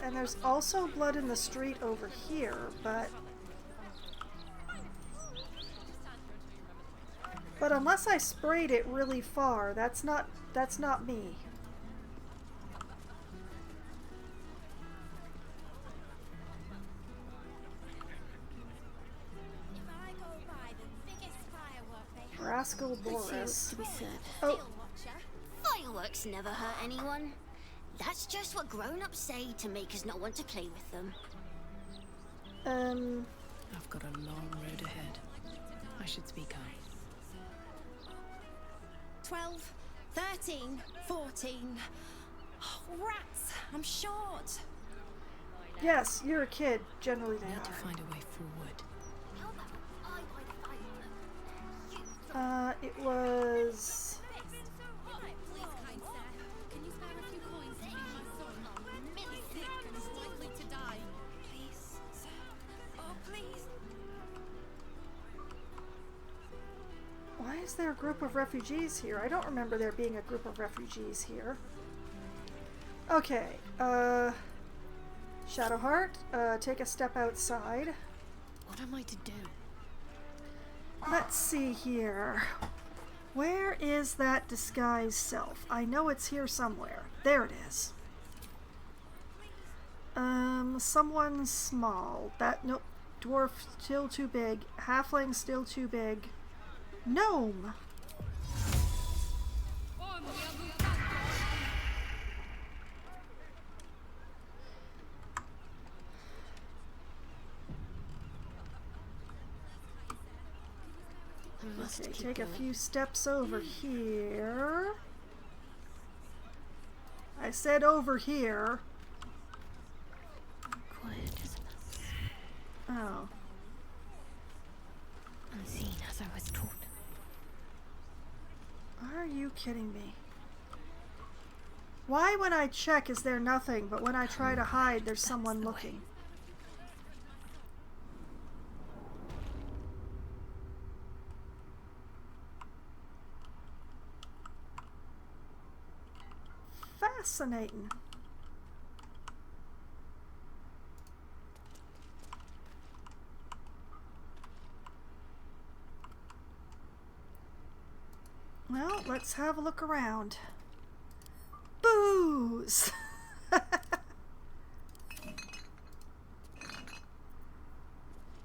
And there's also blood in the street over here, but unless I sprayed it really far, that's not me. Rascal Boris. Oh. Fireworks never hurt anyone. That's just what grown-ups say to make us not want to play with them. I've got a long road ahead. I should speak up. 12, 13, 14. Oh, rats! I'm short. Yes, you're a kid. Generally they Need to find a way forward. It was... Can you spare a few coins to feed my son? He's sick and is likely to die. Please, sir. Oh, please. Why is there a group of refugees here? I don't remember there being a group of refugees here. Okay, Shadowheart, take a step outside. What am I to do? Let's see here. Where is that disguised self? I know it's here somewhere. There it is. Someone small. Nope. Dwarf still too big. Halfling still too big. Gnome. Okay, take a few steps over here. I said over here. Quiet as a mouse. Oh. Unseen as I was taught. Are you kidding me? Why when I check is there nothing, but when I try to hide there's someone looking? Fascinating. Well, let's have a look around. Booze!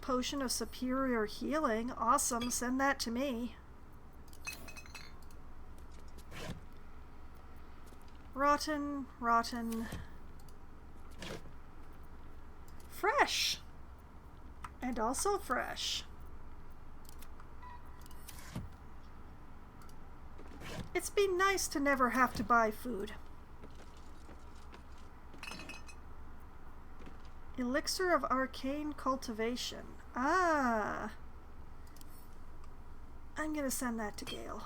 Potion of superior healing. Awesome. Send that to me. Rotten, rotten. Fresh! And also fresh. It's been nice to never have to buy food. Elixir of Arcane Cultivation. Ah! I'm gonna send that to Gale.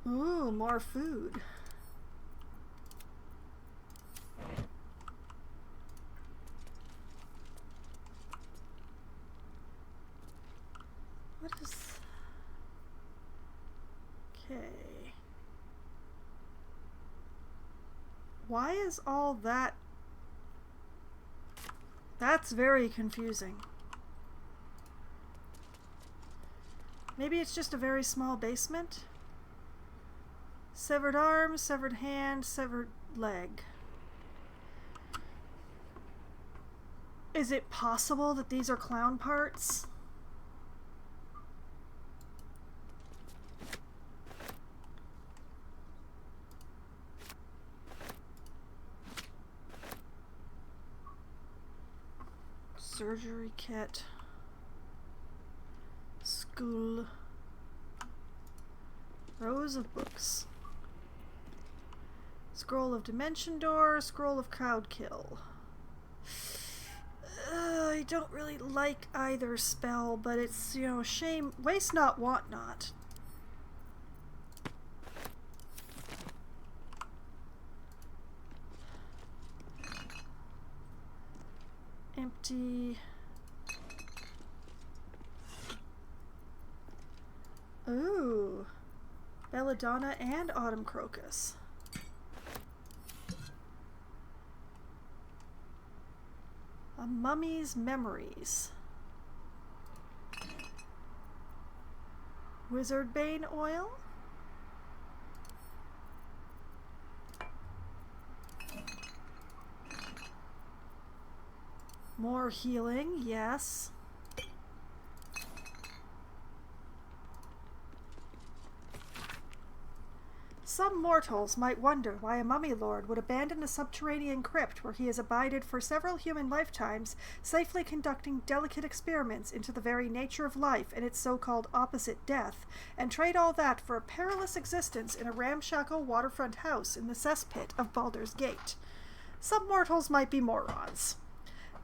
Ooh, more food. What is... Okay. Why is all that... That's very confusing. Maybe it's just a very small basement. Severed arm, severed hand, severed leg. Is it possible that these are clown parts? Surgery kit. School. Rows of books. Scroll of Dimension Door, Scroll of Crowd Kill. I don't really like either spell, but it's, you know, shame. Waste not, want not. Empty. Ooh. Belladonna and Autumn Crocus. A Mummy's Memories. Wizardbane oil. More healing, yes. Some mortals might wonder why a mummy lord would abandon a subterranean crypt where he has abided for several human lifetimes, safely conducting delicate experiments into the very nature of life and its so-called opposite, death, and trade all that for a perilous existence in a ramshackle waterfront house in the cesspit of Baldur's Gate. Some mortals might be morons.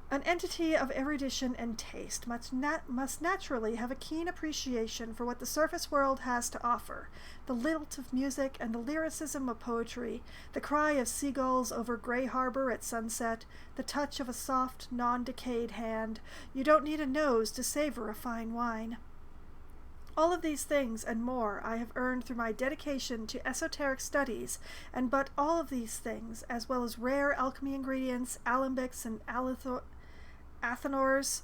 An entity of erudition and taste must naturally have a keen appreciation for what the surface world has to offer. The lilt of music and the lyricism of poetry, the cry of seagulls over Grey Harbor at sunset, the touch of a soft, non-decayed hand. You don't need a nose to savor a fine wine. All of these things and more I have earned through my dedication to esoteric studies, and but all of these things, as well as rare alchemy ingredients, alembics, and athanors,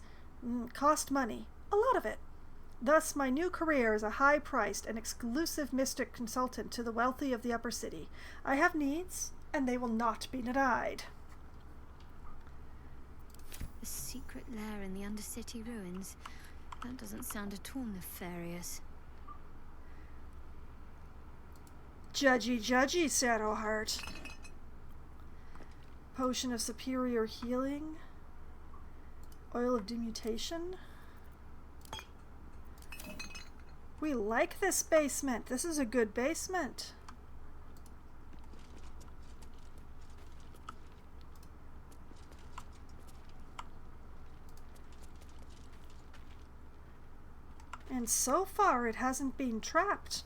cost money, a lot of it. Thus, my new career is a high-priced and exclusive mystic consultant to the wealthy of the upper city. I have needs, and they will not be denied. A secret lair in the Undercity ruins. That doesn't sound at all nefarious. Judgy, judgy, Shadowheart. Potion of superior healing. Oil of demutation. We like this basement. This is a good basement. And so far it hasn't been trapped.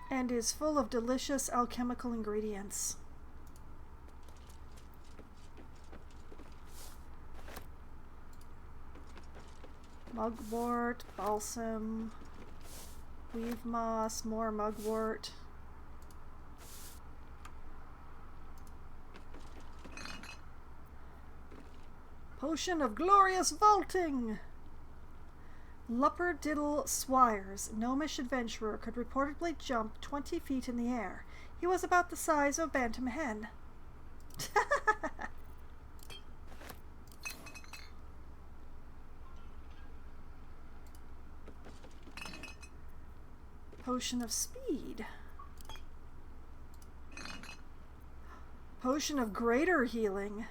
And is full of delicious alchemical ingredients. Mugwort, balsam, weave moss, more mugwort. Potion of glorious vaulting! Lupperdiddle Swires, gnomish adventurer, could reportedly jump 20 feet in the air. He was about the size of a bantam hen. Potion of speed. Potion of greater healing.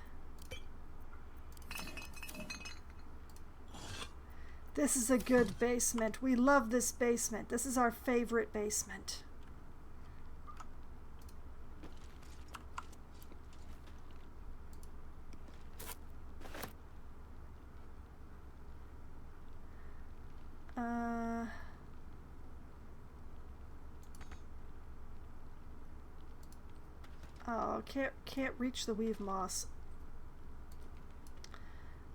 This is a good basement. We love this basement. This is our favorite basement. Oh, can't reach the weave moss.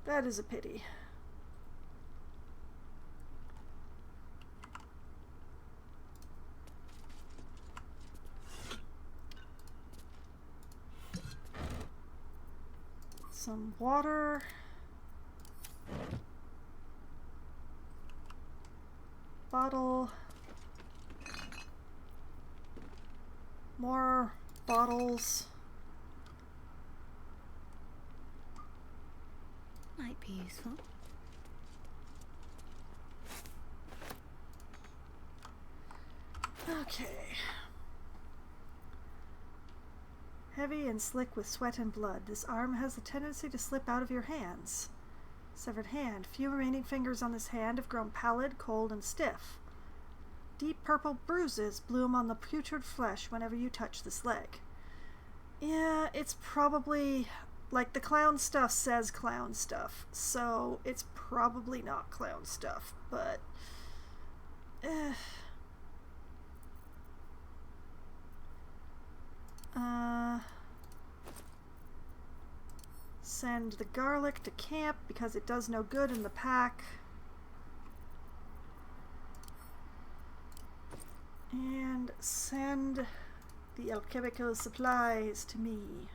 That is a pity. Some water. Bottle. More bottles. Might be useful. Okay. Heavy and slick with sweat and blood. This arm has a tendency to slip out of your hands. Severed hand. Few remaining fingers on this hand have grown pallid, cold, and stiff. Deep purple bruises bloom on the putrid flesh whenever you touch this leg. Yeah, it's probably... like, the clown stuff says clown stuff, so it's probably not clown stuff, but... Send the garlic to camp because it does no good in the pack. And send the alchemical supplies to me.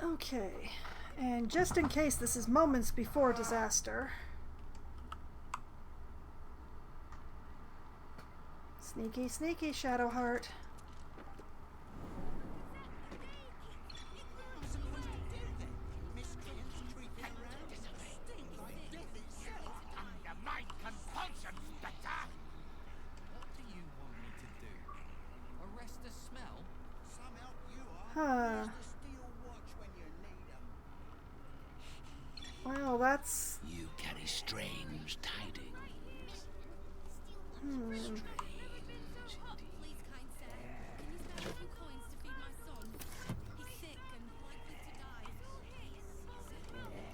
Okay, and just in case this is moments before disaster. Sneaky, sneaky, Shadowheart. Huh. Well, that's... You carry strange tidings.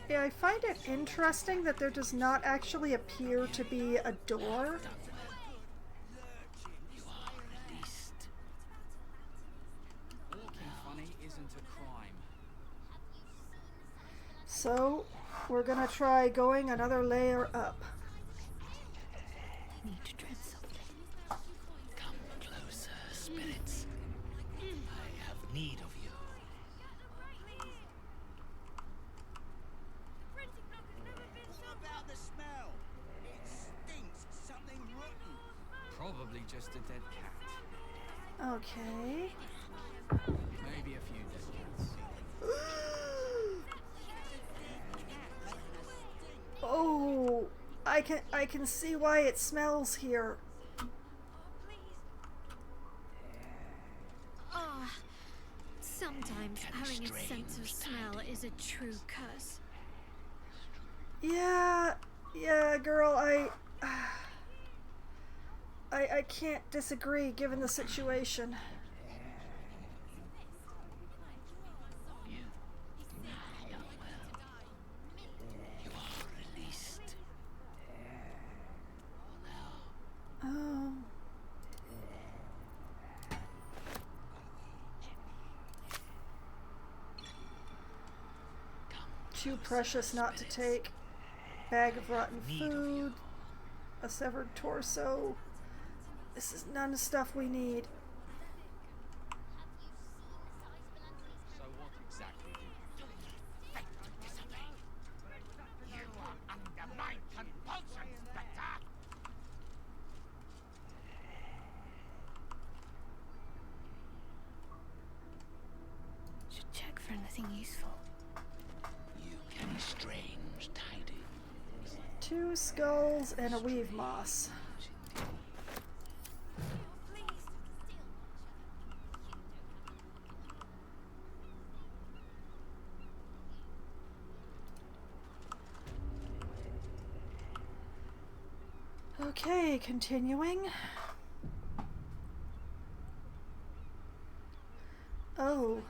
Yeah, I find it interesting that there does not actually appear to be a door. So, we're gonna try going another layer up. Need to tread softly. Come closer, spirits. I have need of you. What about the smell? It stinks. Something rotten. Probably just a dead cat. Okay. Maybe a few dead cats. Oh, I can see why it smells here. Ah, sometimes having a sense of smell is a true curse. Yeah, girl, I can't disagree given the situation. Oh. Too precious not to take. Bag of rotten food. A severed torso. This is none of the stuff we need. So what exactly did you do? You are under my compulsion, Spectre! Should check for anything useful. You carry strange tidings. 2 skulls and a weave moss. Okay, continuing. Oh.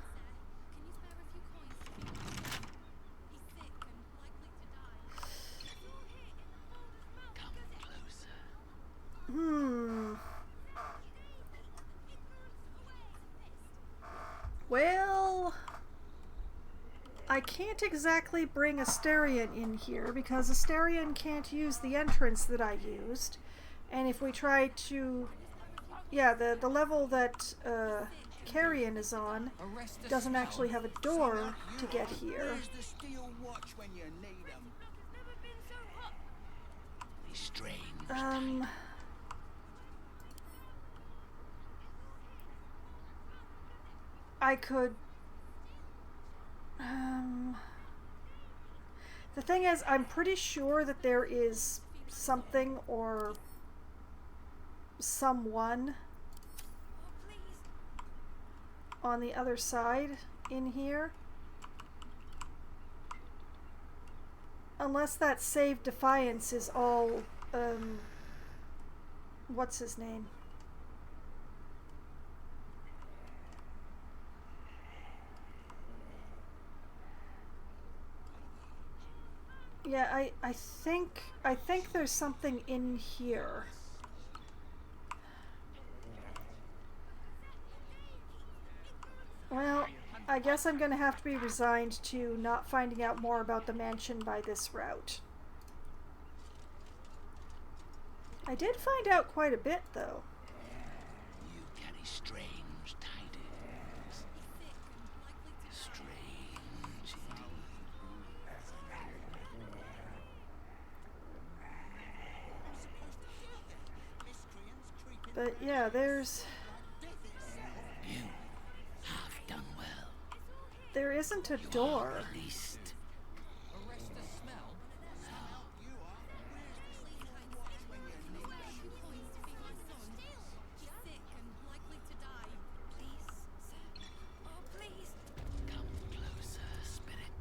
Well, I can't exactly bring Asterion in here because Asterion can't use the entrance that I used. And if we try to... yeah, the level that Carrion is on doesn't actually have a door to get here. Where's the steel watch when you need 'em? I could... The thing is, I'm pretty sure that there is something or someone on the other side in here. Unless that Save Defiance is all, what's his name? Yeah, I think there's something in here. Well, I guess I'm gonna have to be resigned to not finding out more about the mansion by this route. I did find out quite a bit, though. You carry strange tidings. Strange indeed. But yeah, there's... You have done well. There isn't a door. Released. Arrest the smell? Come closer, spirit.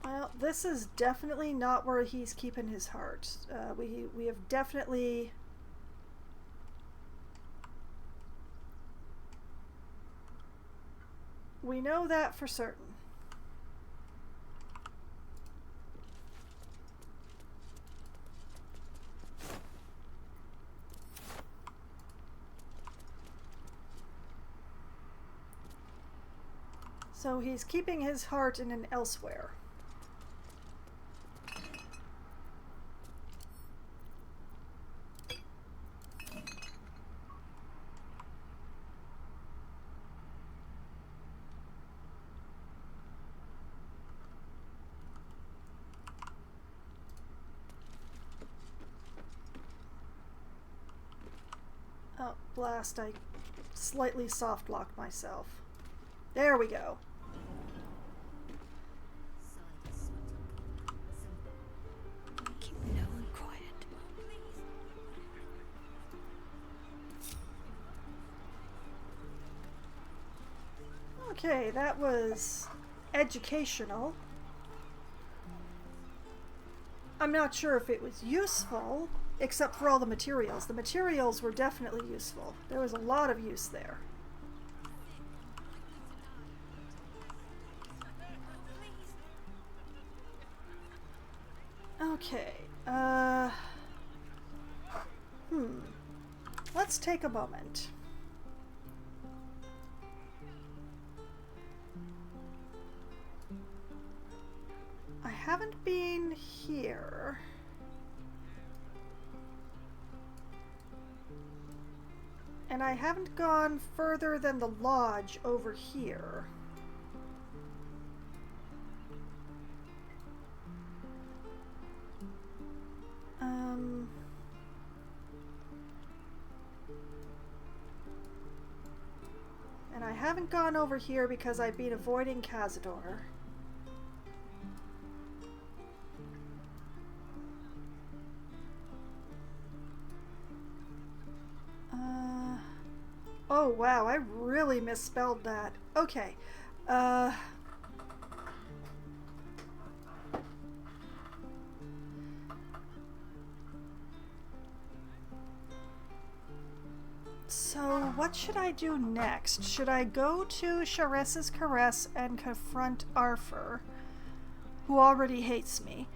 Well, this is definitely not where he's keeping his heart. We have definitely... We know that for certain. So he's keeping his heart in an elsewhere. Oh, blast, I slightly soft locked myself. There we go. Keep low and quiet. Okay, that was educational. I'm not sure if it was useful, except for all the materials. The materials were definitely useful. There was a lot of use there. Okay, let's take a moment. I haven't been here. And I haven't gone further than the lodge over here. And I haven't gone over here because I've been avoiding Cazador. Oh wow, I really misspelled that. Okay. So what should I do next? Should I go to Sharess's Caress and confront Arthur, who already hates me?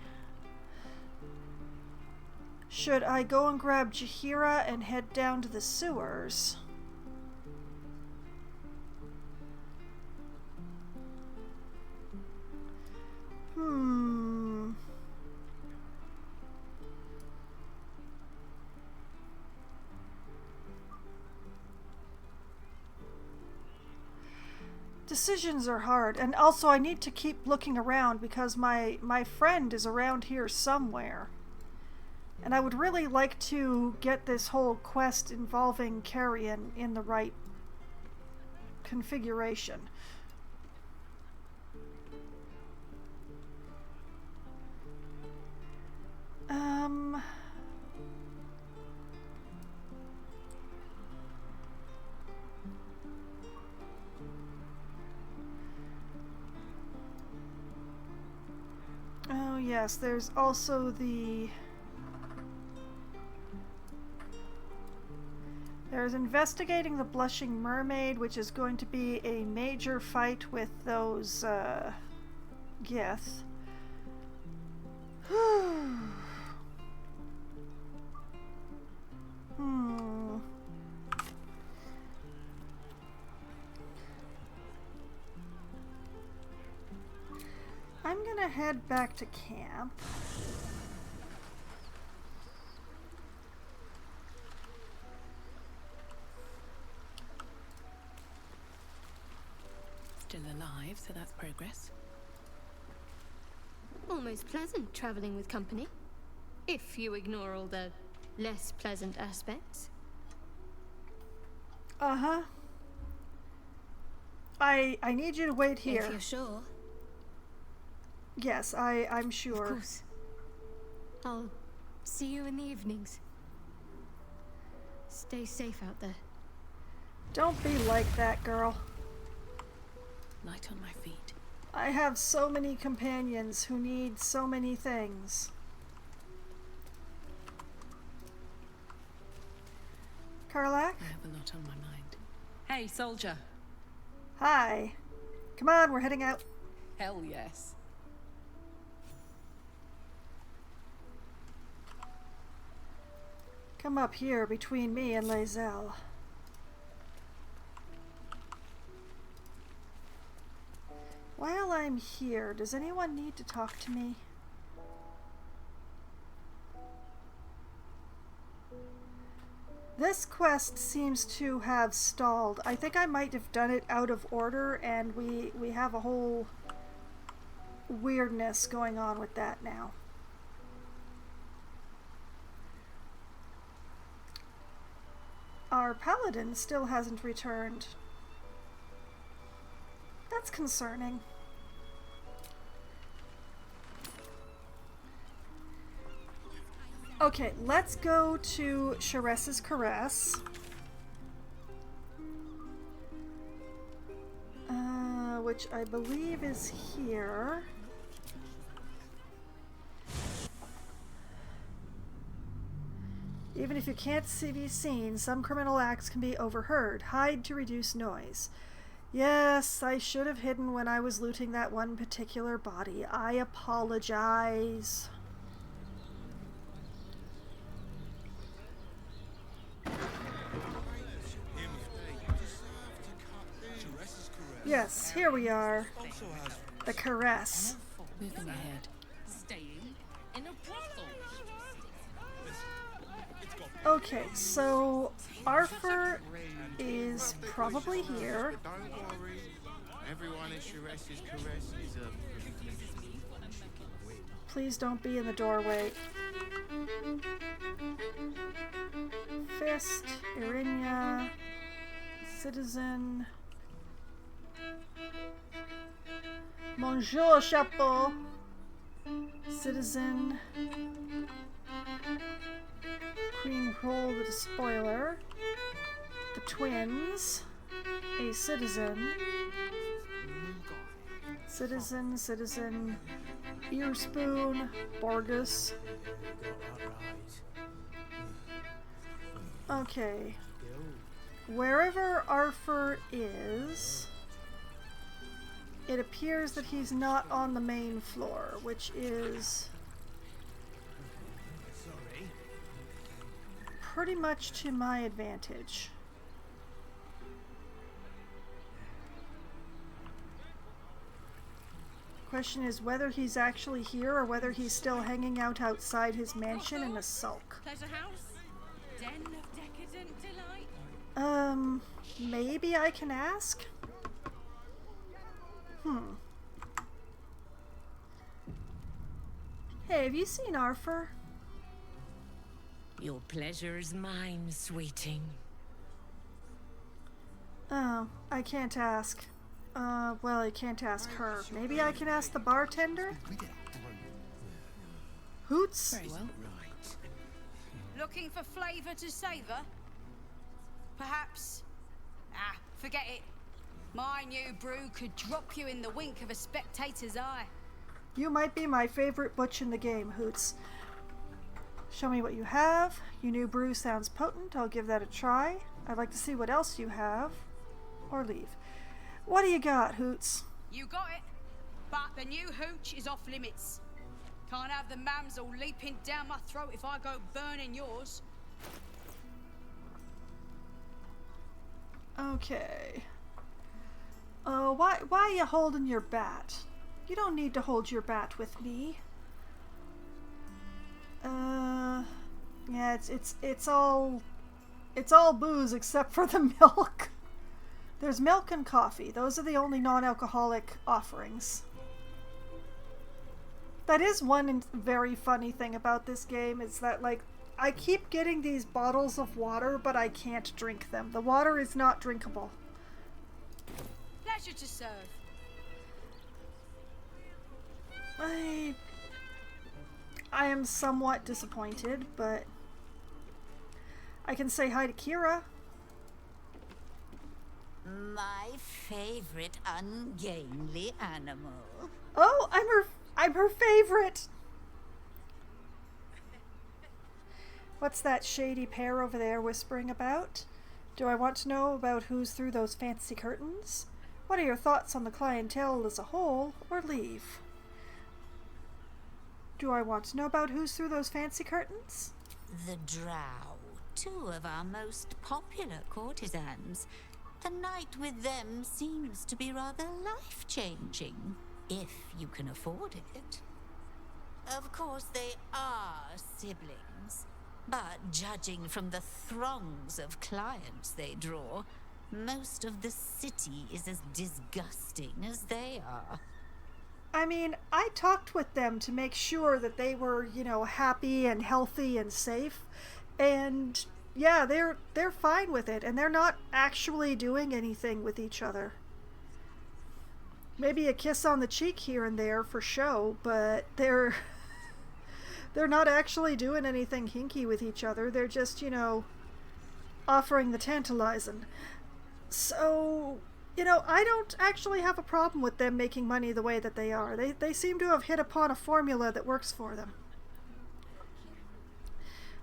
Should I go and grab Jahira and head down to the sewers? Decisions are hard, and also I need to keep looking around because my friend is around here somewhere. And I would really like to get this whole quest involving Carrion in the right configuration. Oh yes, there's also there's investigating the Blushing Mermaid, which is going to be a major fight with those, Gith. I'm gonna head back to camp. Still alive, so that's progress. Almost pleasant traveling with company. If you ignore all the less pleasant aspects. Uh-huh. I need you to wait here. If you're sure. Yes, I'm sure. Of course. I'll see you in the evenings. Stay safe out there. Don't be like that, girl. Light on my feet. I have so many companions who need so many things. Karlak? I have a lot on my mind. Hey, soldier. Hi. Come on, we're heading out. Hell yes. Come up here between me and Lae'zel. While I'm here, does anyone need to talk to me? This quest seems to have stalled. I think I might have done it out of order, and we have a whole weirdness going on with that now. Our paladin still hasn't returned. That's concerning. Okay, let's go to Sharess's Caress. Which I believe is here. Even if you can't be seen, some criminal acts can be overheard. Hide to reduce noise. Yes, I should have hidden when I was looting that one particular body. I apologize. Yes, here we are. The Caress. Moving ahead. Staying in a brothel. Okay, so Arthur is probably here. Don't worry. Everyone at Sharess's Caress is a... Please don't be in the doorway. Fist, Irinia, Citizen. Bonjour, Chapeau. Citizen. Queen Roll the Despoiler. The Twins. A Citizen. Citizen. Earspoon. Borgus. Okay. Wherever Arthur is, it appears that he's not on the main floor, which is pretty much to my advantage. Question is whether he's actually here or whether he's still hanging out outside his mansion in a sulk. Pleasure house, den of decadent delight. Maybe I can ask? Hey, have you seen Arthur? Your pleasure is mine, sweeting. Oh, I can't ask. Well, I can't ask her. Maybe I can ask the bartender? Hoots? Very well. Looking for flavour to savour? Perhaps? Ah, forget it. My new brew could drop you in the wink of a spectator's eye. You might be my favorite butch in the game, Hoots. Show me what you have. Your new brew sounds potent. I'll give that a try. I'd like to see what else you have. Or leave. What do you got, Hoots? You got it. But the new hooch is off limits. Can't have the mams all leaping down my throat if I go burning yours. Okay. Why are you holding your bat? You don't need to hold your bat with me. Yeah, it's all booze except for the milk. There's milk and coffee. Those are the only non-alcoholic offerings. That is one very funny thing about this game, is that, like, I keep getting these bottles of water, but I can't drink them. The water is not drinkable. Pleasure to serve. I am somewhat disappointed, but I can say hi to Kira. My favorite ungainly animal. Oh, I'm her favorite. What's that shady pair over there whispering about? Do I want to know about who's through those fancy curtains? What are your thoughts on the clientele as a whole, or leave? Do I want to know about who's through those fancy curtains? The Drow, two of our most popular courtesans. The night with them seems to be rather life-changing, if you can afford it. Of course, they are siblings, but judging from the throngs of clients they draw, most of the city is as disgusting as they are. I mean, I talked with them to make sure that they were, you know, happy and healthy and safe, and yeah, they're fine with it, and they're not actually doing anything with each other. Maybe a kiss on the cheek here and there for show, but they're not actually doing anything kinky with each other. They're just, you know, offering the tantalizing. So, you know, I don't actually have a problem with them making money the way that they are. They seem to have hit upon a formula that works for them.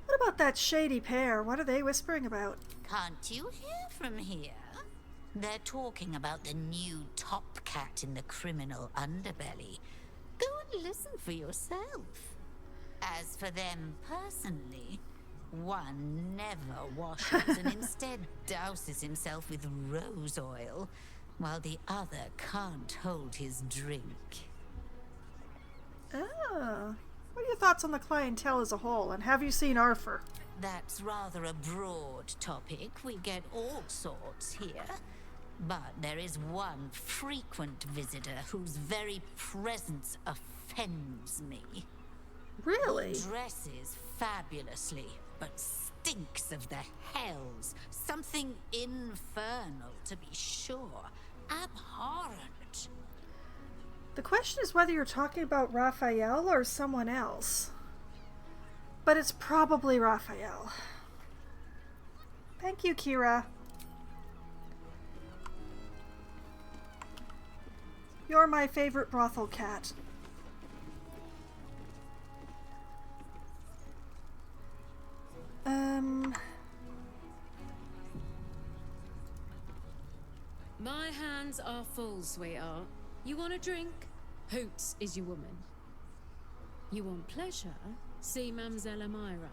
What about that shady pair? What are they whispering about? Can't you hear from here? They're talking about the new top cat in the criminal underbelly. Go and listen for yourself. As for them personally, one never washes and instead douses himself with rose oil, while the other can't hold his drink. Oh. What are your thoughts on the clientele as a whole, and have you seen Arthur? That's rather a broad topic. We get all sorts here. But there is one frequent visitor whose very presence offends me. Really? Dresses fabulously, but stinks of the hells. Something infernal, to be sure. Abhorrent. The question is whether you're talking about Raphael or someone else. But it's probably Raphael. Thank you, Kira. You're my favorite brothel cat. My hands are full, sweetheart. You want a drink? Hoots is your woman. You want pleasure? See Mamselle Amira.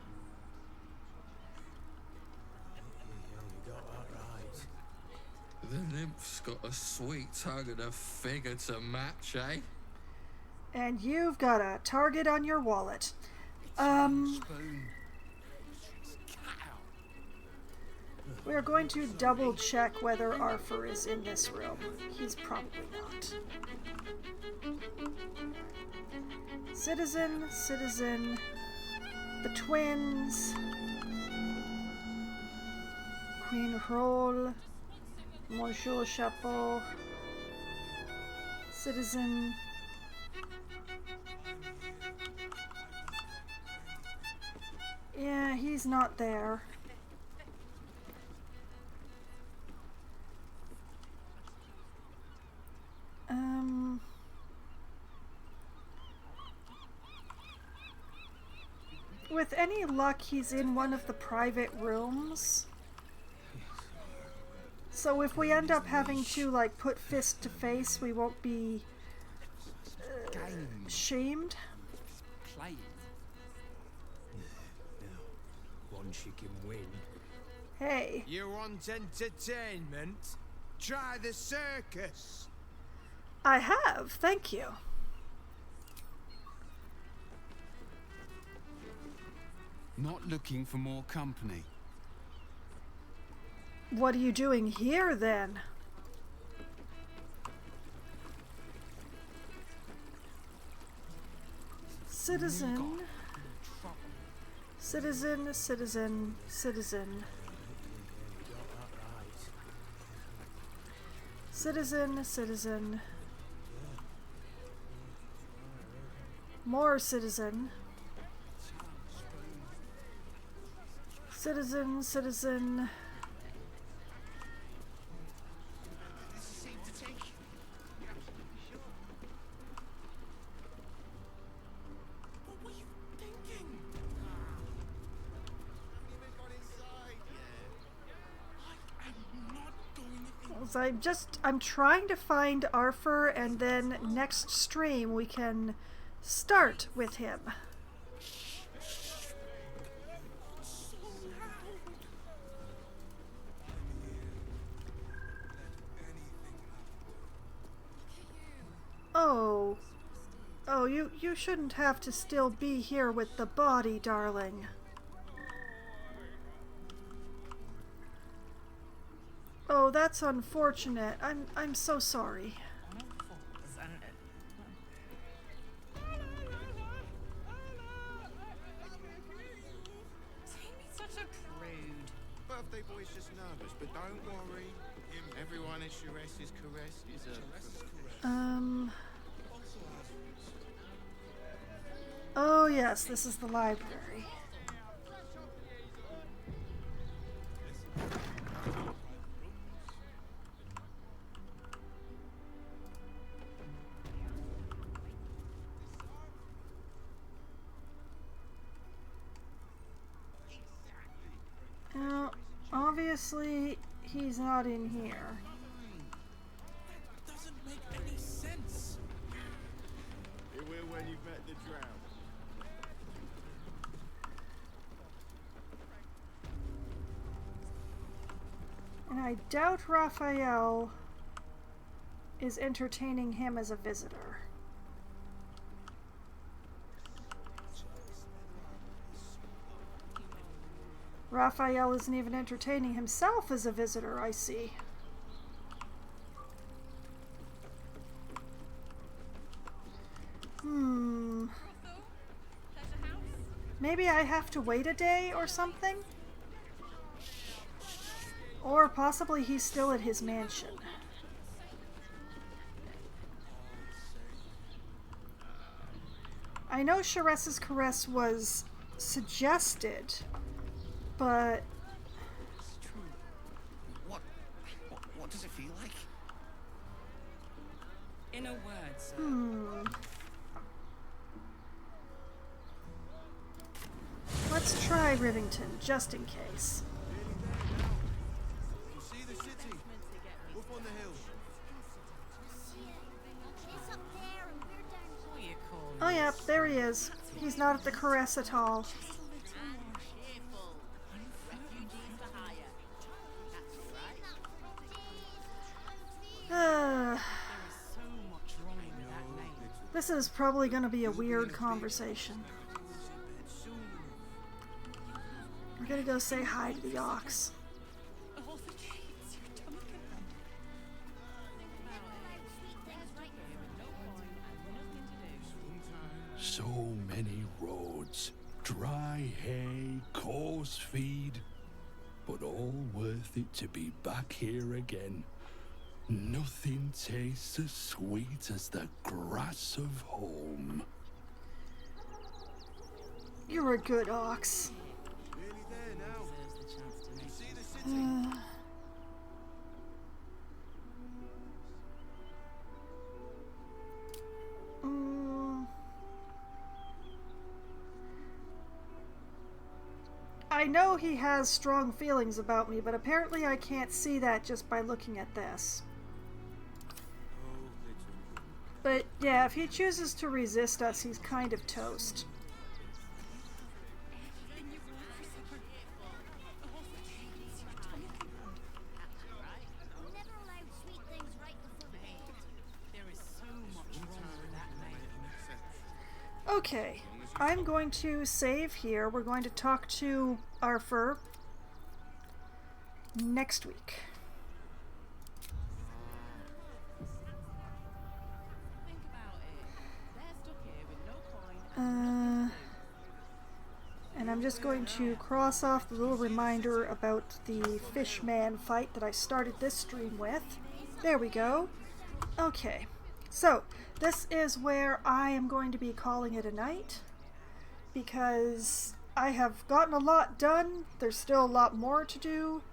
The nymph's got a sweet tongue and a figure to match, eh? And you've got a target on your wallet. We are going to double check whether Arthur is in this room. He's probably not. Citizen, citizen, the twins, Queen Roll, Monsieur Chapeau, citizen. Yeah, he's not there. With any luck, he's in one of the private rooms. So if we end up having to, like, put fist to face, we won't be shamed. Play it. One chicken win. Hey. You want entertainment? Try the circus. I have, thank you. Not looking for more company. What are you doing here, then? Citizen. Citizen, citizen, citizen. Citizen, citizen. More citizen. Citizen, citizen. I'm trying to find Arthur, and then next stream we can start with him. Oh, you shouldn't have to still be here with the body, darling. Oh, that's unfortunate. I'm so sorry. Such a prude. Birthday boy's just nervous, but don't worry. Everyone at Sharess's caress is Oh yes, this is the library. Now, obviously, he's not in here. That doesn't make any sense. It will when you've met the drow. And I doubt Raphael is entertaining him as a visitor. Raphael isn't even entertaining himself as a visitor, I see. Maybe I have to wait a day or something? Or possibly he's still at his mansion. I know Sharess's caress was suggested, but... What does it feel like? In a word, sir. Let's try Rivington, just in case. You see the city? Up on the hill. Oh yeah, there he is. He's not at the caress at all. This is probably going to be a weird conversation. We're going to go say hi to the Ox. hey, course feed. But all worth it to be back here again. Nothing tastes as sweet as the grass of home. You're a good ox. I know he has strong feelings about me, but apparently I can't see that just by looking at this. But yeah, if he chooses to resist us, he's kind of toast. Okay, I'm going to save here. We're going to talk to Arthur next week. And I'm just going to cross off the little reminder about the Fishman fight that I started this stream with. There we go. Okay, so this is where I am going to be calling it a night, because I have gotten a lot done. There's still a lot more to do,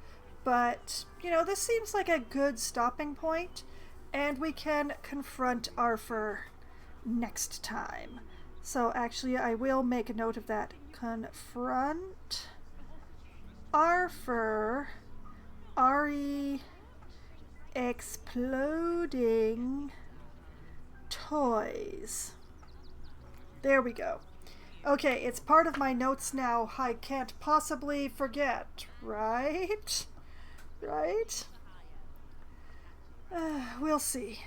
but, you know, this seems like a good stopping point, and we can confront Arthur next time. So actually, I will make a note of that. Confront Arthur. Ari exploding toys. There we go. Okay, it's part of my notes now. I can't possibly forget, right? Right? We'll see.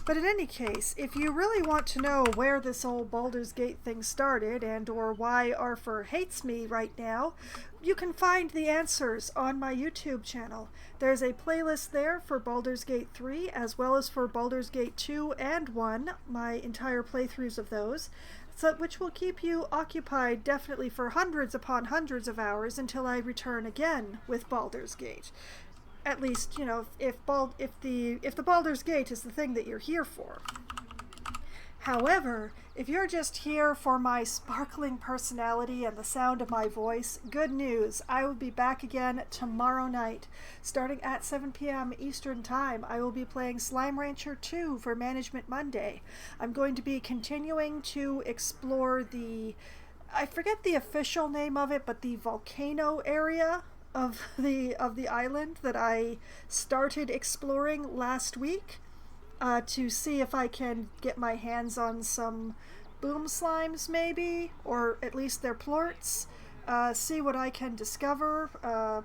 But in any case, if you really want to know where this old Baldur's Gate thing started and or why Arthur hates me right now, you can find the answers on my YouTube channel. There's a playlist there for Baldur's Gate 3 as well as for Baldur's Gate 2 and 1, my entire playthroughs of those, so which will keep you occupied definitely for hundreds upon hundreds of hours until I return again with Baldur's Gate. At least, you know, if the Baldur's Gate is the thing that you're here for. However, if you're just here for my sparkling personality and the sound of my voice, good news. I will be back again tomorrow night. Starting at 7 p.m. Eastern Time, I will be playing Slime Rancher 2 for Management Monday. I'm going to be continuing to explore the, I forget the official name of it, but the volcano area of the island that I started exploring last week, to see if I can get my hands on some boom slimes maybe, or at least their plorts, see what I can discover,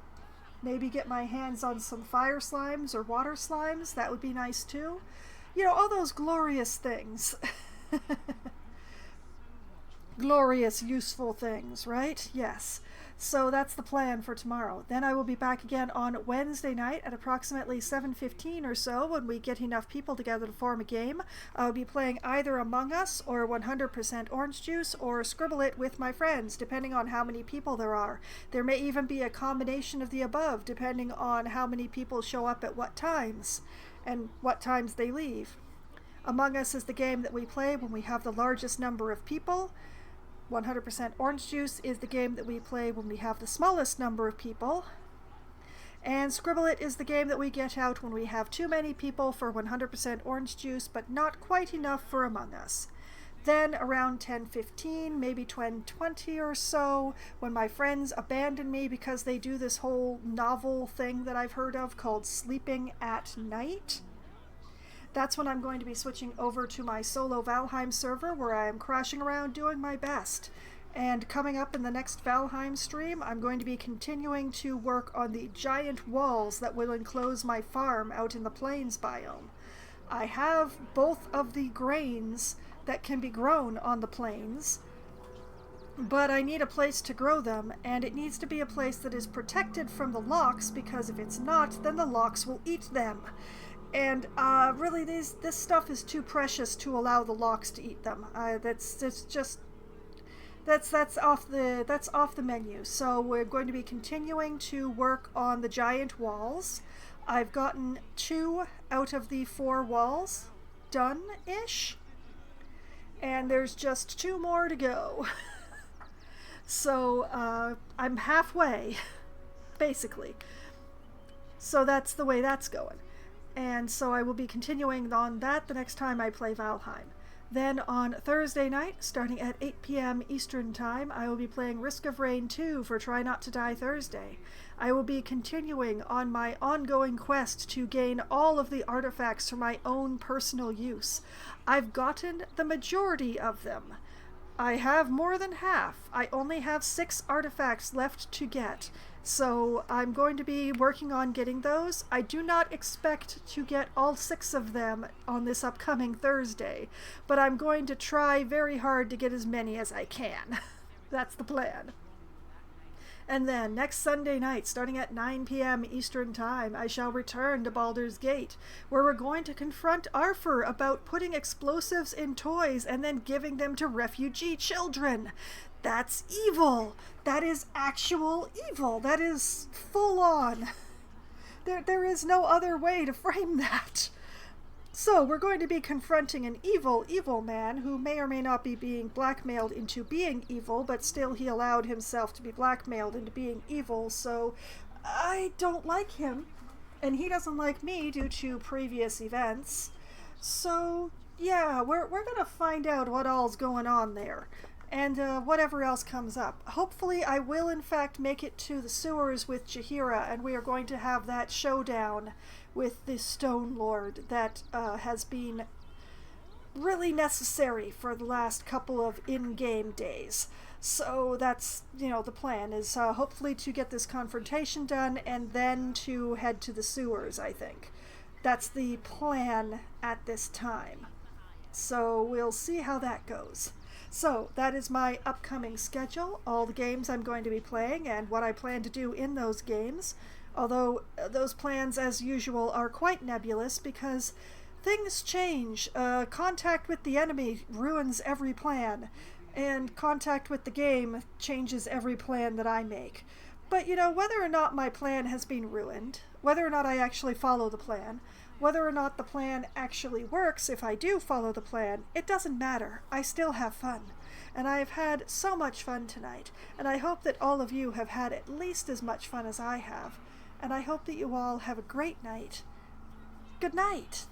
maybe get my hands on some fire slimes or water slimes. That would be nice too. You know, all those glorious things. Glorious, useful things, right? Yes. So that's the plan for tomorrow. Then I will be back again on Wednesday night at approximately 7:15 or so when we get enough people together to form a game. I'll be playing either Among Us or 100% Orange Juice or Scribble It with my friends, depending on how many people there are. There may even be a combination of the above, depending on how many people show up at what times and what times they leave. Among Us is the game that we play when we have the largest number of people. 100% Orange Juice is the game that we play when we have the smallest number of people. And Scribble It is the game that we get out when we have too many people for 100% Orange Juice, but not quite enough for Among Us. Then around 10:15, maybe 10:20 or so, when my friends abandon me because they do this whole novel thing that I've heard of called sleeping at night, that's when I'm going to be switching over to my solo Valheim server, where I am crashing around doing my best. And coming up in the next Valheim stream, I'm going to be continuing to work on the giant walls that will enclose my farm out in the plains biome. I have both of the grains that can be grown on the plains, but I need a place to grow them, and it needs to be a place that is protected from the locks, because if it's not, then the locks will eat them. And really, this there's just that's off the menu. So we're going to be continuing to work on the giant walls. I've gotten 2 out of the 4 walls done-ish, and there's just 2 more to go. So I'm halfway, basically. So that's the way that's going. And so I will be continuing on that the next time I play Valheim. Then on Thursday night, starting at 8 p.m. Eastern Time, I will be playing Risk of Rain 2 for Try Not to Die Thursday. I will be continuing on my ongoing quest to gain all of the artifacts for my own personal use. I've gotten the majority of them. I have more than half. I only have 6 artifacts left to get. So I'm going to be working on getting those. I do not expect to get all 6 of them on this upcoming Thursday, but I'm going to try very hard to get as many as I can. That's the plan. And then next Sunday night, starting at 9 p.m. Eastern Time, I shall return to Baldur's Gate, where we're going to confront Arthur about putting explosives in toys and then giving them to refugee children. That's evil. That is actual evil. That is full on. There is no other way to frame that. So we're going to be confronting an evil, evil man who may or may not be being blackmailed into being evil, but still he allowed himself to be blackmailed into being evil, so I don't like him, and he doesn't like me due to previous events. So yeah, we're gonna find out what all's going on there. And whatever else comes up. Hopefully I will in fact make it to the sewers with Jaheira, and we are going to have that showdown with the Stone Lord that has been really necessary for the last couple of in-game days. So that's, the plan is hopefully to get this confrontation done and then to head to the sewers, I think. That's the plan at this time. So we'll see how that goes. So that is my upcoming schedule, all the games I'm going to be playing and what I plan to do in those games. Although those plans, as usual, are quite nebulous because things change. Contact with the enemy ruins every plan, and contact with the game changes every plan that I make. But, whether or not my plan has been ruined, whether or not I actually follow the plan, whether or not the plan actually works if I do follow the plan, it doesn't matter. I still have fun. And I have had so much fun tonight, and I hope that all of you have had at least as much fun as I have. And I hope that you all have a great night. Good night.